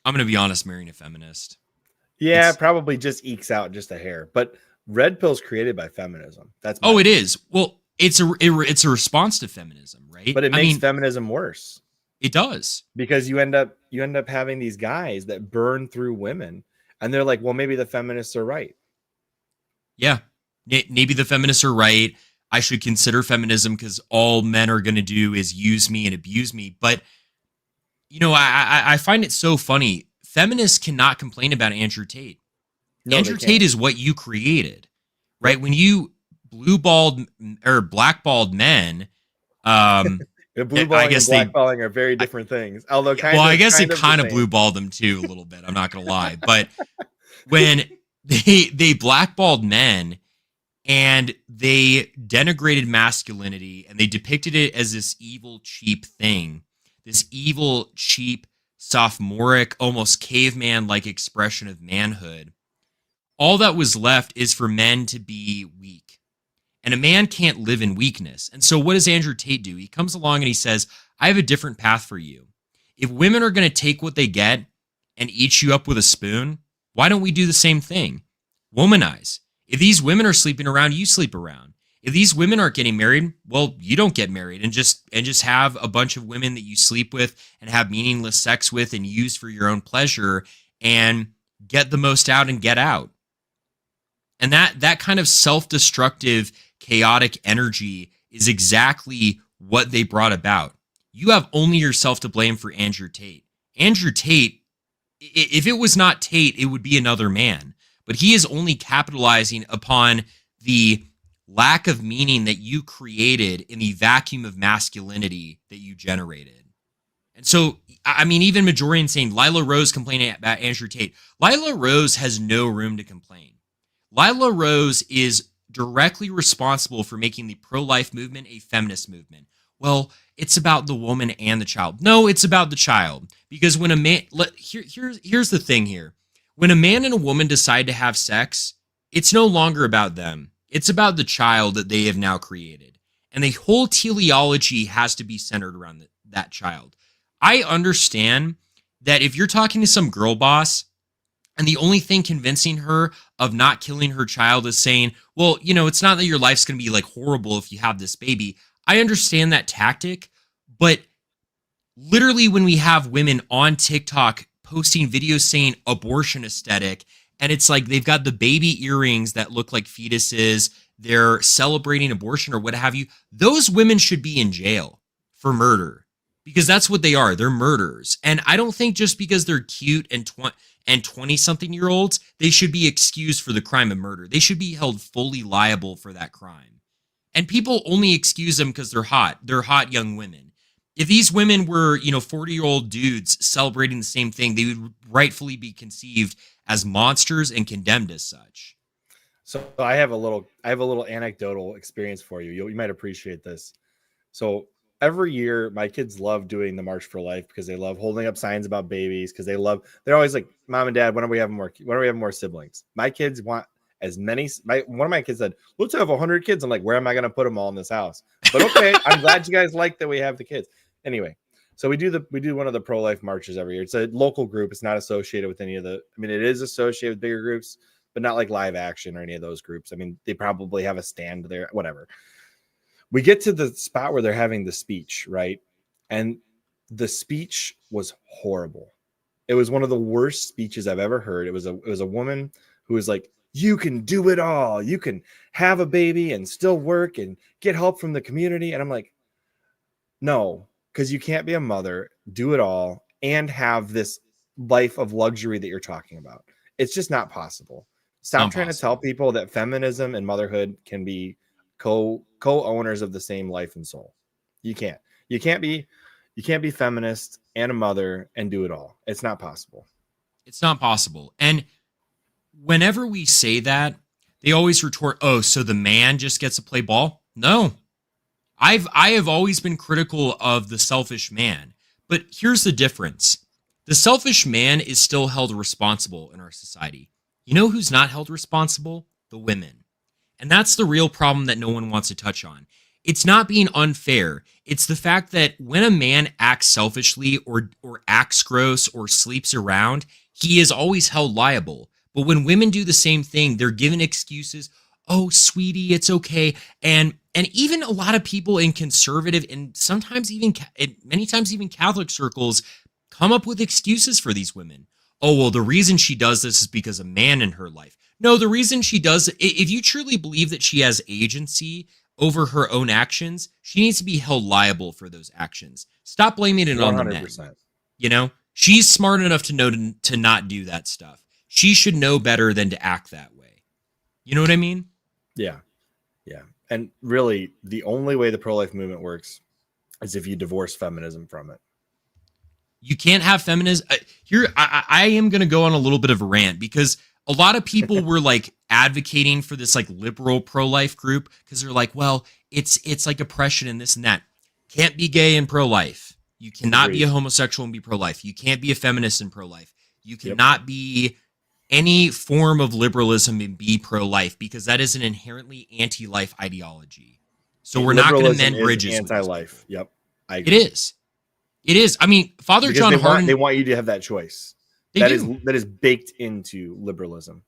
I'm going to be honest, marrying a feminist. Yeah, probably just ekes out just a hair. But red pill's created by feminism. That's it is. Well, it's a response to feminism, right? But it makes feminism worse. It does. Because you end up having these guys that burn through women and they're like, well, maybe the feminists are right. Yeah. Maybe the feminists are right. I should consider feminism because all men are going to do is use me and abuse me. But, you know, I find it so funny. Feminists cannot complain about Andrew Tate. No, Andrew Tate is what you created, right? When you blue-balled or blackballed men, blue-balling and blackballing are very different things. Although I guess it kind of blue-balled them too a little bit. I'm not going to lie. But when they blackballed men, and they denigrated masculinity and they depicted it as this evil, cheap thing, this evil, cheap, sophomoric, almost caveman-like expression of manhood. All that was left is for men to be weak. And a man can't live in weakness. And so what does Andrew Tate do? He comes along and he says, I have a different path for you. If women are going to take what they get and eat you up with a spoon, why don't we do the same thing? Womanize. If these women are sleeping around, you sleep around. If these women aren't getting married, well, you don't get married and just have a bunch of women that you sleep with and have meaningless sex with and use for your own pleasure and get the most out and get out. And that kind of self-destructive, chaotic energy is exactly what they brought about. You have only yourself to blame for Andrew Tate. Andrew Tate, if it was not Tate, it would be another man. But he is only capitalizing upon the lack of meaning that you created in the vacuum of masculinity that you generated. And so, I mean, even Majorian saying Lila Rose complaining about Andrew Tate. Lila Rose has no room to complain. Lila Rose is directly responsible for making the pro-life movement a feminist movement. Well, it's about the woman and the child. No, it's about the child. Because when a man... Here's the thing here. When a man and a woman decide to have sex, it's no longer about them. It's about the child that they have now created. And the whole teleology has to be centered around that child. I understand that if you're talking to some girl boss and the only thing convincing her of not killing her child is saying, well, you know, it's not that your life's going to be like horrible if you have this baby. I understand that tactic, but literally when we have women on TikTok posting videos saying abortion aesthetic. And it's like they've got the baby earrings that look like fetuses. They're celebrating abortion or what have you. Those women should be in jail for murder because that's what they are. They're murderers. And I don't think just because they're cute and 20-something-year-olds, they should be excused for the crime of murder. They should be held fully liable for that crime. And people only excuse them because they're hot. They're hot young women. If these women were, 40-year-old dudes celebrating the same thing, they would rightfully be conceived as monsters and condemned as such. So I have a little anecdotal experience for you. You might appreciate this. So every year, my kids love doing the March for Life because they love holding up signs about babies because they're always like, Mom and Dad, when are we having more siblings? My kids want as many. One of my kids said, let's have 100 kids. I'm like, where am I going to put them all in this house? But okay, I'm glad you guys like that we have the kids. Anyway, so we do one of the pro-life marches every year. It's a local group. It's not associated with any of it is associated with bigger groups, but not like Live Action or any of those groups. I mean, they probably have a stand there, whatever. We get to the spot where they're having the speech, right? And the speech was horrible. It was one of the worst speeches I've ever heard. It was a woman who was like, you can do it all. You can have a baby and still work and get help from the community. And I'm like, no, because you can't be a mother, do it all, and have this life of luxury that you're talking about. It's just not possible. Stop trying to tell people that feminism and motherhood can be co-owners of the same life and soul. You can't be feminist and a mother and do it all. It's not possible. It's not possible. And whenever we say that, they always retort, oh, so the man just gets to play ball? No. I have always been critical of the selfish man. But here's the difference. The selfish man is still held responsible in our society. You know who's not held responsible? The women. And that's the real problem that no one wants to touch on. It's not being unfair. It's the fact that when a man acts selfishly or acts gross or sleeps around, he is always held liable. But when women do the same thing, they're given excuses. Oh, sweetie, it's okay. And even a lot of people in conservative and sometimes even many times even Catholic circles come up with excuses for these women. Oh, well, the reason she does this is because a man in her life. No, the reason she does it, if you truly believe that she has agency over her own actions, she needs to be held liable for those actions. Stop blaming it 100%. On the men. She's smart enough to know to not do that stuff. She should know better than to act that way. You know what I mean? Yeah. Yeah. And really, the only way the pro-life movement works is if you divorce feminism from it. You can't have feminism. Here, I am going to go on a little bit of a rant because a lot of people were like advocating for this like liberal pro-life group because they're like, well, it's like oppression and this and that. Can't be gay and pro-life. You cannot be a homosexual and be pro-life. You can't be a feminist and pro-life. You cannot be any form of liberalism and be pro-life because that is an inherently anti-life ideology. So we're not going to mend bridges. Anti-life. Yep. I agree. It is. It is. I mean, Father because John Hardin. They want you to have that choice. That is baked into liberalism.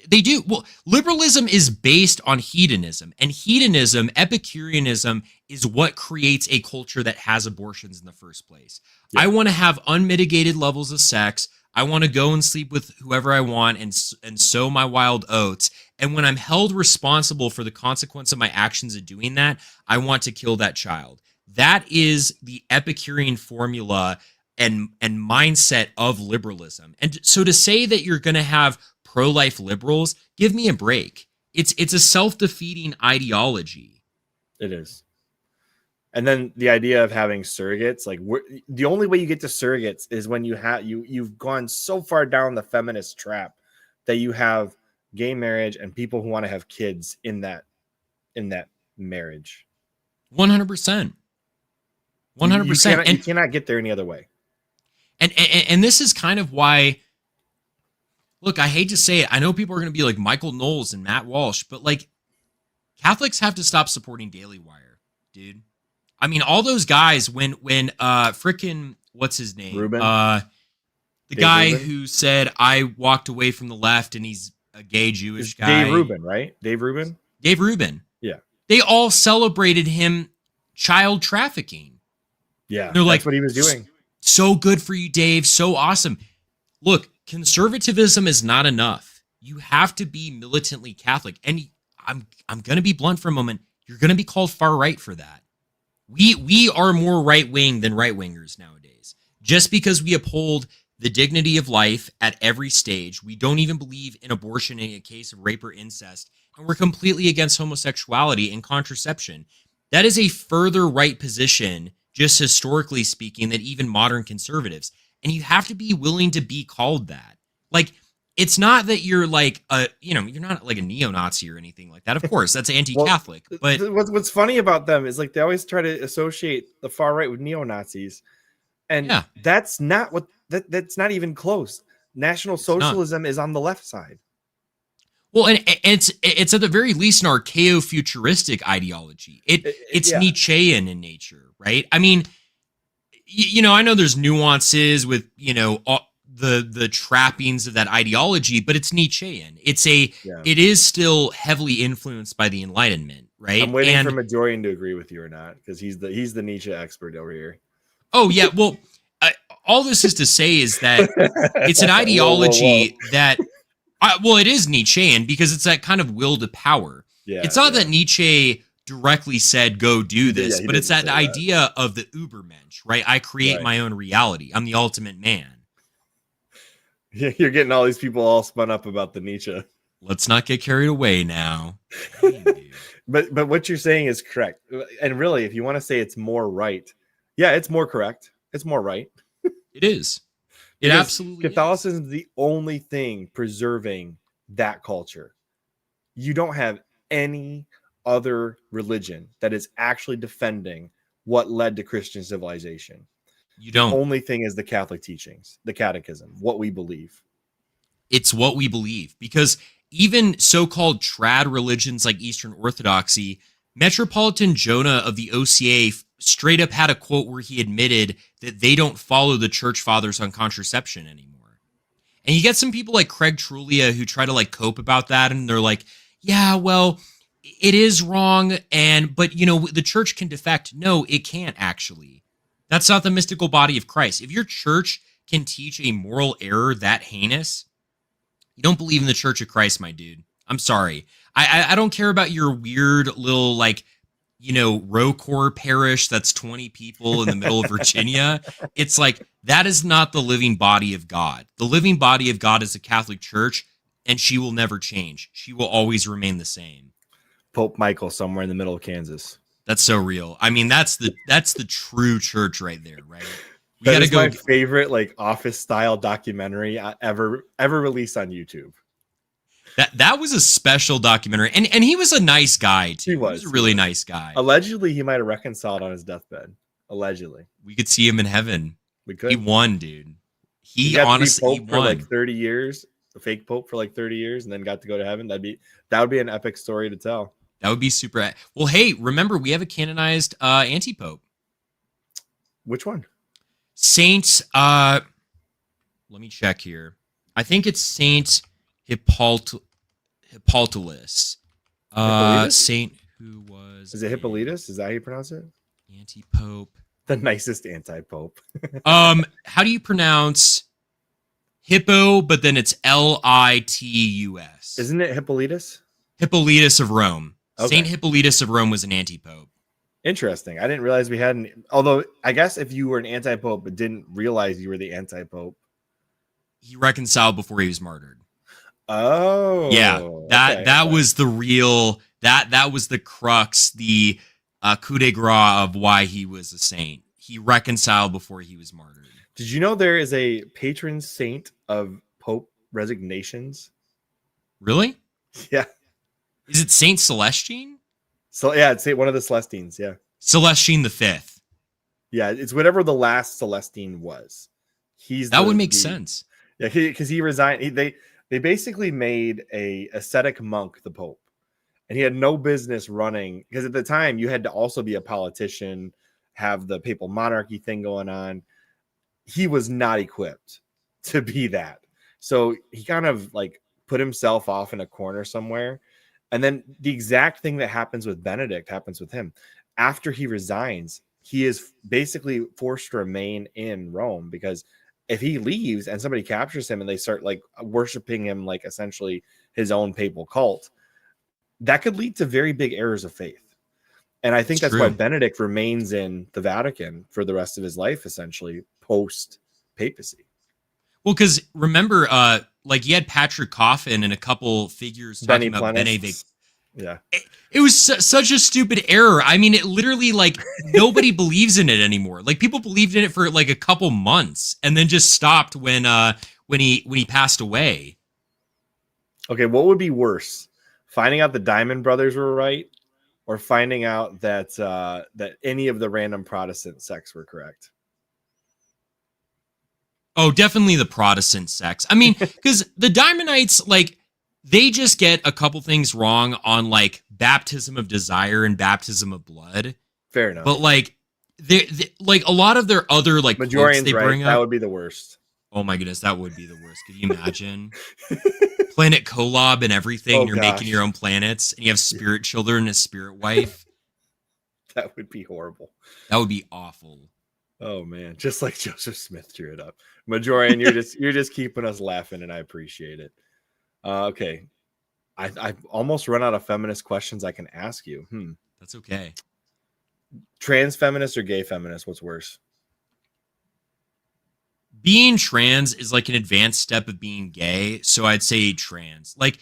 They do. Well, liberalism is based on hedonism, and hedonism, Epicureanism, is what creates a culture that has abortions in the first place. Yep. I want to have unmitigated levels of sex. I want to go and sleep with whoever I want and sow my wild oats. And when I'm held responsible for the consequence of my actions of doing that, I want to kill that child. That is the Epicurean formula and mindset of liberalism. And so to say that you're going to have pro-life liberals, give me a break. It's a self-defeating ideology. It is. And then the idea of having surrogates, like the only way you get to surrogates is when you've gone so far down the feminist trap that you have gay marriage and people who want to have kids in that marriage. 100%. 100%. You cannot get there any other way. And this is kind of why, look, I hate to say it. I know people are going to be like Michael Knowles and Matt Walsh, but like Catholics have to stop supporting Daily Wire, dude. I mean, all those guys when frickin' what's his name? Rubin? The Dave guy Rubin? who said I walked away from the left and he's a gay Jewish guy. Dave Rubin, right? Dave Rubin? Dave Rubin. Yeah. They all celebrated him child trafficking. Yeah. They're like, that's what he was doing. So good for you, Dave. So awesome. Look, conservatism is not enough. You have to be militantly Catholic. And I'm going to be blunt for a moment. You're going to be called far right for that. We are more right wing than right wingers nowadays. Just because we uphold the dignity of life at every stage, we don't even believe in abortion in a case of rape or incest, and we're completely against homosexuality and contraception. That is a further right position, just historically speaking, than even modern conservatives. And you have to be willing to be called that. Like, it's not that you're like you're not like a neo-Nazi or anything like that. Of course, that's anti-Catholic. But what's funny about them is like they always try to associate the far right with neo-Nazis, and yeah, that's not what that's not even close. National Socialism is on the left side. Well, and it's at the very least an archaeo-futuristic ideology. It's Nietzschean in nature, right? I mean, I know there's nuances with the trappings of that ideology, but it's Nietzschean. It is still heavily influenced by the Enlightenment, right? I'm waiting for Majorian to agree with you or not, because he's the Nietzsche expert over here. Oh yeah, well, all this is to say is that it's an ideology that, it is Nietzschean because it's that kind of will to power. Yeah, it's not that Nietzsche directly said, go do this, but it's that idea of the Ubermensch, right? I create my own reality. I'm the ultimate man. You're getting all these people all spun up about the Nietzsche. Let's not get carried away now. But what you're saying is correct. And really, if you want to say it's more right, yeah, it's more correct. It's more right. It is. It absolutely Catholicism is the only thing preserving that culture. You don't have any other religion that is actually defending what led to Christian civilization. You don't. The only thing is the Catholic teachings, the catechism, what we believe. It's what we believe, because even so-called trad religions like Eastern Orthodoxy, Metropolitan Jonah of the OCA straight up had a quote where he admitted that they don't follow the church fathers on contraception anymore. And you get some people like Craig Trulia who try to like cope about that, and they're like, yeah, well, it is wrong, but the church can defect. No, it can't actually. That's not the mystical body of Christ. If your church can teach a moral error that heinous, you don't believe in the Church of Christ, my dude. I'm sorry. I don't care about your weird little Rocor parish that's 20 people in the middle of Virginia. It's like, that is not the living body of God. The living body of God is the Catholic Church, and she will never change. She will always remain the same. Pope Michael somewhere in the middle of Kansas. That's so real. I mean, that's the true church right there, right? We got to go. My favorite office style documentary ever released on YouTube. That was a special documentary, and he was a nice guy too. He was a really nice guy. Allegedly, he might have reconciled on his deathbed. Allegedly, we could see him in heaven. We could. He won, dude. He honestly won for 30 years. A fake pope for 30 years, and then got to go to heaven. That would be an epic story to tell. That would be super. Well, hey, remember we have a canonized anti-pope. Which one? Saint. Let me check here. I think it's Saint Hippolytus. Saint who was? Is it Hippolytus? Is that how you pronounce it? Anti-pope. The nicest anti-pope. How do you pronounce Hippo? But then it's Litus. Isn't it Hippolytus? Hippolytus of Rome. Okay. Saint Hippolytus of Rome was an anti-pope. Interesting. I didn't realize we had an. Although I guess if you were an anti-pope but didn't realize you were the anti-pope, he reconciled before he was martyred. Oh, yeah. That was the real. That was the crux, the coup de grace of why he was a saint. He reconciled before he was martyred. Did you know there is a patron saint of Pope resignations? Really? Yeah. Is it Saint Celestine? So yeah, it's one of the Celestines. Yeah, Celestine V. Yeah, it's whatever the last Celestine was. That would make sense. Yeah, because he resigned. They basically made a ascetic monk the Pope, and he had no business running, because at the time you had to also be a politician, have the papal monarchy thing going on. He was not equipped to be that, so he kind of put himself off in a corner somewhere. And then the exact thing that happens with Benedict happens with him. After he resigns, he is basically forced to remain in Rome, because if he leaves and somebody captures him and they start like worshiping him like essentially his own papal cult, that could lead to very big errors of faith. And I think that's why Benedict remains in the Vatican for the rest of his life, essentially post papacy. Well, because remember, like you had Patrick Coffin and a couple figures talking about Benedict. Yeah, it was such a stupid error. I mean, it literally like nobody believes in it anymore. Like people believed in it for like a couple months and then just stopped when he passed away. Okay, what would be worse, finding out the Diamond Brothers were right, or finding out that that any of the random Protestant sects were correct? Oh, definitely the Protestant sects. I mean, because the Diamondites, like, they just get a couple things wrong on like baptism of desire and baptism of blood. Fair enough. But like, they like a lot of their other like Majorians they bring up. That would be the worst. Oh my goodness, that would be the worst. Could you imagine? Planet Kolob and everything, and you're making your own planets, and you have spirit children and a spirit wife. That would be horrible. That would be awful. Oh man, just like Joseph Smith drew it up. Majorian, you're just keeping us laughing, and I appreciate it. Okay, I've almost run out of feminist questions I can ask you. That's okay. Trans feminist or gay feminist? What's worse? Being trans is like an advanced step of being gay, so I'd say trans. Like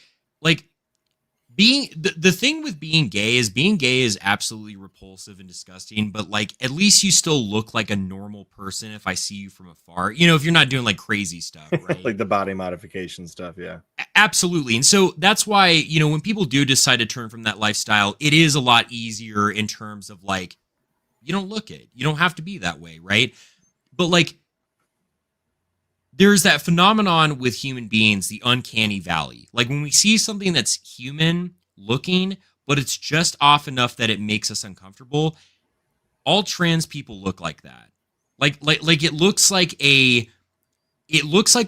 being the thing with being gay is absolutely repulsive and disgusting, but like at least you still look like a normal person if I see you from afar. You know, if you're not doing like crazy stuff, right? Like the body modification stuff, yeah. Absolutely. And so that's why, you know, when people do decide to turn from that lifestyle, it is a lot easier in terms of like, you don't look it. You don't have to be that way, right? But like there's that phenomenon with human beings, the uncanny valley. Like when we see something that's human looking, but it's just off enough that it makes us uncomfortable. All trans people look like that. Like it looks like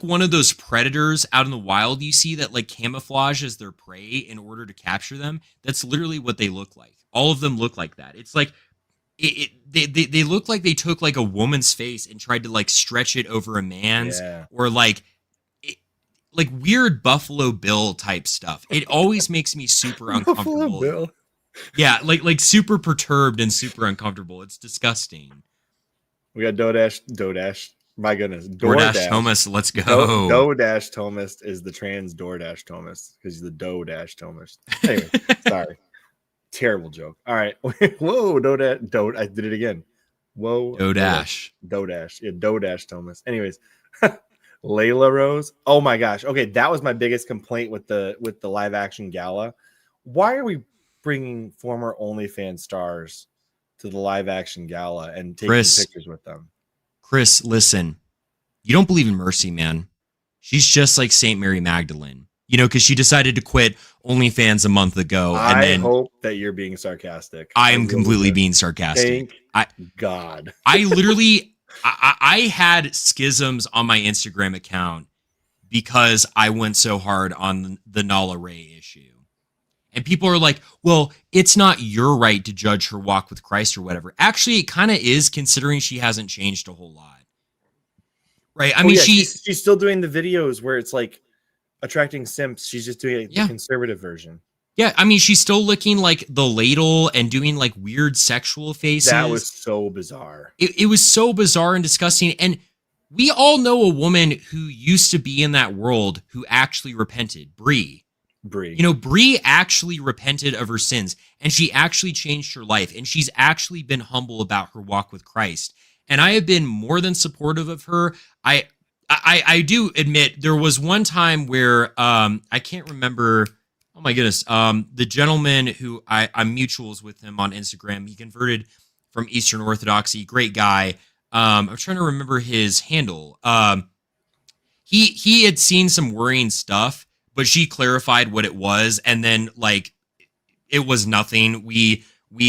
one of those predators out in the wild you see that like camouflage as their prey in order to capture them. That's literally what they look like. All of them look like that. It's like they look like they took like a woman's face and tried to like stretch it over a man's, or like weird Buffalo Bill type stuff. It always makes me super uncomfortable. Buffalo Bill. Yeah, like super perturbed and super uncomfortable. It's disgusting. We got DoorDash. My goodness, DoorDash Thomas, let's go. DoorDash Thomas is the trans DoorDash Thomas because he's the DoorDash Thomas. Anyway, sorry. Terrible joke. All right. Whoa, I did it again. Whoa. DoorDash. Yeah, DoorDash Thomas. Anyways, Layla Rose. Oh my gosh. Okay, that was my biggest complaint with the live action gala. Why are we bringing former OnlyFans stars to the live action gala and taking pictures with them? Chris, listen. You don't believe in mercy, man. She's just like Saint Mary Magdalene. You know, because she decided to quit OnlyFans a month ago. And I hope that you're being sarcastic. I am completely being sarcastic. Thank God. I literally, I had schisms on my Instagram account because I went so hard on the Nala Ray issue. And people are like, well, it's not your right to judge her walk with Christ or whatever. Actually, it kind of is, considering she hasn't changed a whole lot. Right? I mean, she's still doing the videos where it's like, attracting simps. She's just doing the conservative version. Yeah, I mean, she's still licking like the ladle and doing like weird sexual faces. That was so bizarre. It was so bizarre and disgusting. And we all know a woman who used to be in that world who actually repented. Bree. You know, Bree actually repented of her sins, and she actually changed her life, and she's actually been humble about her walk with Christ. And I have been more than supportive of her. I do admit there was one time where I can't remember. Oh my goodness. The gentleman who I'm mutuals with him on Instagram, he converted from Eastern Orthodoxy. Great guy. I'm trying to remember his handle. He had seen some worrying stuff, but she clarified what it was, and then like it was nothing. We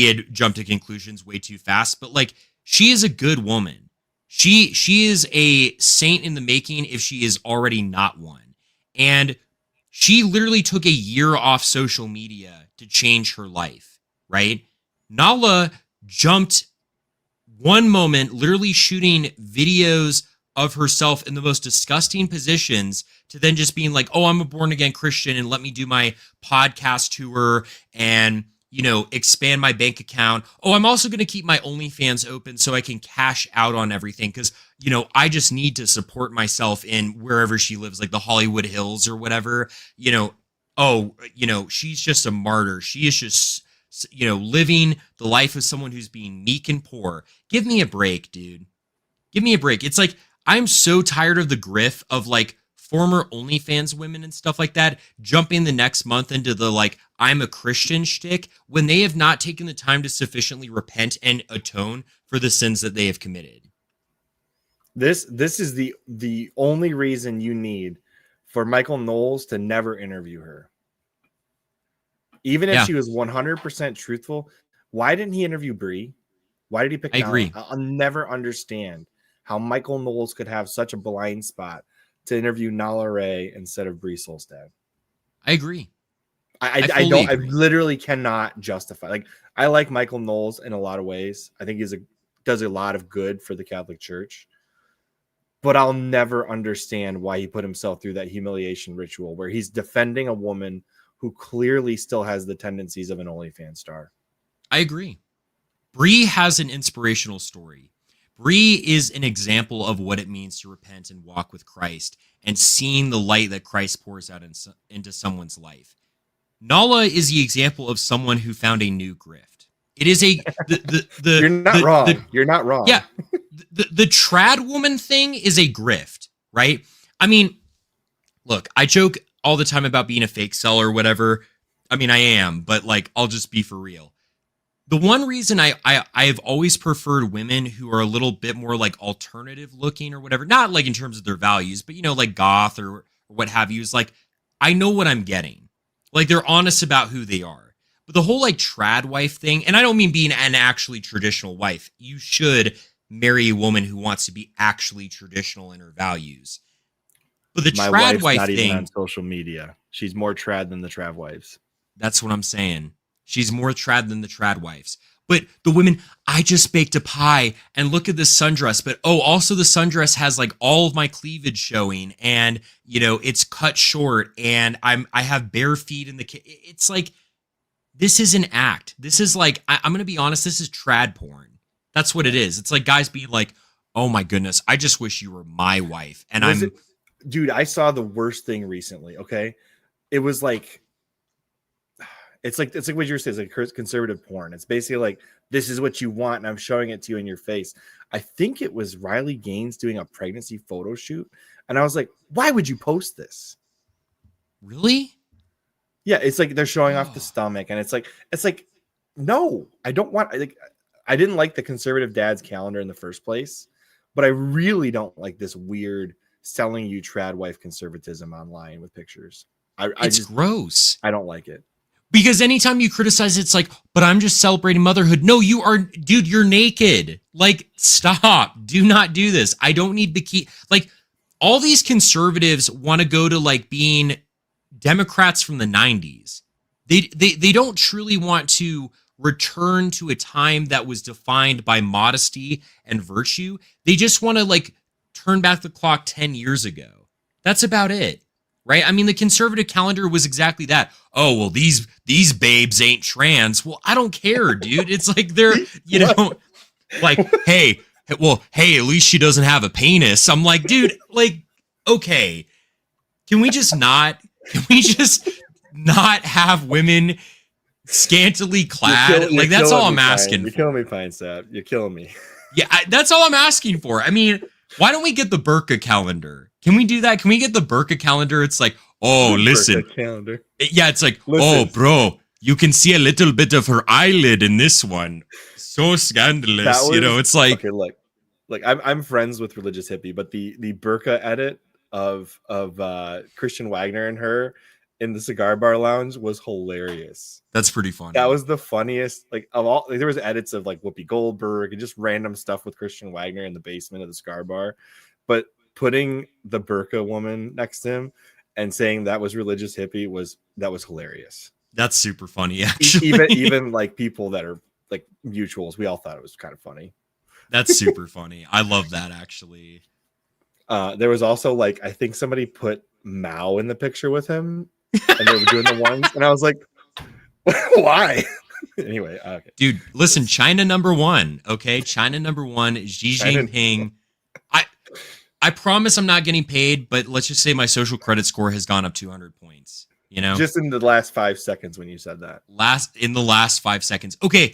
had jumped to conclusions way too fast, but like she is a good woman. She is a saint in the making if she is already not one. And she literally took a year off social media to change her life, right? Nala jumped one moment literally shooting videos of herself in the most disgusting positions to then just being like, oh, I'm a born again Christian and let me do my podcast tour and, you know, expand my bank account. Oh, I'm also going to keep my OnlyFans open so I can cash out on everything because, you know, I just need to support myself in wherever she lives, like the Hollywood Hills or whatever, you know. Oh, you know, she's just a martyr. She is just, you know, living the life of someone who's being meek and poor. Give me a break, dude. Give me a break. It's like, I'm so tired of the grift of like former OnlyFans women and stuff like that jumping the next month into the like, I'm a Christian shtick when they have not taken the time to sufficiently repent and atone for the sins that they have committed. This is the only reason you need for Michael Knowles to never interview her. Even if she was 100% truthful, why didn't he interview Bree? Why did he pick? I agree. I'll never understand how Michael Knowles could have such a blind spot to interview Nala Ray instead of Bree Solstad. I agree. I literally cannot justify. Like, I like Michael Knowles in a lot of ways. I think he's does a lot of good for the Catholic Church. But I'll never understand why he put himself through that humiliation ritual where he's defending a woman who clearly still has the tendencies of an OnlyFans star. I agree. Bree has an inspirational story. Bree is an example of what it means to repent and walk with Christ and seeing the light that Christ pours out into someone's life. Nala is the example of someone who found a new grift. It is You're not wrong. You're not wrong. Yeah. The trad woman thing is a grift, right? I mean, look, I joke all the time about being a fake seller or whatever. I mean, I am, but like, I'll just be for real. The one reason I have always preferred women who are a little bit more like alternative looking or whatever, not like in terms of their values, but you know, like goth or what have you, is like, I know what I'm getting. Like, they're honest about who they are. But the whole like trad wife thing, and I don't mean being an actually traditional wife. You should marry a woman who wants to be actually traditional in her values. But the My trad wife's wife not thing, even on social media. She's more trad than the trav wives. that's what I'm saying. She's more trad than the trad wives. But the women, I just baked a pie and look at this sundress. But oh, also the sundress has like all of my cleavage showing, and you know it's cut short, and I have bare feet in the. It's like, this is an act. This is like, I'm gonna be honest. This is trad porn. That's what it is. It's like guys being like, oh my goodness, I just wish you were my wife. And dude, I saw the worst thing recently. Okay, it was like. It's like what you're saying, it's like conservative porn. It's basically like, this is what you want, and I'm showing it to you in your face. I think it was Riley Gaines doing a pregnancy photo shoot, and I was like, why would you post this? Really? Yeah, it's like they're showing off the stomach, and it's like, no, I don't want. I didn't like the conservative dad's calendar in the first place, but I really don't like this weird selling you trad wife conservatism online with pictures. It's gross. I don't like it. Because anytime you criticize it, it's like, but I'm just celebrating motherhood. No, you are, dude, you're naked. Like, stop. Do not do this. I don't need bikini. Like, all these conservatives want to go to like being Democrats from the 90s. They don't truly want to return to a time that was defined by modesty and virtue. They just want to like turn back the clock 10 years ago. That's about it. Right? I mean, the conservative calendar was exactly that. Oh, well, these babes ain't trans. Well, I don't care, dude. It's like they're, you know, like, hey, at least she doesn't have a penis. I'm like, dude, like, okay. Can we just not have women scantily clad? Like, that's all I'm asking. You're killing me, PINESAP. You're killing me. Yeah, that's all I'm asking for. I mean, why don't we get the burqa calendar? Can we do that? Can we get the burqa calendar? It's like, oh, listen. Calendar. Yeah, it's like, listen. Oh, bro, you can see a little bit of her eyelid in this one. So scandalous. You know, it's like. Okay, look, I'm friends with Religious Hippie, but the burqa edit of Christian Wagner and her in the cigar bar lounge was hilarious. That's pretty funny. That was the funniest. Like, of all, like, there was edits of like Whoopi Goldberg and just random stuff with Christian Wagner in the basement of the cigar bar, but putting the burqa woman next to him and saying that was Religious Hippie was hilarious. That's super funny, actually. Even like people that are like mutuals, we all thought it was kind of funny. That's super funny. I love that, actually. There was also like, I think somebody put Mao in the picture with him, and they were doing the ones, and I was like, why? Anyway, okay. Dude, listen, China number one, okay? China number one, Xi Jinping. I promise I'm not getting paid, but let's just say my social credit score has gone up 200 points, you know? Just in the last 5 seconds when you said that. In the last 5 seconds. Okay,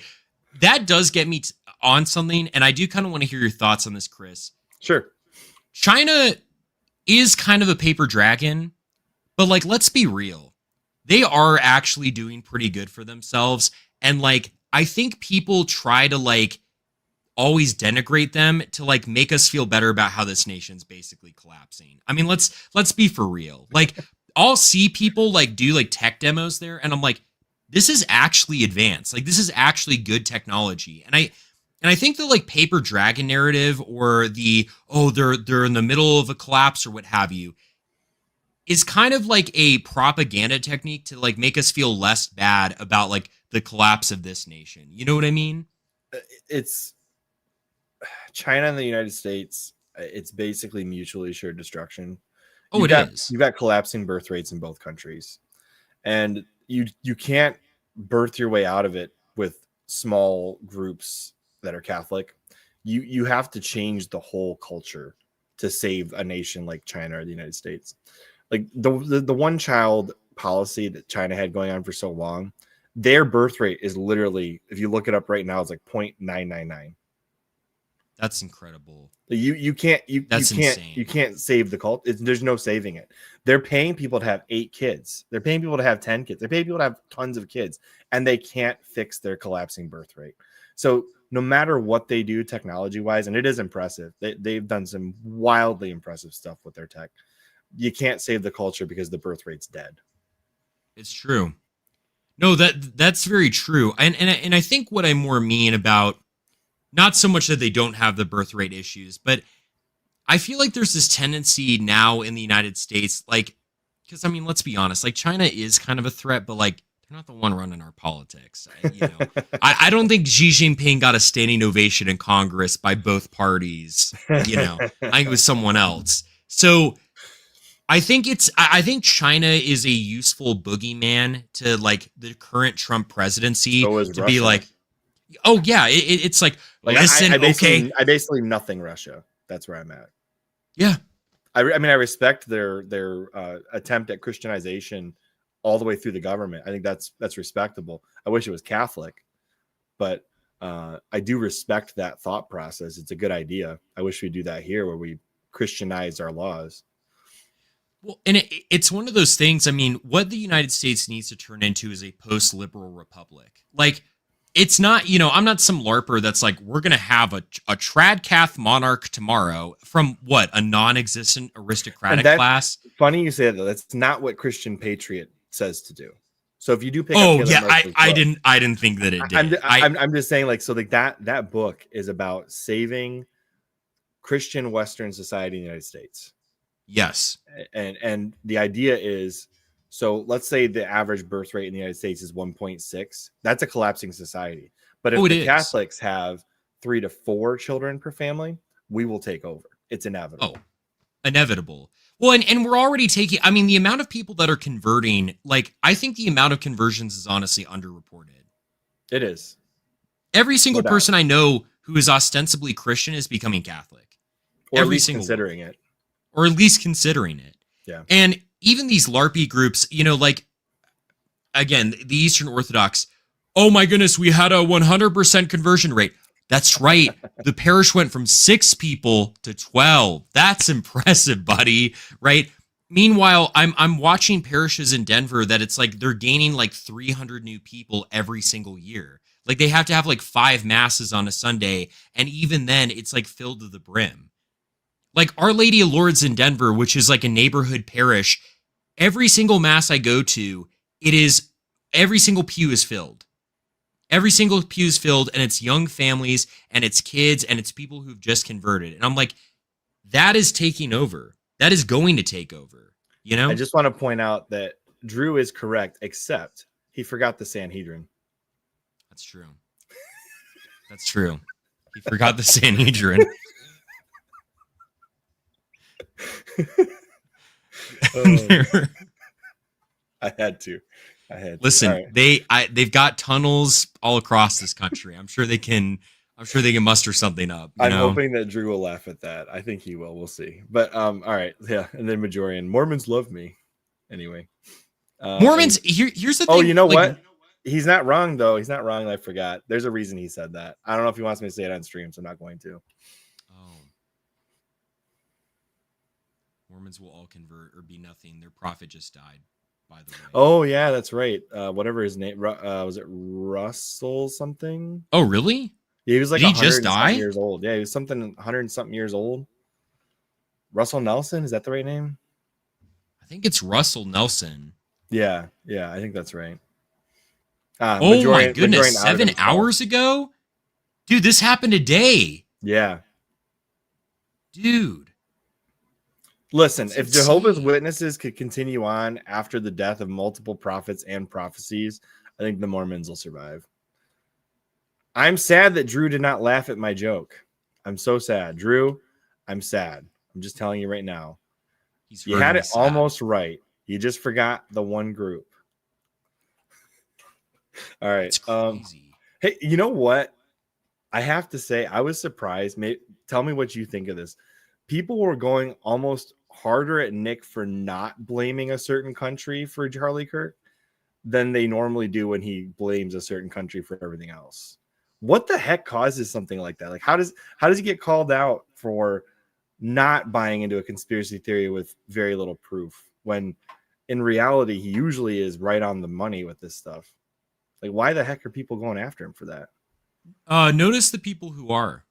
that does get me on something, and I do kind of want to hear your thoughts on this, Chris. Sure. China is kind of a paper dragon, but like, let's be real. They are actually doing pretty good for themselves. And like, I think people try to like always denigrate them to like make us feel better about how this nation's basically collapsing. I mean, let's be for real. Like, I'll see people like do like tech demos there, and I'm like, this is actually advanced. Like, this is actually good technology. And I think the like paper dragon narrative, or the they're in the middle of a collapse or what have you, is kind of like a propaganda technique to like make us feel less bad about like the collapse of this nation. You know what I mean? It's China and the United States. It's basically mutually assured destruction. You've got collapsing birth rates in both countries, and you can't birth your way out of it with small groups that are Catholic. You have to change the whole culture to save a nation like China or the United States. Like the one child policy that China had going on for so long, their birth rate is literally, if you look it up right now, it's like 0.999. That's incredible. You can't save the cult. There's no saving it. They're paying people to have 8 kids. They're paying people to have 10 kids. They're paying people to have tons of kids, and they can't fix their collapsing birth rate. So no matter what they do technology wise, and it is impressive, they've done some wildly impressive stuff with their tech. You can't save the culture because the birth rate's dead. It's true. No, that's very true. And I think what I more mean about, not so much that they don't have the birth rate issues, but I feel like there's this tendency now in the United States, like, because I mean, let's be honest, like China is kind of a threat, but like they're not the one running our politics. I don't think Xi Jinping got a standing ovation in Congress by both parties. I think it was someone else. So I think China is a useful boogeyman to like the current Trump presidency, to Russia. Be like, oh yeah, it's like listen, I basically nothing Russia. That's where I'm at. Yeah, I mean, I respect their attempt at Christianization all the way through the government. I think that's respectable. I wish it was Catholic, but I do respect that thought process. It's a good idea. I wish we do that here, where we Christianize our laws. Well, and it's one of those things. I mean, what the United States needs to turn into is a post-liberal republic. Like, it's not, I'm not some LARPer that's like, we're going to have a trad-cath monarch tomorrow from what? A non-existent aristocratic class? Funny you say that. That's not what Christian Patriot says to do. So if you do pick up I didn't think that it did. I'm just saying, like, so like that book is about saving Christian Western society in the United States. Yes. And the idea is, so let's say the average birth rate in the United States is 1.6. That's a collapsing society. But if the Catholics have 3 to 4 children per family, we will take over. It's inevitable. Oh, inevitable. Well, and we're already taking, I mean, the amount of people that are converting, like, I think the amount of conversions is honestly underreported. It is. Every single person I know who is ostensibly Christian is becoming Catholic. Or at least considering it. Or at least considering it. Yeah. And even these LARPy groups, like, again, the Eastern Orthodox, oh my goodness, we had a 100% conversion rate. That's right. The parish went from 6 people to 12. That's impressive, buddy. Right? Meanwhile, I'm watching parishes in Denver that it's like they're gaining like 300 new people every single year. Like, they have to have like 5 masses on a Sunday, and even then it's like filled to the brim. Like, Our Lady of Lourdes in Denver, which is like a neighborhood parish, every single mass I go to, every single pew is filled. Every single pew is filled, and it's young families, and it's kids, and it's people who've just converted. And I'm like, that is taking over. That is going to take over, I just want to point out that Drew is correct, except he forgot the Sanhedrin. That's true. That's true. He forgot the Sanhedrin. Oh, I had to. Listen, All right. they've got tunnels all across this country. I'm sure they can. I'm sure they can muster something up. You I'm know, hoping that Drew will laugh at that. I think he will. We'll see. But all right, yeah. And then Majorian, Mormons love me. Anyway, Mormons. Here's the thing. oh, you know like, what? He's not wrong though. He's not wrong. I forgot. There's a reason he said that. I don't know if he wants me to say it on stream, so I'm not going to. Oh, Mormons will all convert or be nothing. Their prophet just died. By the way. Oh yeah, that's right. Whatever his name was, it Russell something? Oh really? Yeah, he was like Did he just die? years old. Yeah, he was something 100 something years old. Russell Nelson, is that the right name? I think it's Russell Nelson. Yeah, I think that's right. Oh my goodness, 7 hours ago? Dude, this happened today. Yeah. Dude. Listen, if Jehovah's Witnesses could continue on after the death of multiple prophets and prophecies, I think the Mormons will survive. I'm sad that Drew did not laugh at my joke. I'm so sad. Drew, I'm sad. I'm just telling you right now. You had it almost right. You just forgot the one group. All right. It's crazy. Hey, you know what? I have to say, I was surprised. Tell me what you think of this. People were going almost harder at Nick for not blaming a certain country for Charlie Kirk than they normally do when he blames a certain country for everything else. What the heck causes something like that? Like, how does he get called out for not buying into a conspiracy theory with very little proof when in reality he usually is right on the money with this stuff? Like, why the heck are people going after him for that? Notice the people who are.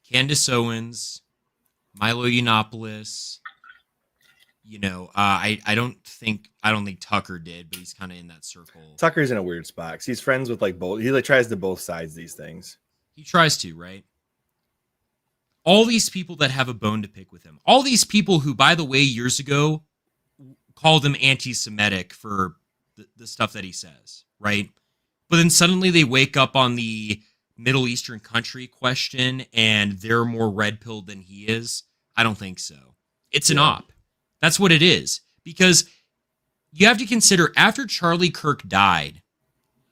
Candace Owens, Milo Yiannopoulos. You know, I don't think Tucker did, but he's kind of in that circle. Tucker's in a weird spot. He's friends with like both. He like tries to both sides these things. He tries to, right? All these people that have a bone to pick with him. All these people who, by the way, years ago called him anti-Semitic for the stuff that he says, right? But then suddenly they wake up on the Middle Eastern country question and they're more red-pilled than he is. I don't think so. It's an op. That's what it is. Because you have to consider, after Charlie Kirk died,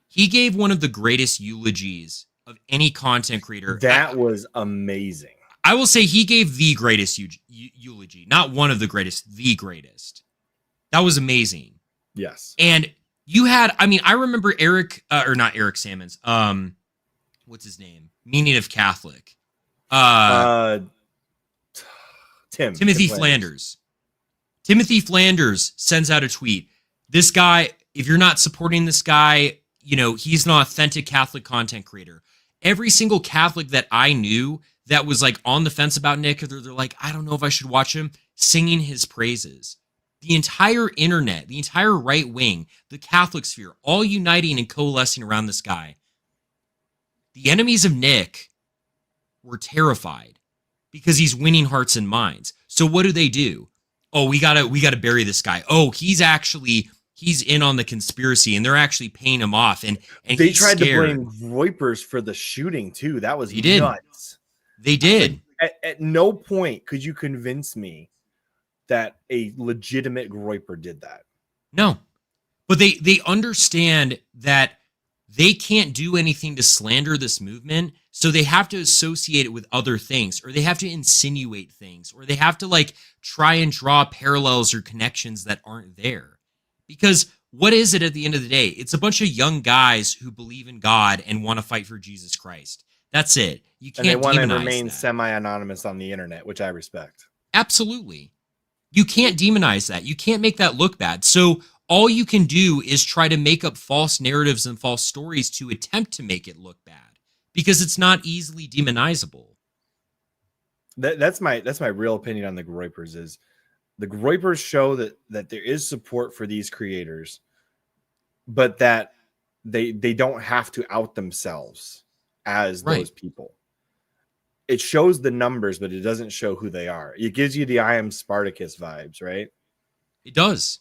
he gave one of the greatest eulogies of any content creator. That was amazing. I will say he gave the greatest eulogy. Not one of the greatest, the greatest. That was amazing. Yes. And you had, I mean, I remember not Eric Sammons. What's his name? Meaning of Catholic. Timothy Flanders. Timothy Flanders sends out a tweet. This guy, if you're not supporting this guy, you know, he's an authentic Catholic content creator. Every single Catholic that I knew that was like on the fence about Nick, they're like, I don't know if I should watch him, singing his praises. The entire internet, the entire right wing, the Catholic sphere, all uniting and coalescing around this guy. The enemies of Nick were terrified because he's winning hearts and minds. So what do? Oh, we gotta bury this guy. Oh, he's in on the conspiracy, and they're actually paying him off. And they tried to blame Groypers for the shooting too. That was nuts. They did. At no point could you convince me that a legitimate Groyper did that. No, but they understand that they can't do anything to slander this movement, so they have to associate it with other things, or they have to insinuate things, or they have to like try and draw parallels or connections that aren't there. Because what is it at the end of the day? It's a bunch of young guys who believe in God and want to fight for Jesus Christ. That's it. You can't demonize that. And they want to remain semi-anonymous on the internet, which I respect. Absolutely. You can't demonize that. You can't make that look bad. So all you can do is try to make up false narratives and false stories to attempt to make it look bad, because it's not easily demonizable. That's my real opinion on the Groypers. Is the Groypers show that there is support for these creators, but that they don't have to out themselves as those people. It shows the numbers, but it doesn't show who they are. It gives you the I am Spartacus vibes, right? It does.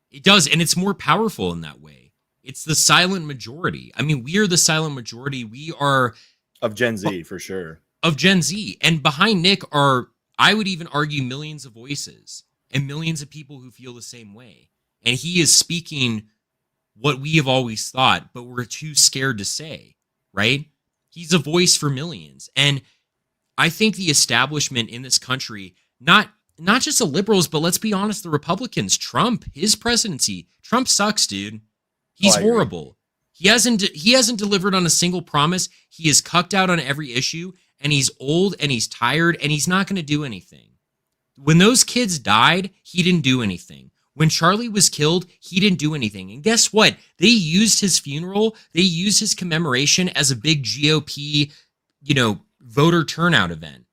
It does. And it's more powerful in that way. It's the silent majority. I mean, we are the silent majority. We are of Gen Z for sure. Of Gen Z. And behind Nick are, I would even argue millions of voices and millions of people who feel the same way. And he is speaking what we have always thought, but we're too scared to say, right? He's a voice for millions. And I think the establishment in this country, not just the liberals, but let's be honest, the Republicans, Trump, his presidency, Trump sucks, dude. He's horrible. He hasn't delivered on a single promise. He is cucked out on every issue, and he's old and he's tired and he's not going to do anything. When those kids died, he didn't do anything. When Charlie was killed, he didn't do anything. And guess what? They used his funeral, they used his commemoration as a big GOP, voter turnout event.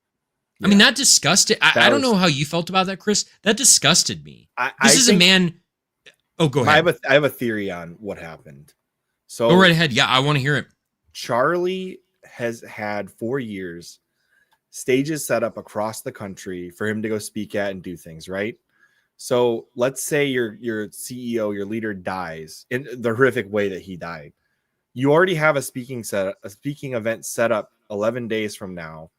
Yeah. I mean, that disgusted. I don't know how you felt about that, Chris. That disgusted me. This is a man. Oh, go ahead. I have a theory on what happened. So go right ahead. Yeah, I want to hear it. Charlie has had 4 years stages set up across the country for him to go speak at and do things, right? So let's say your CEO, your leader dies in the horrific way that he died. You already have a speaking event set up 11 days from now.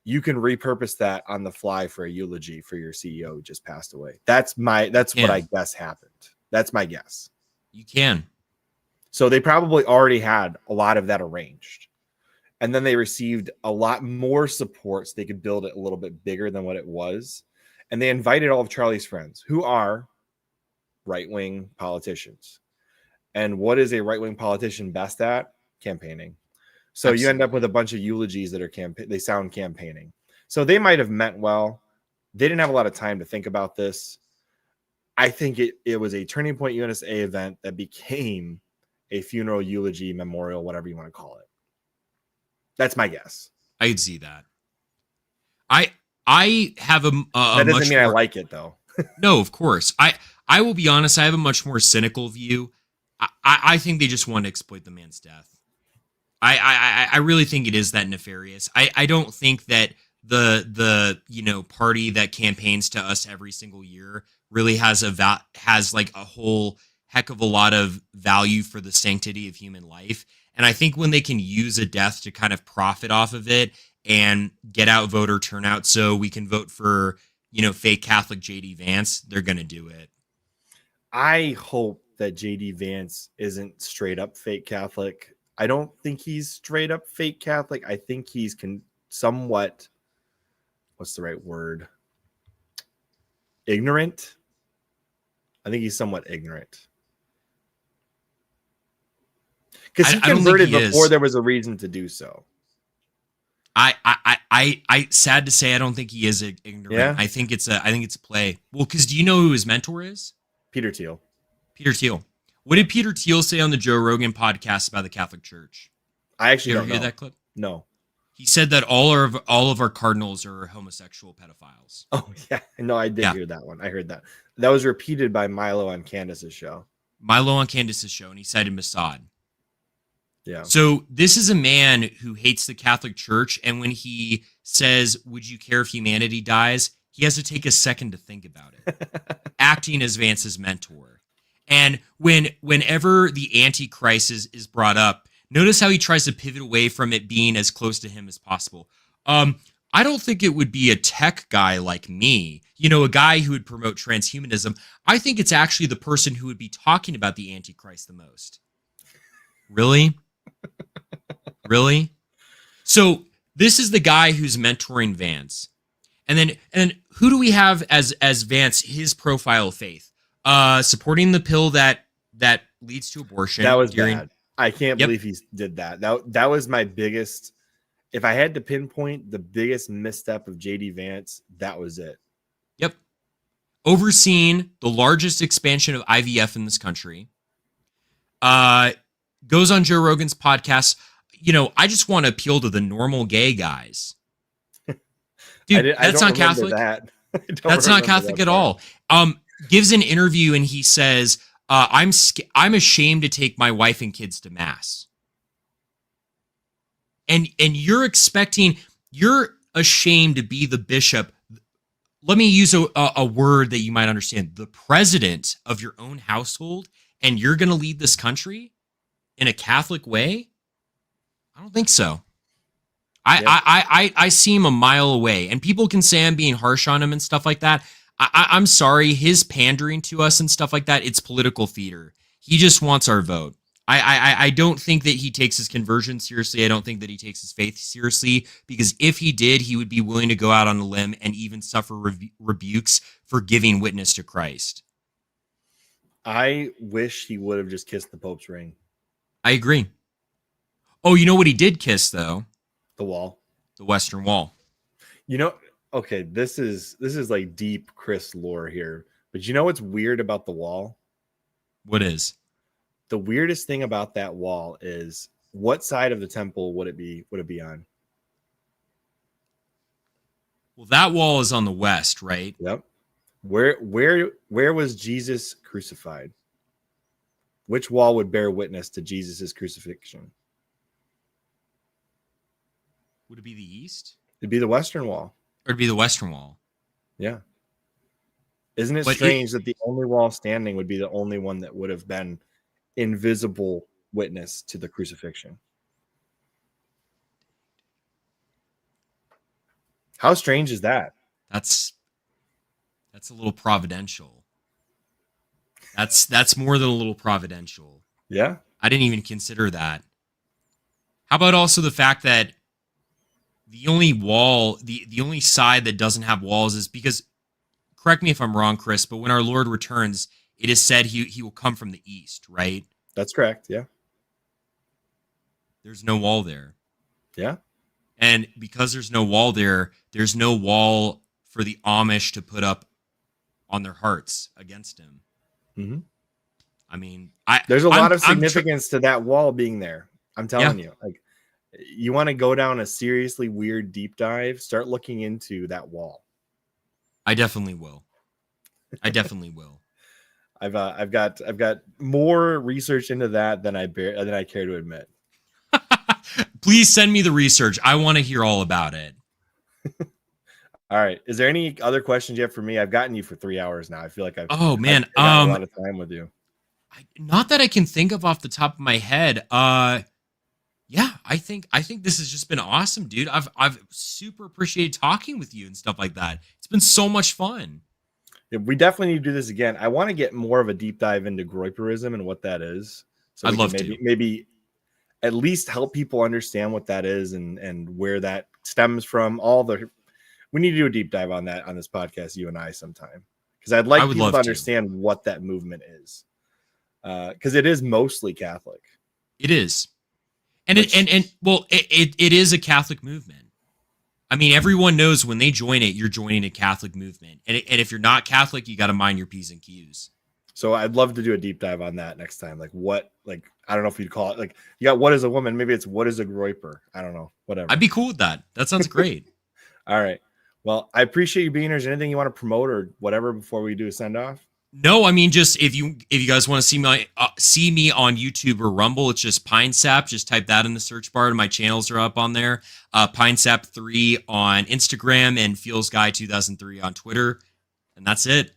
You can repurpose that on the fly for a eulogy for your CEO who just passed away. That's what I guess happened. That's my guess. You can. So they probably already had a lot of that arranged. And then they received a lot more support so they could build it a little bit bigger than what it was. And they invited all of Charlie's friends who are right-wing politicians. And what is a right-wing politician best at? Campaigning. So Absolutely. You end up with a bunch of eulogies that are they sound campaigning. So they might have meant well. They didn't have a lot of time to think about this. I think it was a Turning Point USA event that became a funeral, eulogy, memorial, whatever you want to call it. That's my guess. I'd see that. I have that doesn't mean I like it though. No, of course. I will be honest. I have a much more cynical view. I think they just want to exploit the man's death. I really think it is that nefarious. I don't think that the party that campaigns to us every single year really has like a whole heck of a lot of value for the sanctity of human life. And I think when they can use a death to kind of profit off of it and get out voter turnout so we can vote for, fake Catholic JD Vance, they're going to do it. I hope that JD Vance isn't straight up fake Catholic. I don't think he's straight up fake Catholic. I think he's somewhat, what's the right word? Ignorant. I think he's somewhat ignorant. Because he converted before there was a reason to do so. I sad to say I don't think he is ignorant. Yeah? I think it's a play. Well, because do you know who his mentor is? Peter Thiel. Peter Thiel. What did Peter Thiel say on the Joe Rogan podcast about the Catholic Church? I actually don't hear that clip. No. He said that all of our cardinals are homosexual pedophiles. Oh yeah, no, I did hear that one. I heard that. That was repeated by Milo on Candace's show. And he cited Mossad. Yeah. So this is a man who hates the Catholic Church, and when he says, "Would you care if humanity dies?" he has to take a second to think about it, acting as Vance's mentor. And whenever the Antichrist is brought up, notice how he tries to pivot away from it being as close to him as possible. I don't think it would be a tech guy like me, a guy who would promote transhumanism. I think it's actually the person who would be talking about the Antichrist the most. Really? Really? So this is the guy who's mentoring Vance. And then who do we have as Vance, his profile of faith? Supporting the pill that leads to abortion. That was bad. I can't believe he did that. That was my biggest. If I had to pinpoint the biggest misstep of JD Vance, that was it. Yep. Overseeing the largest expansion of IVF in this country. Goes on Joe Rogan's podcast. I just want to appeal to the normal gay guys. Dude, that's not Catholic. That's not Catholic at all. Gives an interview and he says, I'm ashamed to take my wife and kids to mass. And you're ashamed to be the bishop. Let me use a word that you might understand. The president of your own household, and you're going to lead this country in a Catholic way? I don't think so. I see him a mile away, and people can say I'm being harsh on him and stuff like that. I'm sorry, his pandering to us and stuff like that, it's political theater. He just wants our vote. I don't think that he takes his conversion seriously. I don't think that he takes his faith seriously, because if he did, he would be willing to go out on a limb and even suffer rebukes for giving witness to Christ. I wish he would have just kissed the Pope's ring. I agree. Oh, you know what he did kiss, though? The wall. The Western Wall. You know, okay, this is like deep Chris lore here. But you know what's weird about the wall? What is? The weirdest thing about that wall is, what side of the temple would it be on? Well, that wall is on the west, right? Yep. Where was Jesus crucified? Which wall would bear witness to Jesus's crucifixion? Would it be the east? It'd be the Western Wall. Or it'd be the Western Wall. Yeah. Isn't it strange that the only wall standing would be the only one that would have been invisible witness to the crucifixion? How strange is that? That's a little providential. That's more than a little providential. Yeah. I didn't even consider that. How about also the fact that the only wall, the only side that doesn't have walls is because, correct me if I'm wrong, Chris, but when our Lord returns, it is said he will come from the east, right? That's correct. Yeah. There's no wall there. Yeah. And because there's no wall there, there's no wall for the Amish to put up on their hearts against him. Mm-hmm. I mean, there's a lot of significance to that wall being there. I'm telling you, like, you want to go down a seriously weird deep dive, start looking into that wall. I definitely will. I definitely will. I've got more research into that than I care to admit. Please send me the research. I want to hear all about it. All right. Is there any other questions you have for me? I've gotten you for 3 hours now. I feel like I've got a lot of time with you. Not that I can think of off the top of my head. Yeah, I think this has just been awesome, dude. I've super appreciated talking with you and stuff like that. It's been so much fun. Yeah, we definitely need to do this again. I want to get more of a deep dive into Groyperism and what that is. So I'd love to maybe at least help people understand what that is and where that stems from. We need to do a deep dive on that on this podcast, you and I, sometime, because I'd like people to understand what that movement is, because it is mostly Catholic. It is. And it is a Catholic movement. I mean, everyone knows when they join it, you're joining a Catholic movement. And if you're not Catholic, you got to mind your P's and Q's. So I'd love to do a deep dive on that next time. Like I don't know if you'd call it, like, you got what is a woman? Maybe it's what is a Groyper? I don't know. Whatever. I'd be cool with that. That sounds great. All right. Well, I appreciate you being here. Is there anything you want to promote or whatever before we do a send off? No, I mean, just if you guys want to see me on YouTube or Rumble, it's just PINESAP. Just type that in the search bar, and my channels are up on there. PINESAP3 on Instagram and FeelsGuy2003 on Twitter, and that's it.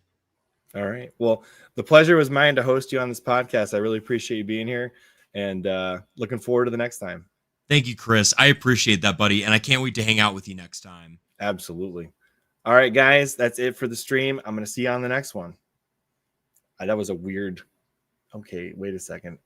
All right. Well, the pleasure was mine to host you on this podcast. I really appreciate you being here, and looking forward to the next time. Thank you, Chris. I appreciate that, buddy, and I can't wait to hang out with you next time. Absolutely. All right, guys, that's it for the stream. I'm going to see you on the next one. That was a weird. Okay, wait a second.